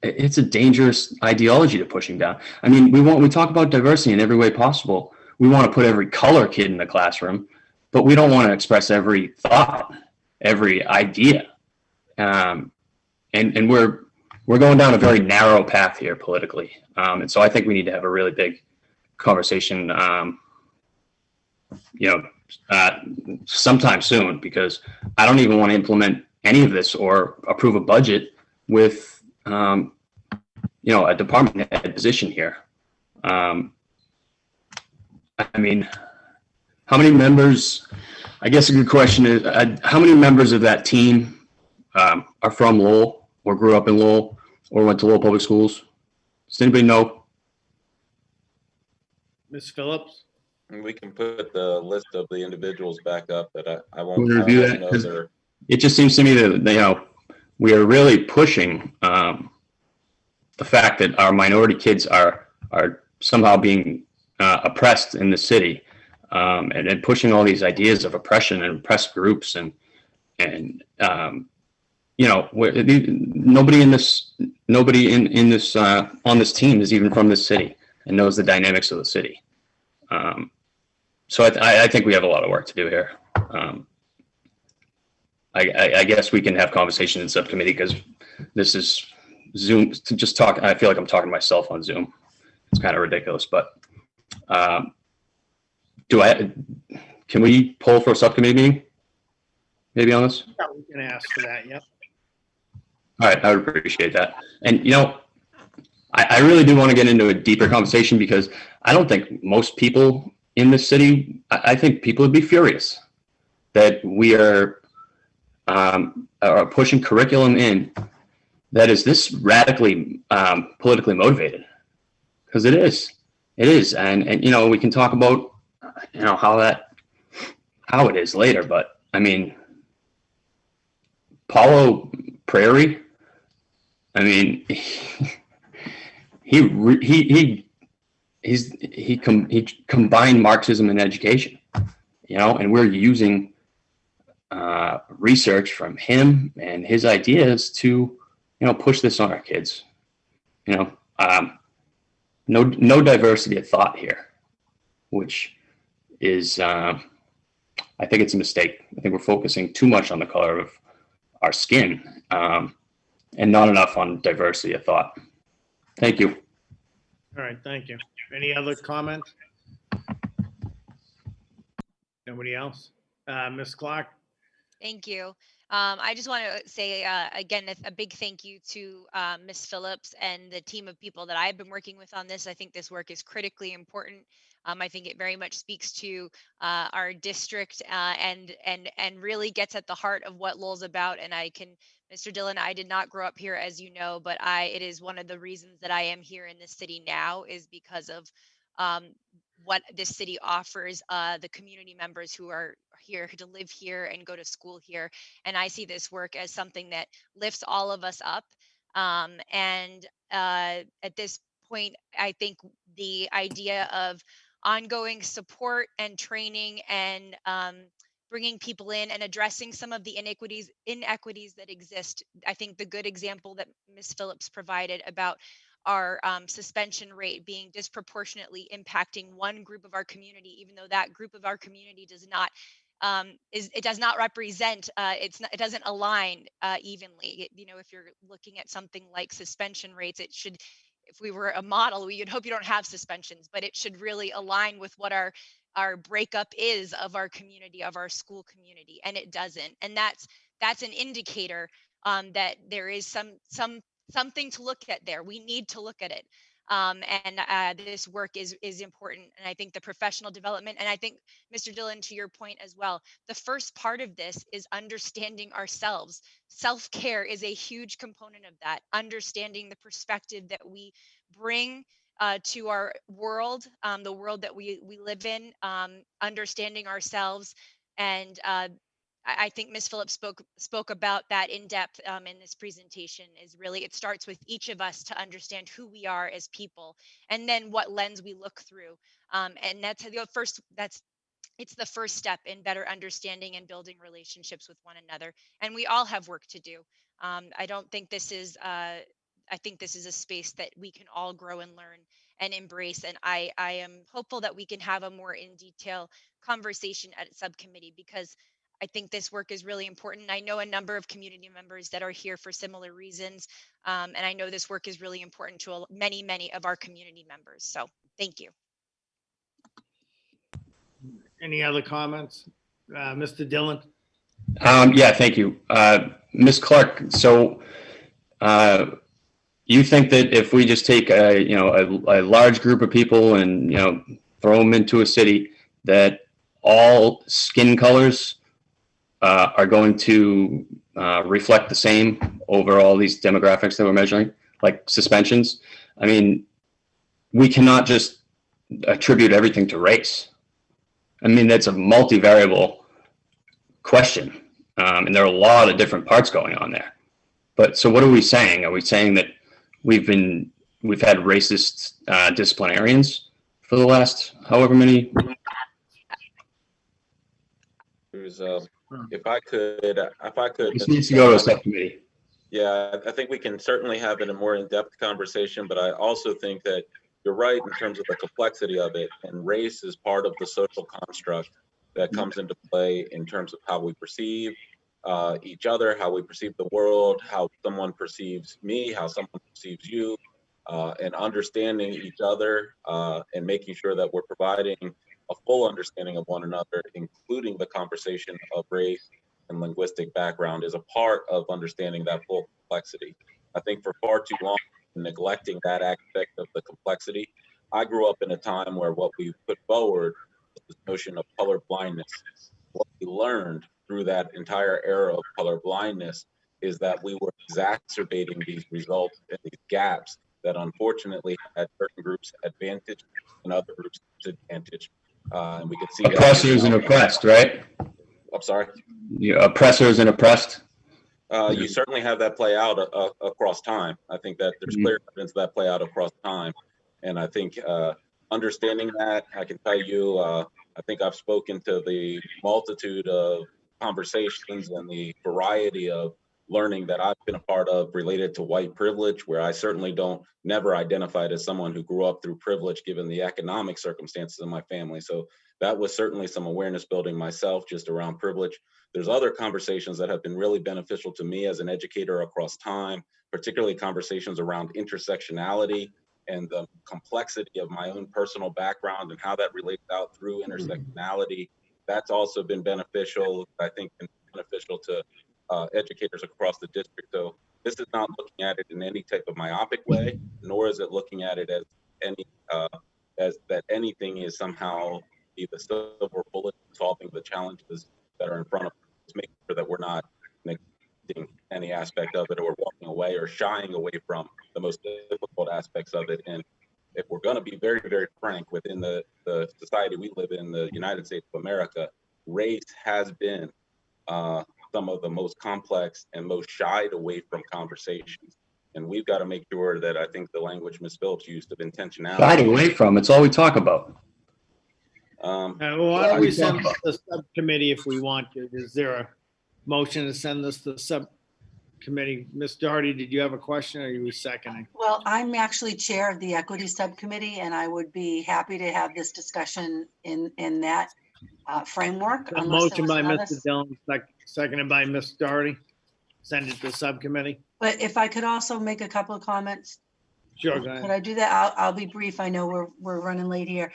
it's a dangerous ideology to pushing down. We talk about diversity in every way possible. We want to put every color kid in the classroom, but we don't want to express every thought, every idea. And we're going down a very narrow path here politically. And so I think we need to have a really big conversation, sometime soon, because I don't even want to implement any of this or approve a budget with, a department head position here. How many members, I guess a good question is, how many members of that team are from Lowell or grew up in Lowell or went to Lowell Public Schools? Does anybody know? Ms. Phillips? We can put the list of the individuals back up, but I won't Can we review that? know their. It just seems to me that we are really pushing the fact that our minority kids are somehow being oppressed in the city, and pushing all these ideas of oppression and oppressed groups nobody in this on this team is even from this city and knows the dynamics of the city. So I think we have a lot of work to do here. I guess we can have conversation in subcommittee because this is Zoom to just talk. I feel like I'm talking to myself on Zoom. It's kind of ridiculous, but can we pull for a subcommittee meeting? Maybe on this? Yeah, we can ask for that, yep. All right, I would appreciate that. And, you know, I really do want to get into a deeper conversation because I don't think most people in this city, I think people would be furious that we are pushing curriculum in that is this radically politically motivated, because it is. And, you know, we can talk about, you know, how it is later, but I mean, Paulo Prairie, I mean, he combined Marxism and education, you know, and we're using research from him and his ideas to, you know, push this on our kids. You know, no diversity of thought here, which is, I think it's a mistake. I think we're focusing too much on the color of our skin and not enough on diversity of thought. Thank you. All right, thank you. Any other comments? Nobody else? Ms. Clark? Thank you. I just want to say, again, a big thank you to Ms. Phillips and the team of people that I've been working with on this. I think this work is critically important. I think it very much speaks to our district and really gets at the heart of what Lowell's about. And Mr. Dillon, I did not grow up here, as you know, but it is one of the reasons that I am here in this city now is because of what this city offers the community members who are here to live here and go to school here. And I see this work as something that lifts all of us up. And at this point, I think the idea of ongoing support and training and bringing people in and addressing some of the inequities that exist. I think the good example that Ms. Phillips provided about our suspension rate being disproportionately impacting one group of our community, even though that group of our community does not it does not represent it doesn't align evenly. You know, if you're looking at something like suspension rates, it should, if we were a model, we would hope you don't have suspensions, but it should really align with what our breakup is of our community, of our school community, and it doesn't. And that's an indicator that there is something to look at there. We need to look at it. And this work is important. And I think the professional development, and I think, Mr. Dillon, to your point as well, the first part of this is understanding ourselves. Self-care is a huge component of that, understanding the perspective that we bring to our world, the world that we live in, understanding ourselves. And I think Ms. Phillips spoke about that in depth in this presentation. Is really, it starts with each of us to understand who we are as people, and then what lens we look through. And that's the first. It's the first step in better understanding and building relationships with one another. And we all have work to do. I don't think this is. I think this is a space that we can all grow and learn and embrace. And I am hopeful that we can have a more in detail conversation at subcommittee, because I think this work is really important. I know a number of community members that are here for similar reasons. And I know this work is really important to many, many of our community members. So thank you. Any other comments? Mr. Dillon? Yeah, thank you. Ms. Clark, so you think that if we just take a large group of people and, you know, throw them into a city, that all skin colors are going to reflect the same over all these demographics that we're measuring, like suspensions? I mean, we cannot just attribute everything to race. I mean, that's a multivariable question, and there are a lot of different parts going on there. But so what are we saying? Are we saying that we've had racist disciplinarians for the last however many? If I could, This needs to go to a subcommittee. Yeah, I think we can certainly have it a more in-depth conversation, but I also think that you're right in terms of the complexity of it, and race is part of the social construct that comes into play in terms of how we perceive, each other, how we perceive the world, how someone perceives me, how someone perceives you, and understanding each other and making sure that we're providing a full understanding of one another, including the conversation of race and linguistic background, is a part of understanding that full complexity. I think for far too long, neglecting that aspect of the complexity. I grew up in a time where what we put forward was this notion of color blindness. What we learned through that entire era of color blindness is that we were exacerbating these results and these gaps that unfortunately had certain groups advantage and other groups disadvantage. And we can see Oppressors and that. oppressed, right? I'm sorry. Yeah, oppressors and oppressed. You certainly have that play out across time. I think that there's clear evidence of that play out across time. And I think understanding that, I can tell you, I think I've spoken to the multitude of conversations and the variety of learning that I've been a part of related to white privilege, where I certainly never identified as someone who grew up through privilege given the economic circumstances of my family. So that was certainly some awareness building myself just around privilege. There's other conversations that have been really beneficial to me as an educator across time, particularly conversations around intersectionality and the complexity of my own personal background and how that relates out through intersectionality. That's also been beneficial, I think, been beneficial to educators across the district. So this is not looking at it in any type of myopic way, nor is it looking at it as any as that anything is somehow be the silver bullet solving the challenges that are in front of us. Just making sure that we're not neglecting any aspect of it or walking away or shying away from the most difficult aspects of it. And if we're going to be very, very frank within the society we live in, the United States of America, race has been some of the most complex and most shied away from conversations. And we've got to make sure that, I think the language Ms. Phillips used of intentionality. Shied away from, it's all we talk about. Why don't we send this to the subcommittee if we want to? Is there a motion to send this to the subcommittee? Ms. Doherty, did you have a question or are you seconding? Well, I'm actually chair of the equity subcommittee, and I would be happy to have this discussion in that framework. A motion by Mr. Dillon, seconded by Ms. Doherty. Send it to the subcommittee. But if I could also make a couple of comments. Sure, go ahead. Could I do that? I'll be brief. I know we're running late here.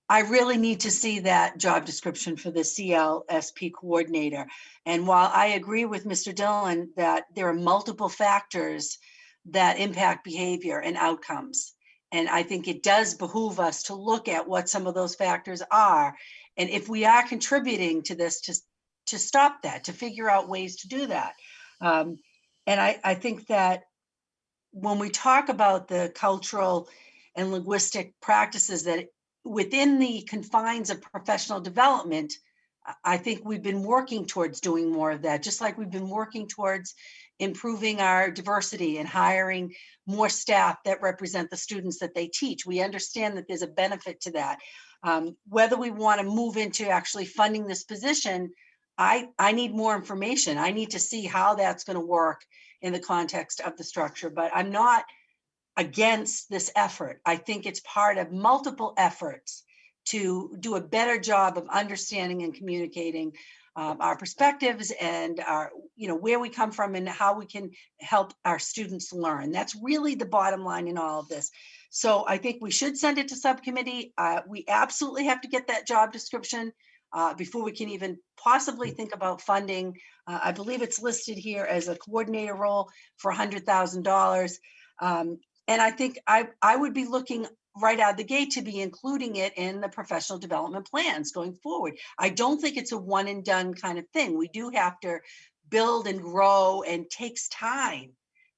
I really need to see that job description for the CLSP coordinator. And while I agree with Mr. Dillon that there are multiple factors that impact behavior and outcomes, and I think it does behoove us to look at what some of those factors are. And if we are contributing to this, to stop that, to figure out ways to do that. And I think that when we talk about the cultural and linguistic practices that within the confines of professional development, I think we've been working towards doing more of that, just like we've been working towards improving our diversity and hiring more staff that represent the students that they teach. We understand that there's a benefit to that. Whether we want to move into actually funding this position, I need more information. I need to see how that's going to work in the context of the structure, but I'm not against this effort. I think it's part of multiple efforts to do a better job of understanding and communicating our perspectives and our, where we come from and how we can help our students learn. That's really the bottom line in all of this. So I think we should send it to subcommittee. We absolutely have to get that job description before we can even possibly think about funding. I believe it's listed here as a coordinator role for $100,000. And I think I would be looking right out of the gate to be including it in the professional development plans going forward. I don't think it's a one and done kind of thing. We do have to build and grow, and takes time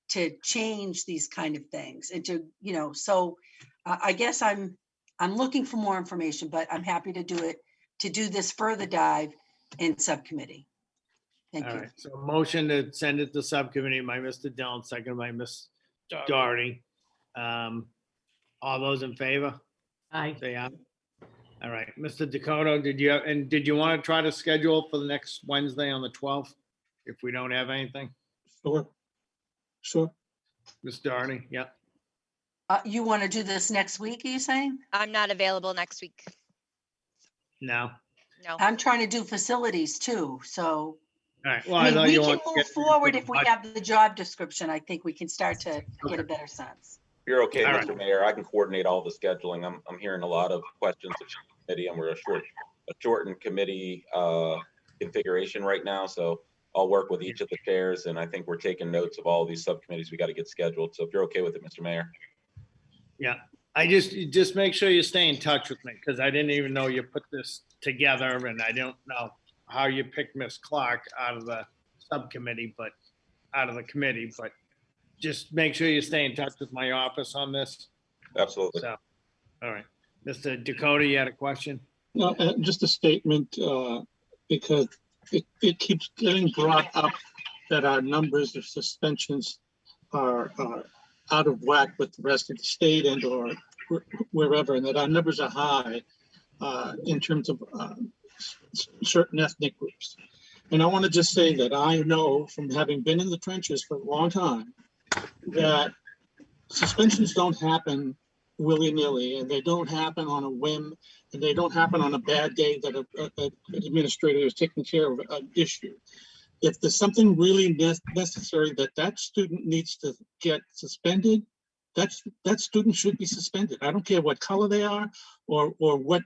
to change these kind of things. And to, so I guess I'm looking for more information, but I'm happy to do this further dive in subcommittee. Thank you. All right, so a motion to send it to subcommittee by Mr. Dillon, seconded by Ms. Doherty. All those in favor? Aye. Say aye. All right, Mr. Dakota, did you want to try to schedule for the next Wednesday on the 12th? If we don't have anything? Sure. Ms. Doherty, yeah. You want to do this next week, are you saying? I'm not available next week. No. No. I'm trying to do facilities too, so All right, well, I I mean, thought we you can wanted to move get. forward if we have the job description. I think we can start to get a better sense. If you're okay, All right. Mr. Mayor, I can coordinate all the scheduling. I'm hearing a lot of questions of committee, and we're a shortened committee configuration right now. So I'll work with each of the chairs, and I think we're taking notes of all these subcommittees we got to get scheduled. So if you're okay with it, Mr. Mayor. Yeah, I just make sure you stay in touch with me, because I didn't even know you put this together, and I don't know how you picked Miss Clark out of the subcommittee, but out of the committee, but just make sure you stay in touch with my office on this. Absolutely. So, all right. Mr. Dakota, you had a question? No, just a statement, because it keeps getting brought up that our numbers of suspensions are out of whack with the rest of the state and or wherever, and that our numbers are high in terms of certain ethnic groups. And I want to just say that I know from having been in the trenches for a long time that suspensions don't happen willy-nilly, and they don't happen on a whim, and they don't happen on a bad day that an administrator is taking care of an issue. If there's something really necessary that student needs to get suspended, that student should be suspended. I don't care what color they are or what,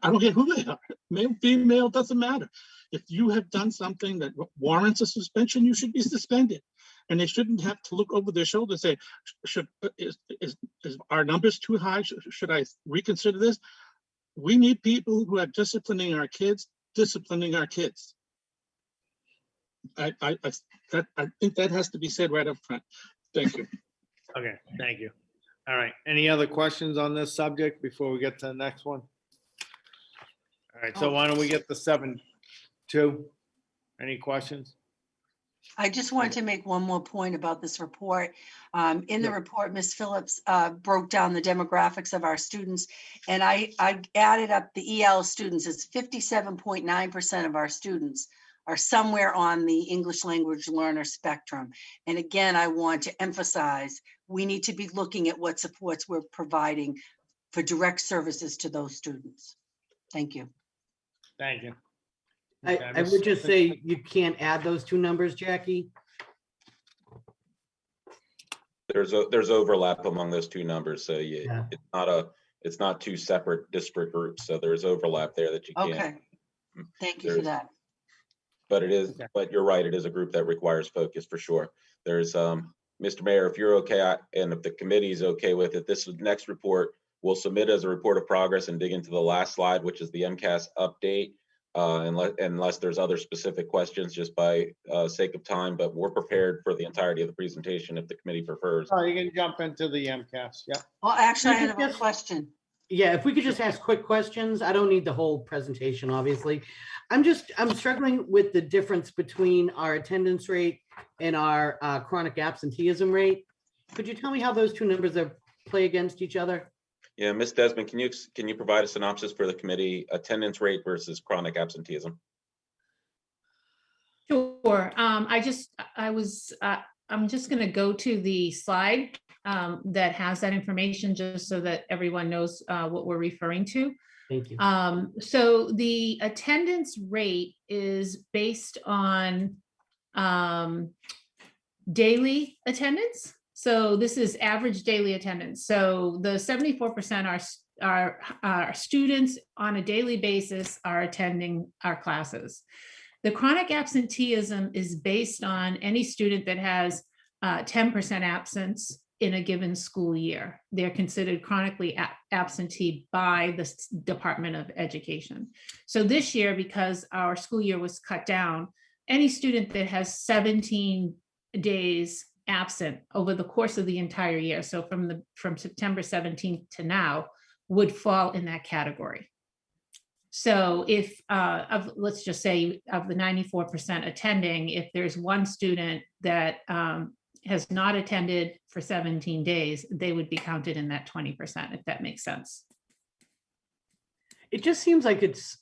I don't care who they are, male, female, doesn't matter. If you have done something that warrants a suspension, you should be suspended. And they shouldn't have to look over their shoulder and say, is our numbers too high? Should I reconsider this? We need people who are disciplining our kids. I think that has to be said right up front. Thank you. Okay, thank you. All right, any other questions on this subject before we get to the next one? All right, so why don't we get the 7-2? Any questions? I just wanted to make one more point about this report. In the report, Ms. Phillips broke down the demographics of our students, and I added up the EL students. It's 57.9% of our students are somewhere on the English language learner spectrum. And again, I want to emphasize, we need to be looking at what supports we're providing for direct services to those students. Thank you. Thank you. I would just say you can't add those two numbers, Jackie. There's overlap among those two numbers, so Yeah. it's not two separate district groups. So there's overlap there that you can't. Okay. Thank you for that. But but you're right, it is a group that requires focus for sure. There's Mr. Mayor, if you're okay, and if the committee is okay with it, this next report we'll submit as a report of progress and dig into the last slide, which is the Mcas update. Unless there's other specific questions, just by sake of time, but we're prepared for the entirety of the presentation if the committee prefers. Oh, you can jump into the MCAS, yeah. Well, actually, I have a question. Yeah, if we could just ask quick questions. I don't need the whole presentation, obviously. I'm struggling with the difference between our attendance rate and our chronic absenteeism rate. Could you tell me how those two numbers play against each other? Yeah, Ms. Desmond, can you provide a synopsis for the committee, attendance rate versus chronic absenteeism? Sure. I'm just going to go to the slide that has that information, just so that everyone knows what we're referring to. Thank you. So the attendance rate is based on daily attendance. So this is average daily attendance. So the 74% are students on a daily basis are attending our classes. The chronic absenteeism is based on any student that has 10% absence in a given school year. They're considered chronically absentee by the Department of Education. So this year, because our school year was cut down, any student that has 17 days absent over the course of the entire year, so from September 17th to now, would fall in that category. So if let's just say of the 94% attending, if there's one student that has not attended for 17 days, they would be counted in that 20%, if that makes sense. It just seems like it's,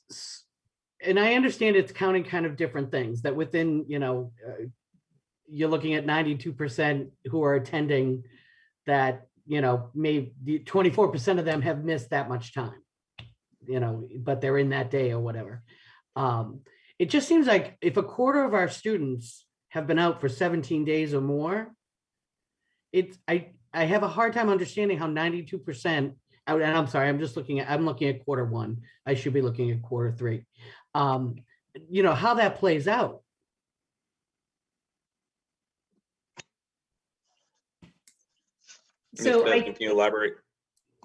and I understand it's counting kind of different things, that within, you're looking at 92% who are attending that, maybe 24% of them have missed that much time, but they're in that day or whatever. it just seems like if a quarter of our students have been out for 17 days or more, I have a hard time understanding how 92% out, and I'm sorry, I'm looking at quarter one. I should be looking at quarter three. You know, how that plays out. Ms. So Bevan, can you elaborate?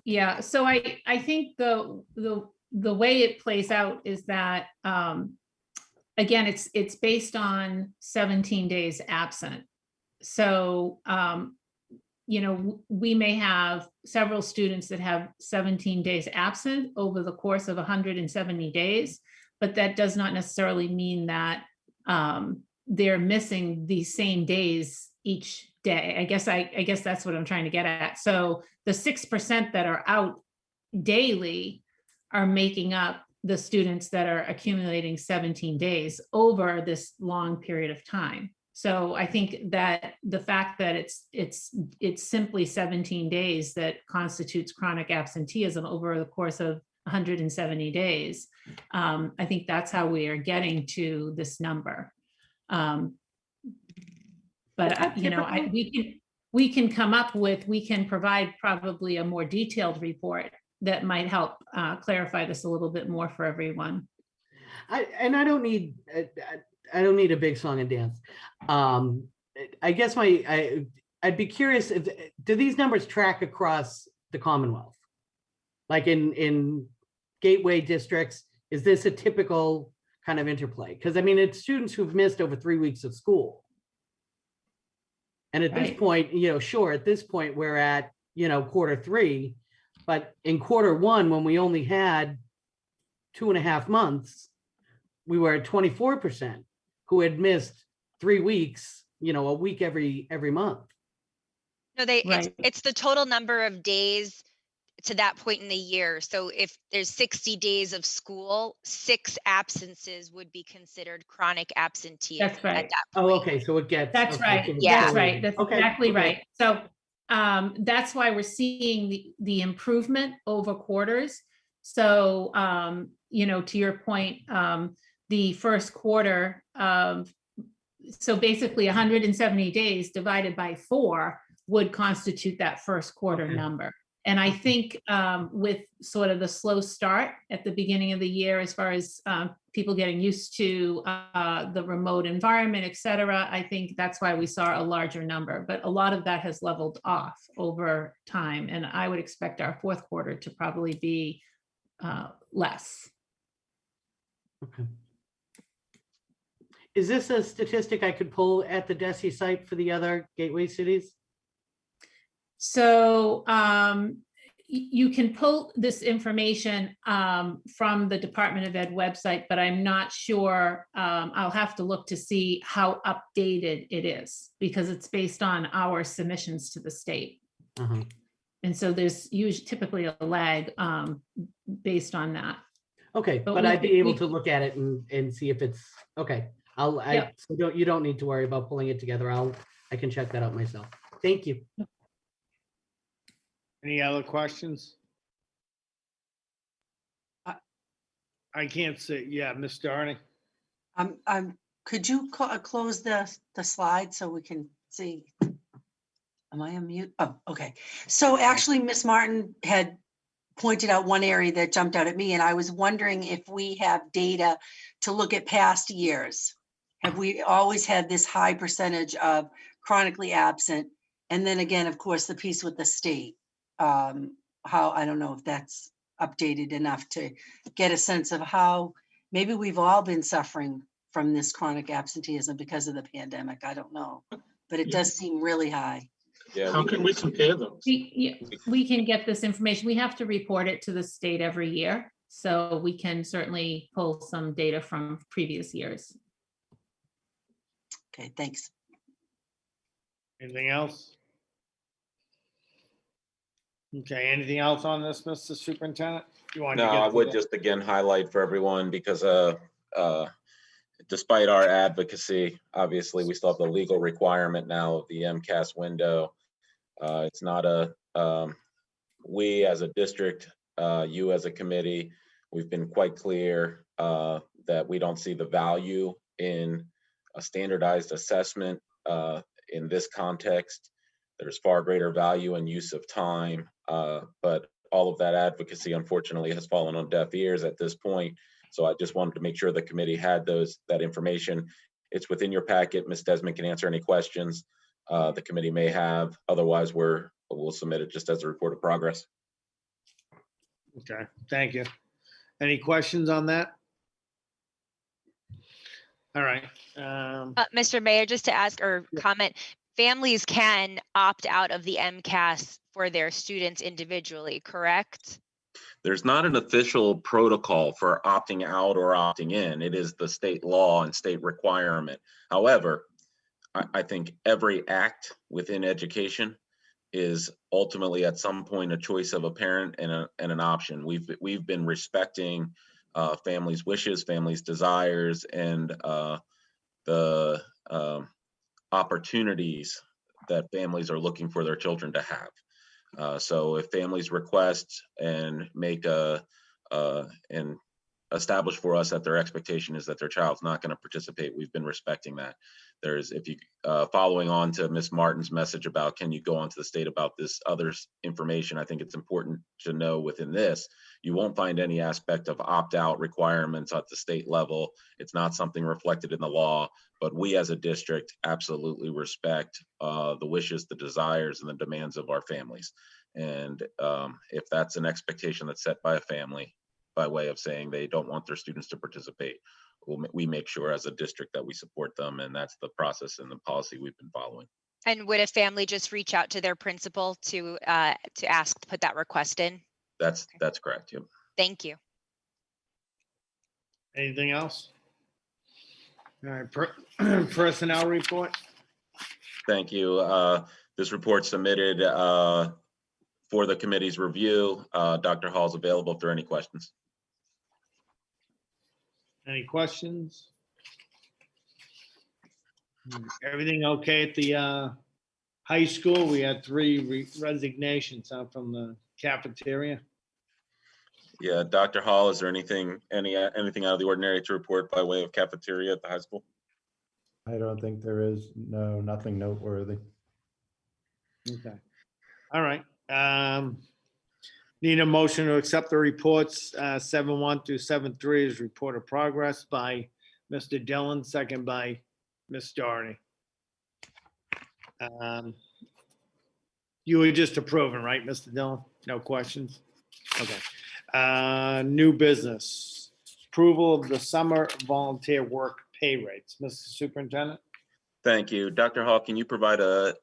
yeah, so I think the way it plays out is that, again, it's based on 17 days absent. So, you know, we may have several students that have 17 days absent over the course of 170 days, but that does not necessarily mean that they're missing the same days each day. I guess that's what I'm trying to get at. So the 6% that are out daily are making up the students that are accumulating 17 days over this long period of time. So I think that the fact that it's simply 17 days that constitutes chronic absenteeism over the course of 170 days, I think that's how we are getting to this number. But you know, we can come up with, we can provide probably a more detailed report that might help clarify this a little bit more for everyone. I don't need a big song and dance. I guess I'd be curious, do these numbers track across the Commonwealth? Like in gateway districts, is this a typical kind of interplay? Because I mean, it's students who've missed over 3 weeks of school. And at this point, you know, sure, at this point, we're at, you know, quarter three, but in quarter one, when we only had 2.5 months, we were at 24% who had missed 3 weeks, you know, a week every month. No, it's the total number of days to that point in the year. So if there's 60 days of school, 6 absences would be considered chronic absenteeism. That's right. At that Oh, point. okay, so it gets. That's okay, right. so Yeah. That's right. That's Okay, exactly okay. right. So that's why we're seeing the improvement over quarters. So, you know, to your point, the first quarter of, so basically 170 days divided by 4 would constitute that first quarter number. And I think with sort of the slow start at the beginning of the year, as far as people getting used to the remote environment, et cetera, I think that's why we saw a larger number. But a lot of that has leveled off over time. And I would expect our fourth quarter to probably be less. Okay. Is this a statistic I could pull at the DESE site for the other gateway cities? So you can pull this information from the Department of Ed website, but I'm not sure. I'll have to look to see how updated it is because it's based on our submissions to the state. And so there's usually typically a lag based on that. Okay, but I'd be able to look at it and see if it's okay. So you don't need to worry about pulling it together. I can check that out myself. Thank you. Any other questions? I can't see. Yeah, Ms. Darnay. Could you close the slide so we can see? Am I on mute? Oh, okay. So actually, Ms. Martin had pointed out one area that jumped out at me, and I was wondering if we have data to look at past years. Have we always had this high percentage of chronically absent? And then again, of course, the piece with the state. How, I don't know if that's updated enough to get a sense of how maybe we've all been suffering from this chronic absenteeism because of the pandemic. I don't know, but it does seem really high. Yeah. How can we compare those? We can get this information. We have to report it to the state every year. So we can certainly pull some data from previous years. Okay, thanks. Anything else? Okay, anything else on this, Mr. Superintendent? No, I would just again highlight for everyone because despite our advocacy, obviously we still have the legal requirement now of the Mcas window. It's not we as a district, you as a committee, we've been quite clear that we don't see the value in a standardized assessment in this context. There's far greater value in use of time, but all of that advocacy, unfortunately, has fallen on deaf ears at this point. So I just wanted to make sure the committee had that information. It's within your packet. Ms. Desmond can answer any questions the committee may have. Otherwise, we'll submit it just as a report of progress. Okay, thank you. Any questions on that? All right. Mr. Mayor, just to ask or Yeah. comment, families can opt out of the MCAS for their students individually, correct? There's not an official protocol for opting out or opting in. It is the state law and state requirement. However, I think every act within education is ultimately at some point a choice of a parent and an option. We've been respecting families' wishes, families' desires, and the opportunities that families are looking for their children to have. So if families request and make and establish for us that their expectation is that their child's not going to participate, we've been respecting that. If you following on to Ms. Martin's message about can you go on to the state about this other information, I think it's important to know within this, you won't find any aspect of opt-out requirements at the state level. It's not something reflected in the law, but we as a district absolutely respect the wishes, the desires, and the demands of our families. And if that's an expectation that's set by a family by way of saying they don't want their students to participate, we make sure as a district that we support them, and that's the process and the policy we've been following. And would a family just reach out to their principal to ask to put that request in? That's correct. Yep. Thank you. Anything else? All right, personnel report. Thank you. This report submitted for the committee's review. Dr. Hall is available if there are any questions. Any questions? Everything okay at the high school? We had 3 resignations from the cafeteria. Yeah, Dr. Hall, is there anything out of the ordinary to report by way of cafeteria at the high school? I don't think there is. No, nothing noteworthy. Okay. All right. Need a motion to accept the reports 7-1 through 7-3 as report of progress by Mr. Dillon, second by Ms. Doherty. You were just approving, right, Mr. Dillon? No questions? Okay. New business. Approval of the summer volunteer work pay rates. Mr. Superintendent? Thank you. Dr. Hall, can you provide a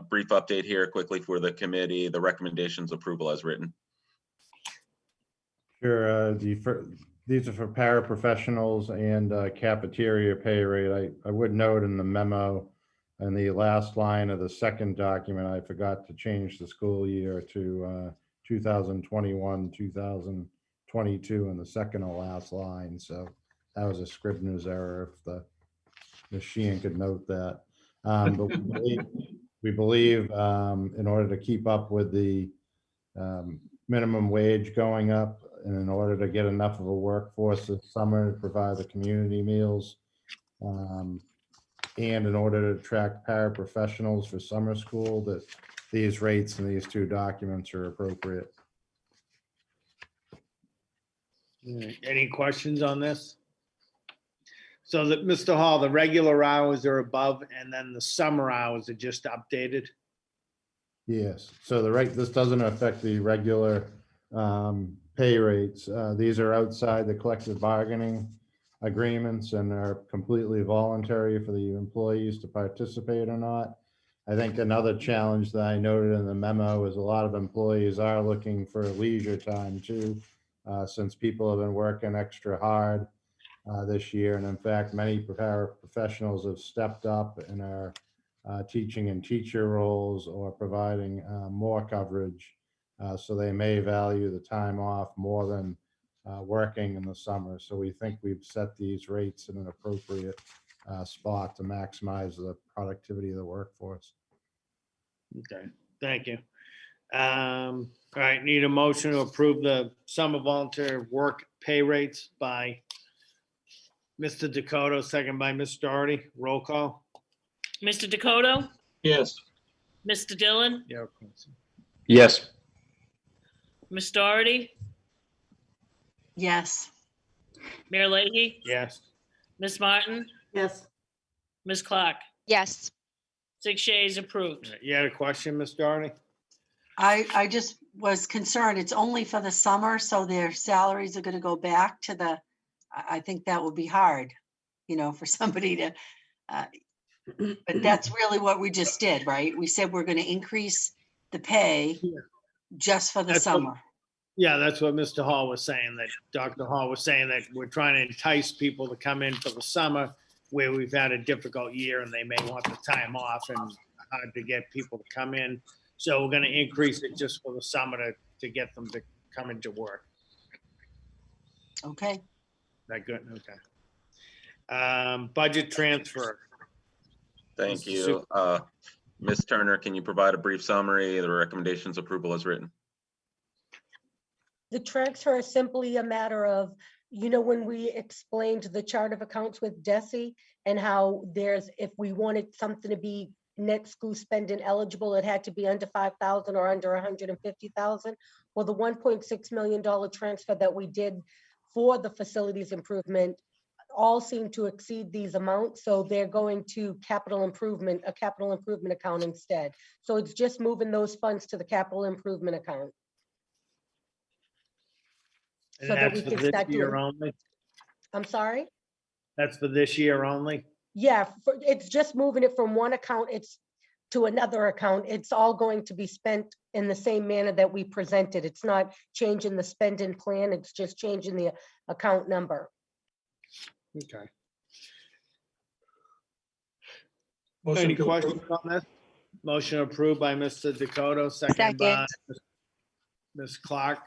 brief update here quickly for the committee, the recommendations approval as written? Sure. These are for paraprofessionals and cafeteria pay rate. I would note in the memo in the last line of the second document, I forgot to change the school year to 2021, 2022 in the second to last line. So that was a Scribner's error if the machine could note that. But we believe in order to keep up with the minimum wage going up, and in order to get enough of a workforce this summer to provide the community meals, and in order to attract paraprofessionals for summer school, that these rates in these 2 documents are appropriate. Any questions on this? So that, Mr. Hall, the regular hours are above and then the summer hours are just updated? Yes, so this doesn't affect the regular pay rates. These are outside the collective bargaining agreements and are completely voluntary for the employees to participate or not. I think another challenge that I noted in the memo is a lot of employees are looking for leisure time too, since people have been working extra hard this year. And in fact, many paraprofessionals have stepped up and are teaching in teacher roles or providing more coverage. So they may value the time off more than working in the summer. So we think we've set these rates in an appropriate spot to maximize the productivity of the workforce. Okay, thank you. All right, need a motion to approve the summer volunteer work pay rates by Mr. Dakota, second by Ms. Doherty. Roll call. Mr. Dakota, Yes. Mr. Dillon, Yeah. Yes. Ms. Doherty, Yes. Mayor Leahy, Yes. Ms. Martin, Yes. Ms. Clark. Yes. 6 yeas approved. You had a question, Ms. Doherty? I just was concerned. It's only for the summer, so their salaries are gonna go back to the, I think that would be hard, for somebody to, but that's really what we just did, right? We said we're gonna increase the pay Yeah. just for the That's what- summer. Yeah, that's what Mr. Hall was saying, that Dr. Hall was saying that we're trying to entice people to come in for the summer where we've had a difficult year and they may want the time off and hard to get people to come in. So we're gonna increase it just for the summer to get them to come into work. Okay. That good? Okay. Budget transfer. Thank Mr. you. Ms. Turner, can you provide a brief summary of the recommendations approval as written? The transfer is simply a matter of, when we explained the chart of accounts with Desi and how if we wanted something to be net school spending eligible, it had to be under 5,000 or under 150,000. Well, the $1.6 million transfer that we did for the facilities improvement all seem to exceed these amounts. So they're going to a capital improvement account instead. So it's just moving those funds to the capital improvement account. And So that that's we for can this start year doing, only? I'm sorry? That's for this year only? Yeah, it's just moving it from one account, it's to another account. It's all going to be spent in the same manner that we presented. It's not changing the spending plan, it's just changing the account number. Okay. Motion Any to questions approve. on this? Motion approved by Mr. Dakota, second by Second. Ms. Clark.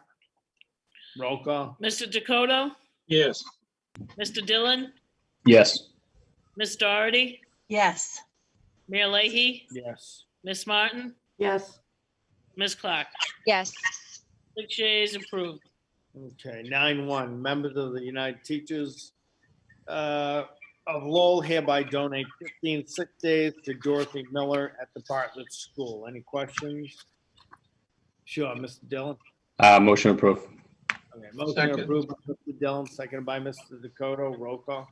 Roll call. Mr. Dakota, Yes. Mr. Dillon, Yes. Ms. Doherty, Yes. Mayor Leahy, Yes. Ms. Martin, Yes. Ms. Clark. Yes. 6 yeas approved. Okay, 9-1, members of the United Teachers of Lowell hereby donate 15 sick days to Dorothy Miller at the Bartlett School. Any questions? Sure, Mr. Dillon. Motion approved. Okay, motion Second. approved by Mr. Dillon, seconded by Mr. Dakota. Roll call.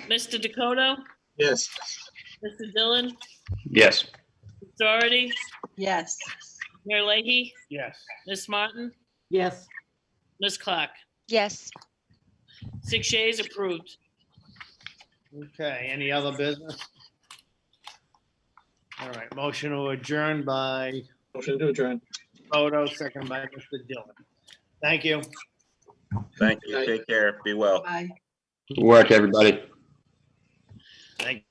Mr. Dakota, Yes. Mr. Dillon, Yes. Ms. Doherty, Yes. Mayor Leahy, Yes. Ms. Martin, Yes. Ms. Clark. Yes. 6 yeas approved. Okay, any other business? All right, motion to adjourn by Motion to adjourn. Dakota, seconded by Mr. Dillon. Thank you. Thank you. Take care. Be well. Bye. Good work, everybody. Thank